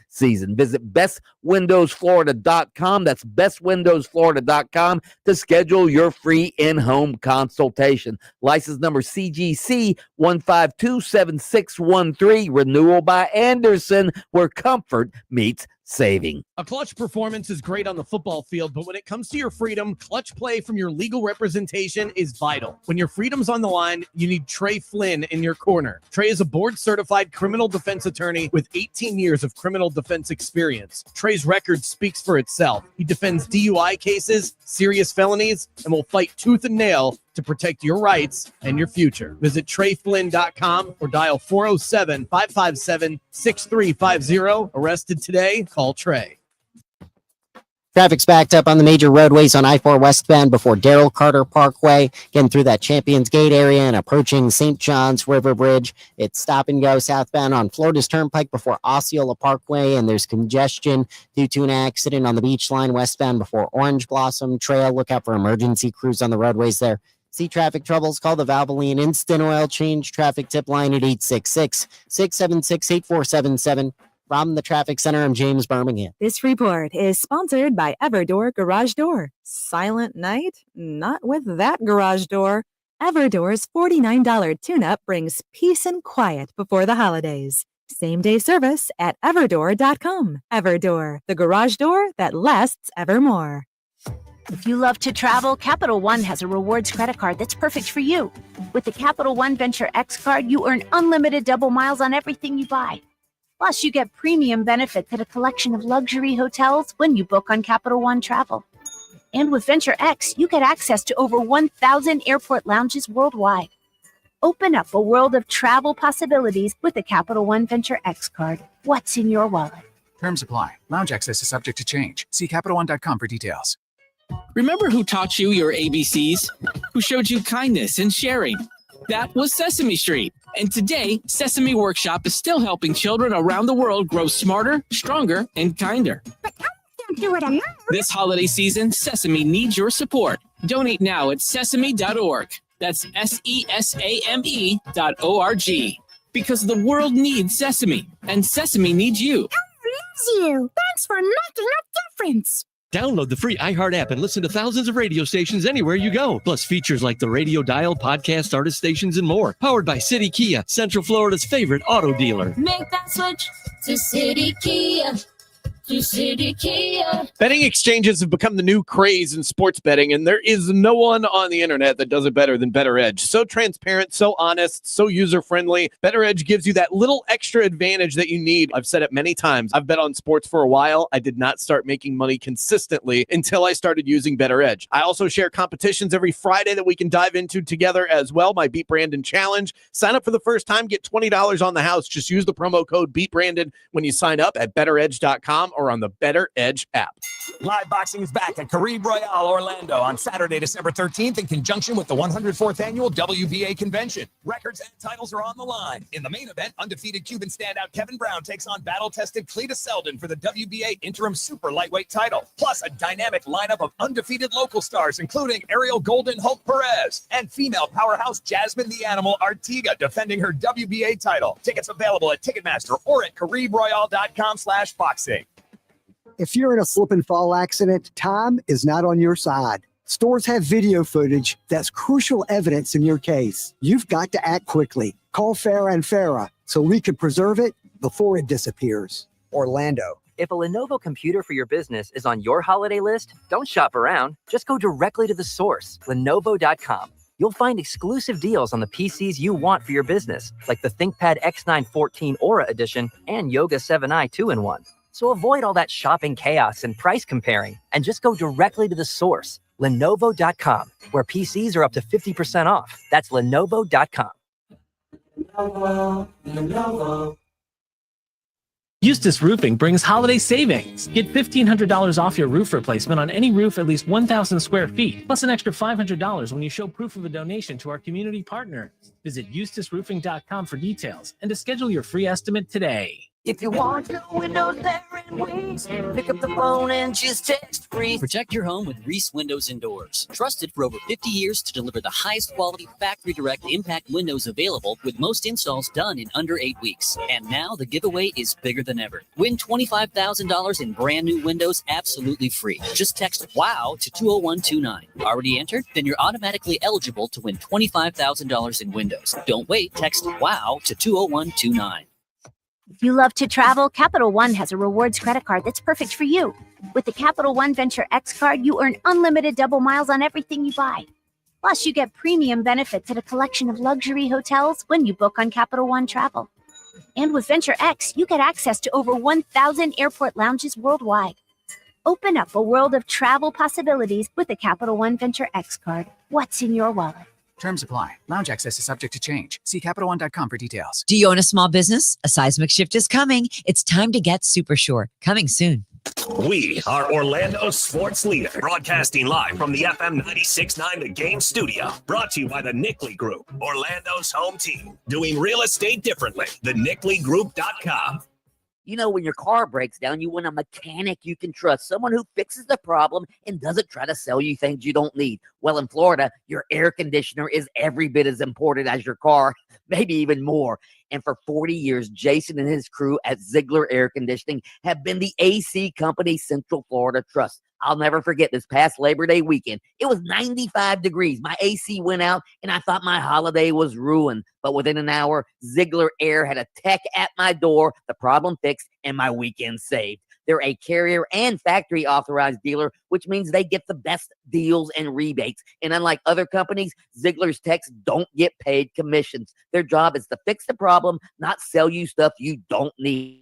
Visit bestwindowsflorida.com. That's bestwindowsflorida.com to schedule your free in-home consultation. License number CGC 1527613. Renewal by Anderson, where comfort meets saving. A Clutch performance is great on the football field, but when it comes to your freedom, Clutch play from your legal representation is vital. When your freedom's on the line, you need Trey Flynn in your corner. Trey is a board-certified criminal defense attorney with 18 years of criminal defense experience. Trey's record speaks for itself. He defends DUI cases, serious felonies, and will fight tooth and nail to protect your rights and your future. Visit TreyFlynn.com or dial 407-557-6350. Arrested today? Call Trey. Traffic's backed up on the major roadways on I-4 westbound before Darrell Carter Parkway, getting through that Champions Gate area and approaching St. John's River Bridge. It's stop and go southbound on Florida's Turnpike before Osceola Parkway, and there's congestion due to an accident on the Beach Line westbound before Orange Blossom Trail. Look out for emergency crews on the roadways there. See traffic troubles? Call the Valvoline Instant Oil Change Traffic Tip Line at 866-676-8477. From the Traffic Center, I'm James Birmingham. This report is sponsored by Everdoor Garage Door. Silent night? Not with that garage door. Everdoor's $49 tune-up brings peace and quiet before the holidays. Same-day service at everdoor.com. Everdoor, the garage door that lasts evermore. If you love to travel, Capital One has a rewards credit card that's perfect for you. With the Capital One Venture X card, you earn unlimited double miles on everything you buy. Plus, you get premium benefits at a collection of luxury hotels when you book on Capital One Travel. And with Venture X, you get access to over 1,000 airport lounges worldwide. Open up a world of travel possibilities with the Capital One Venture X card. What's in your wallet? Terms apply. Lounge access is subject to change. See CapitalOne.com for details. Remember who taught you your ABCs? Who showed you kindness and sharing? That was Sesame Street. And today, Sesame Workshop is still helping children around the world grow smarter, stronger, and kinder. Don't do it alone. This holiday season, Sesame needs your support. Donate now at sesame.org. That's SESAME.org. Because the world needs Sesame, and Sesame needs you. Loves you. Thanks for making a difference. Download the free iHeart app and listen to thousands of radio stations anywhere you go. Plus features like the Radio Dial, podcast, artist stations, and more. Powered by City Kia, Central Florida's favorite auto dealer. Make that switch to City Kia. To City Kia. Betting exchanges have become the new craze in sports betting, and there is no one on the internet that does it better than BetterEdge. So transparent, so honest, so user-friendly. BetterEdge gives you that little extra advantage that you need. I've said it many times. I've bet on sports for a while. I did not start making money consistently until I started using BetterEdge. I also share competitions every Friday that we can dive into together as well. My Beat Brandon Challenge. Sign up for the first time, get $20 on the house. Just use the promo code BeatBrandon when you sign up at betteredge.com or on the Better Edge app. Live boxing is back at Caribe Royale, Orlando on Saturday, December 13th in conjunction with the 104th Annual WBA Convention. Records and titles are on the line. In the main event, undefeated Cuban standout Kevin Brown takes on battle-tested Cletus Selden for the WBA Interim Super Lightweight title. Plus, a dynamic lineup of undefeated local stars, including Ariel Golden Hulk Perez and female powerhouse Jasmine the Animal Artiga defending her WBA title. Tickets available at Ticketmaster or at CaribeRoyale.com/boxing. If you're in a slip and fall accident, time is not on your side. Stores have video footage that's crucial evidence in your case. You've got to act quickly. Call Farah and Farah so we can preserve it before it disappears. Orlando. If a Lenovo computer for your business is on your holiday list, don't shop around. Just go directly to the source, Lenovo.com. You'll find exclusive deals on the PCs you want for your business, like the ThinkPad X9 14 Aura Edition and Yoga 7i 2-in-1. So avoid all that shopping chaos and price comparing and just go directly to the source, Lenovo.com, where PCs are up to 50% off. That's Lenovo.com. Lenovo. Eustace Roofing brings holiday savings. Get $1,500 off your roof replacement on any roof at least 1,000 square feet, plus an extra $500 when you show proof of a donation to our community partner. Visit eustaceroofing.com for details and to schedule your free estimate today. If you want your windows there in Reese, pick up the phone and just text free. Protect your home with Reese Windows and Doors. Trusted for over 50 years to deliver the highest quality factory direct impact windows available, with most installs done in under 8 weeks. And now the giveaway is bigger than ever. Win $25,000 in brand new windows absolutely free. Just text WOW to 20129. Already entered? Then you're automatically eligible to win $25,000 in windows. Don't wait. Text WOW to 20129. If you love to travel, Capital One has a rewards credit card that's perfect for you. With the Capital One Venture X card, you earn unlimited double miles on everything you buy. Plus, you get premium benefits at a collection of luxury hotels when you book on Capital One Travel. And with Venture X, you get access to over 1,000 airport lounges worldwide. Open up a world of travel possibilities with the Capital One Venture X card. What's in your wallet? Terms apply. Lounge access is subject to change. See CapitalOne.com for details. Do you own a small business? A seismic shift is coming. It's time to get super sure. Coming soon. We are Orlando sports leader, broadcasting live from the FM 96.9 The Game studio. Brought to you by the Nickley Group, Orlando's home team. Doing real estate differently. TheNickleyGroup.com. You know, when your car breaks down, you want a mechanic you can trust, someone who fixes the problem and doesn't try to sell you things you don't need. Well, in Florida, your air conditioner is every bit as important as your car, maybe even more. And for 40 years, Jason and his crew at Ziegler Air Conditioning have been the AC company Central Florida trusts. I'll never forget this past Labor Day weekend. It was 95 degrees. My AC went out, and I thought my holiday was ruined. But within an hour, Ziegler Air had a tech at my door, the problem fixed, and my weekend saved. They're a carrier and factory authorized dealer, which means they get the best deals and rebates. And unlike other companies, Ziegler's techs don't get paid commissions. Their job is to fix the problem, not sell you stuff you don't need.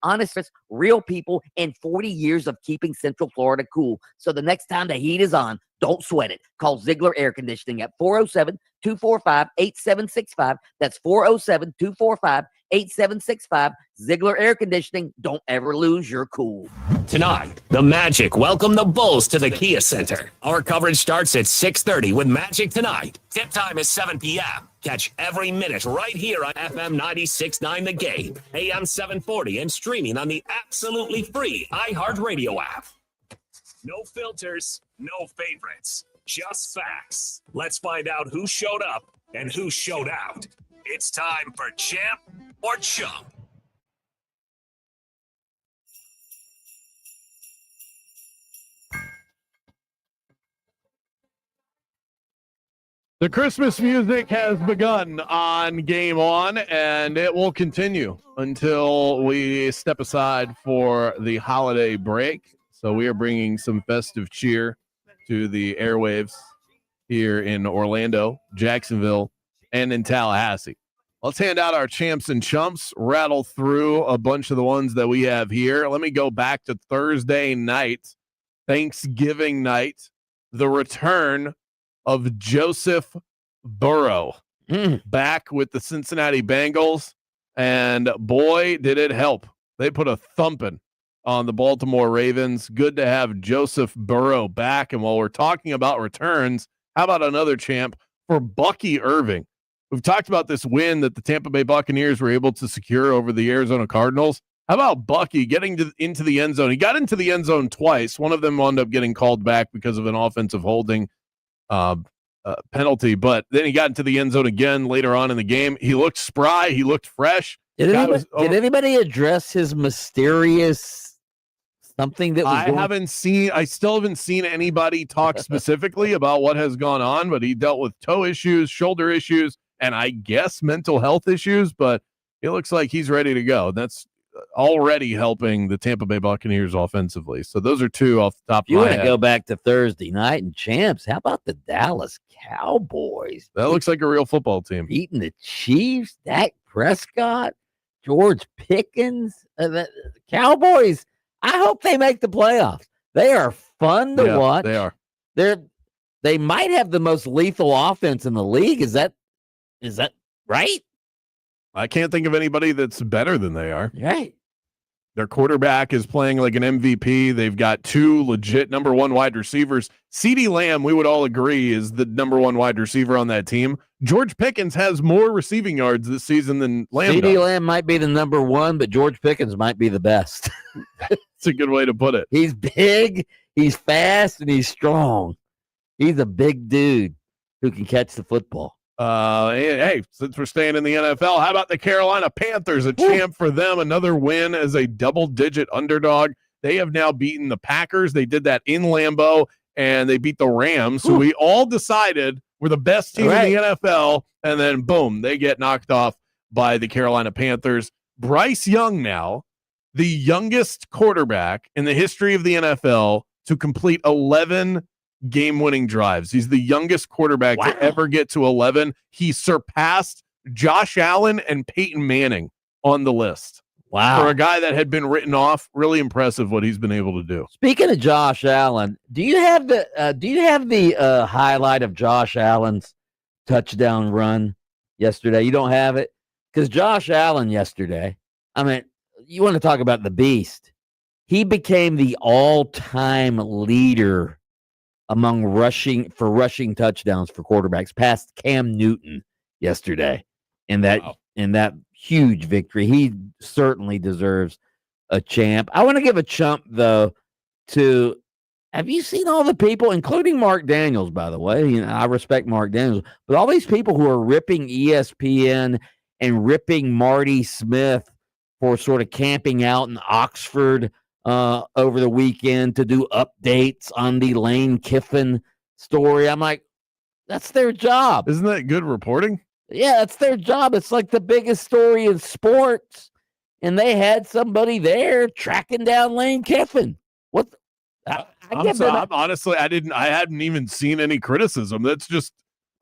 honest, real people, and 40 years of keeping Central Florida cool. So the next time the heat is on, don't sweat it. Call Ziegler Air Conditioning at 407-245-8765. That's 407-245-8765. Ziegler Air Conditioning. Don't ever lose your cool. Tonight, the Magic welcome the Bulls to the Kia Center. Our coverage starts at 6:30 with Magic Tonight. Tip time is 7 p.m. Catch every minute right here on FM 96.9 The Game, AM 740, and streaming on the absolutely free iHeartRadio app. No filters, no favorites, just facts. Let's find out who showed up and who showed out. It's time for Champ or Chump. The Christmas music has begun on Game On, and it will continue until we step aside for the holiday break. So we are bringing some festive cheer to the airwaves here in Orlando, Jacksonville, and in Tallahassee. Let's hand out our champs and chumps, rattle through a bunch of the ones that we have here. Let me go back to Thursday night, Thanksgiving night, the return of Joseph Burrow back with the Cincinnati Bengals, and boy, did it help. They put a thumping on the Baltimore Ravens. Good to have Joseph Burrow back, and while we're talking about returns, how about another champ for Bucky Irving? We've talked about this win that the Tampa Bay Buccaneers were able to secure over the Arizona Cardinals. How about Bucky getting into the end zone? He got into the end zone twice. One of them wound up getting called back because of an offensive holding penalty, but then he got into the end zone again later on in the game. He looked spry. He looked fresh. Did anybody address his mysterious something that was I still haven't seen anybody talk specifically about what has gone on, but he dealt with toe issues, shoulder issues, and I guess mental health issues, but it looks like he's ready to go. That's already helping the Tampa Bay Buccaneers offensively. So those are two off the top of my head. You want to go back to Thursday night and champs. How about the Dallas Cowboys? That looks like a real football team. Beating the Chiefs, Dak Prescott, George Pickens. The Cowboys, I hope they make the playoffs. They are fun to watch. They are. They might have the most lethal offense in the league. Is that right? I can't think of anybody that's better than they are. Right. Their quarterback is playing like an MVP. They've got two legit number one wide receivers. CeeDee Lamb, we would all agree, is the number one wide receiver on that team. George Pickens has more receiving yards this season than Lamb does. CeeDee Lamb might be the number one, but George Pickens might be the best. That's a good way to put it. He's big, he's fast, and he's strong. He's a big dude who can catch the football. Hey, since we're staying in the NFL, how about the Carolina Panthers? A champ for them. Another win as a double-digit underdog. They have now beaten the Packers. They did that in Lambeau, and they beat the Rams, who we all decided were the best team in the NFL, and then, boom, they get knocked off by the Carolina Panthers. Bryce Young now, the youngest quarterback in the history of the NFL to complete 11 game-winning drives. He's the youngest quarterback to ever get to 11. He surpassed Josh Allen and Peyton Manning on the list. Wow. For a guy that had been written off, really impressive what he's been able to do. Speaking of Josh Allen, do you have the highlight of Josh Allen's touchdown run yesterday? You don't have it? Because Josh Allen yesterday, I mean, you want to talk about the beast. He became the all-time leader among rushing touchdowns for quarterbacks, past Cam Newton yesterday in that huge victory. He certainly deserves a champ. I want to give a chump though to, have you seen all the people, including Mark Daniels, by the way? You know, I respect Mark Daniels, but all these people who are ripping ESPN and ripping Marty Smith for sort of camping out in Oxford over the weekend to do updates on the Lane Kiffin story. I'm like, that's their job. Isn't that good reporting? Yeah, that's their job. It's like the biggest story in sports, and they had somebody there tracking down Lane Kiffin. What? Honestly, I hadn't even seen any criticism. That's just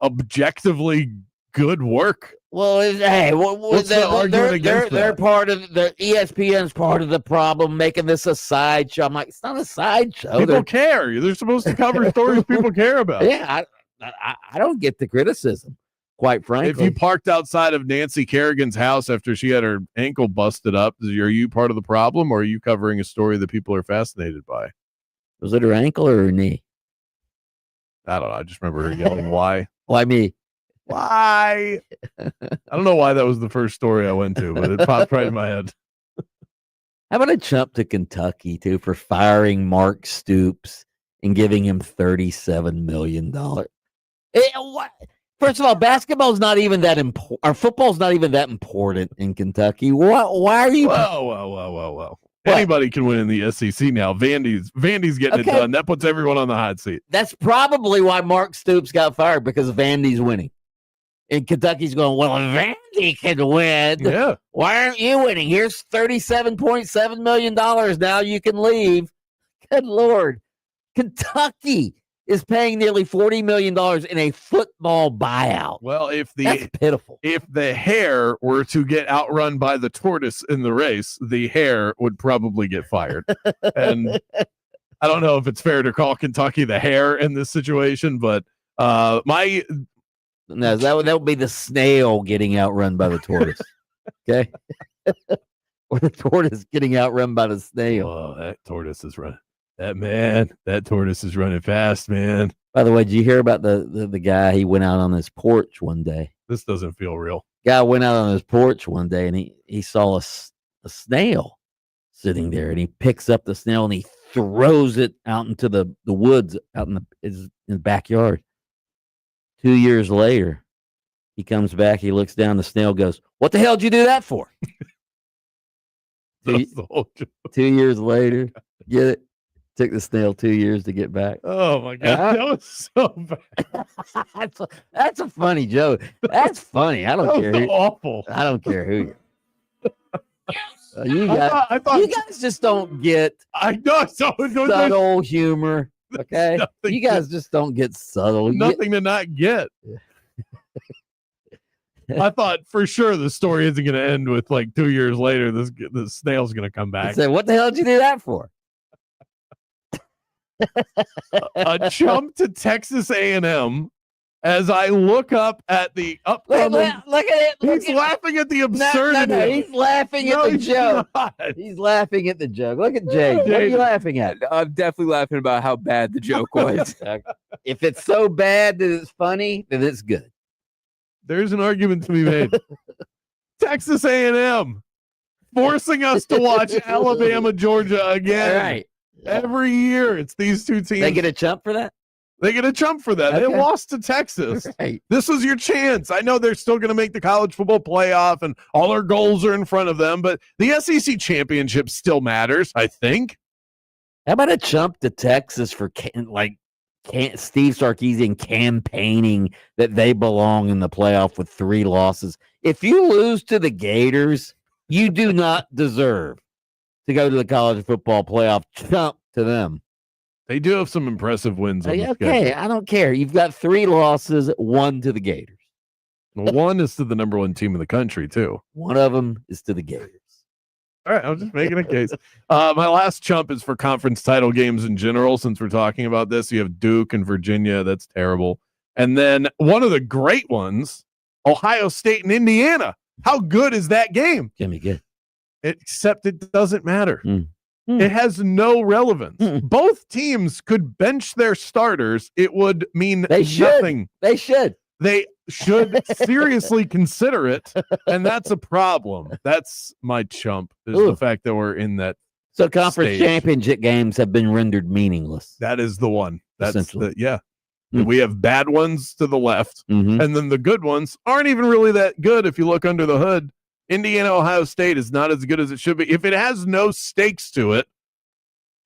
objectively good work Well, hey, What's the argument against they're that? part of the ESPN's part of the problem, making this a sideshow. I'm like, it's not a sideshow. People care. They're supposed to cover stories people care about. Yeah, I don't get the criticism, quite frankly. If you parked outside of Nancy Kerrigan's house after she had her ankle busted up, are you part of the problem, or are you covering a story that people are fascinated by? Was it her ankle or her knee? I don't know. I just remember her yelling, "Why? Why me? Why?" I don't know why that was the first story I went to, but it popped right in my head. How about a jump to Kentucky, too, for firing Mark Stoops and giving him $37 million? First of all, basketball's not even that important, or football's not even that important in Kentucky. Why are you? Whoa. Anybody can win in the SEC now. Vandy's getting it done. That puts everyone on the hot seat. That's probably why Mark Stoops got fired, because Vandy's winning. And Kentucky's going, well, if Vandy can win, yeah, why aren't you winning? Here's $37.7 million. Now you can leave. Good Lord. Kentucky is paying nearly $40 million in a football buyout. Well, that's pitiful. If the hare were to get outrun by the tortoise in the race, the hare would probably get fired. And I don't know if it's fair to call Kentucky the hare in this situation, but no, that would be the snail getting outrun by the tortoise. Okay. Or the tortoise getting outrun by the snail. Oh, that tortoise is running. That tortoise is running fast, man. By the way, did you hear about the guy? He went out on his porch one day. This doesn't feel real. Guy went out on his porch one day and he saw a snail sitting there, and he picks up the snail and he throws it out into the woods out in the backyard. 2 years later, he comes back, he looks down, the snail goes, "What the hell did you do that for?" 2 years later, get it? Took the snail 2 years to get back. Oh my God, that was so bad. That's a funny joke. That's funny. I don't care. Awful. I don't care who you. You guys just don't get. I know subtle humor. Okay, you guys just don't get subtle. Nothing to not get. I thought for sure the story isn't going to end with like 2 years later. The snail's going to come back. Say, what the hell did you do that for? A jump to Texas A&M. As I look up at the upcoming, look at it. He's laughing at the absurdity. No, he's laughing at the joke. He's laughing at the joke. Look at Jay. What are you laughing at? I'm definitely laughing about how bad the joke was. If it's so bad that it's funny, then it's good. There's an argument to be made. Texas A&M forcing us to watch Alabama, Georgia again. All right. Every year, it's these two teams. They get a chump for that? They get a chump for that. Okay. They lost to Texas. Right. This was your chance. I know they're still going to make the college football playoff and all their goals are in front of them, but the SEC championship still matters, I think. How about a chump to Texas for Steve Sarkisian campaigning that they belong in the playoff with 3 losses? If you lose to the Gators, you do not deserve to go to the college football playoff. Chump to them. They do have some impressive wins. Okay, I don't care. You've got 3 losses, 1 to the Gators. Well, 1 is to the number 1 team in the country, too. One of them is to the Gators. All right, I was just making a case. My last chump is for conference title games in general, since we're talking about this. You have Duke and Virginia. That's terrible. And then one of the great ones, Ohio State and Indiana. How good is that game? Jimmy, good. Except it doesn't matter. It has no relevance. Both teams could bench their starters. It would mean nothing. They should. They should seriously consider it, and that's a problem. That's my chump, is the fact that we're in that. So conference championship games have been rendered meaningless. That is the one. That's essentially. We have bad ones to the left, and then the good ones aren't even really that good if you look under the hood. Indiana, Ohio State is not as good as it should be. If it has no stakes to it,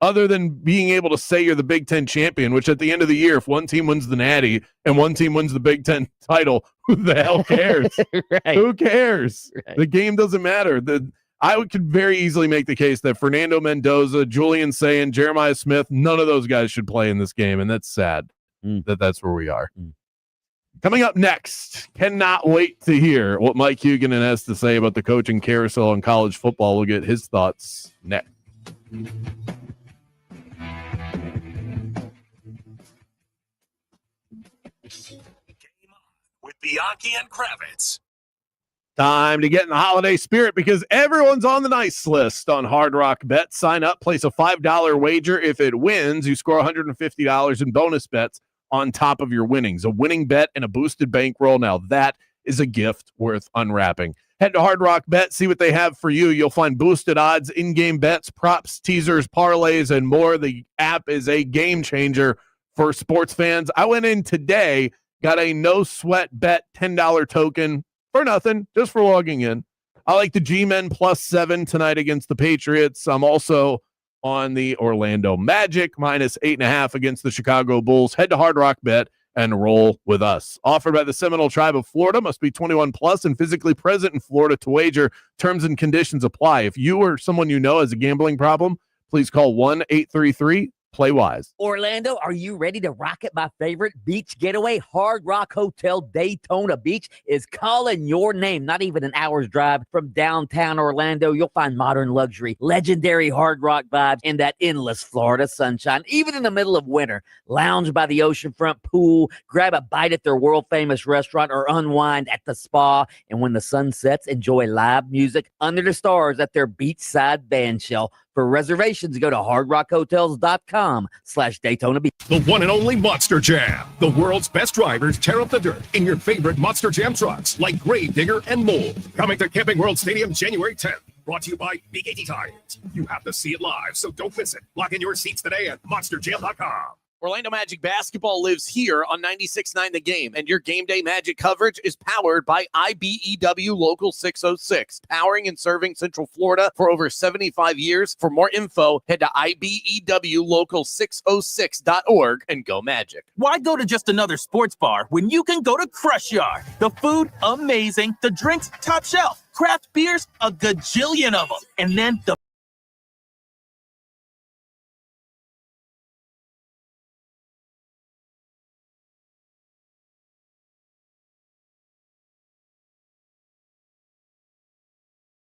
other than being able to say you're the Big Ten champion, which at the end of the year, if one team wins the Natty and one team wins the Big Ten title, who the hell cares? Right. Who cares? Right. The game doesn't matter. I could very easily make the case that Fernando Mendoza, Julian Sayin, Jeremiah Smith, none of those guys should play in this game, and that's sad that that's where we are. Coming up next, cannot wait to hear what Mike Huguenin has to say about the coaching carousel in college football. We'll get his thoughts next. With Bianchi and Kravitz. Time to get in the holiday spirit because everyone's on the nice list on Hard Rock Bet. Sign up, place a $5 wager. If it wins, you score $150 in bonus bets on top of your winnings. A winning bet and a boosted bankroll. Now that is a gift worth unwrapping. Head to Hard Rock Bet, see what they have for you. You'll find boosted odds, in-game bets, props, teasers, parlays, and more. The app is a game changer for sports fans. I went in today, got a no-sweat bet $10 token for nothing, just for logging in. I like the G-Men +7 tonight against the Patriots. I'm also on the Orlando Magic -8.5 against the Chicago Bulls. Head to Hard Rock Bet and roll with us. Offered by the Seminole Tribe of Florida. Must be 21 plus and physically present in Florida to wager. Terms and conditions apply. If you or someone you know has a gambling problem, please call 1-833-PLAY WISE. Orlando, are you ready to rock it? My favorite beach getaway, Hard Rock Hotel Daytona Beach, is calling your name. Not even an hour's drive from downtown Orlando. You'll find modern luxury, legendary Hard Rock vibes, and that endless Florida sunshine. Even in the middle of winter, lounge by the oceanfront pool, grab a bite at their world-famous restaurant, or unwind at the spa. And when the sun sets, enjoy live music under the stars at their beachside band shell. For reservations, go to hardrockhotels.com/Daytona Beach. The one and only Monster Jam. The world's best drivers tear up the dirt in your favorite Monster Jam trucks like Grave Digger and Mold. Coming to Camping World Stadium January 10th. Brought to you by Big 80 Tires. You have to see it live, so don't miss it. Lock in your seats today at monsterjam.com. Orlando Magic basketball lives here on 96.9 The Game, and your game day Magic coverage is powered by IBEW Local 606, powering and serving Central Florida for over 75 years. For more info, head to IBEWLocal606.org and go Magic. Why go to just another sports bar when you can go to Crush Yard? The food, amazing. The drinks, top shelf. Craft beers, a gajillion of them. And then the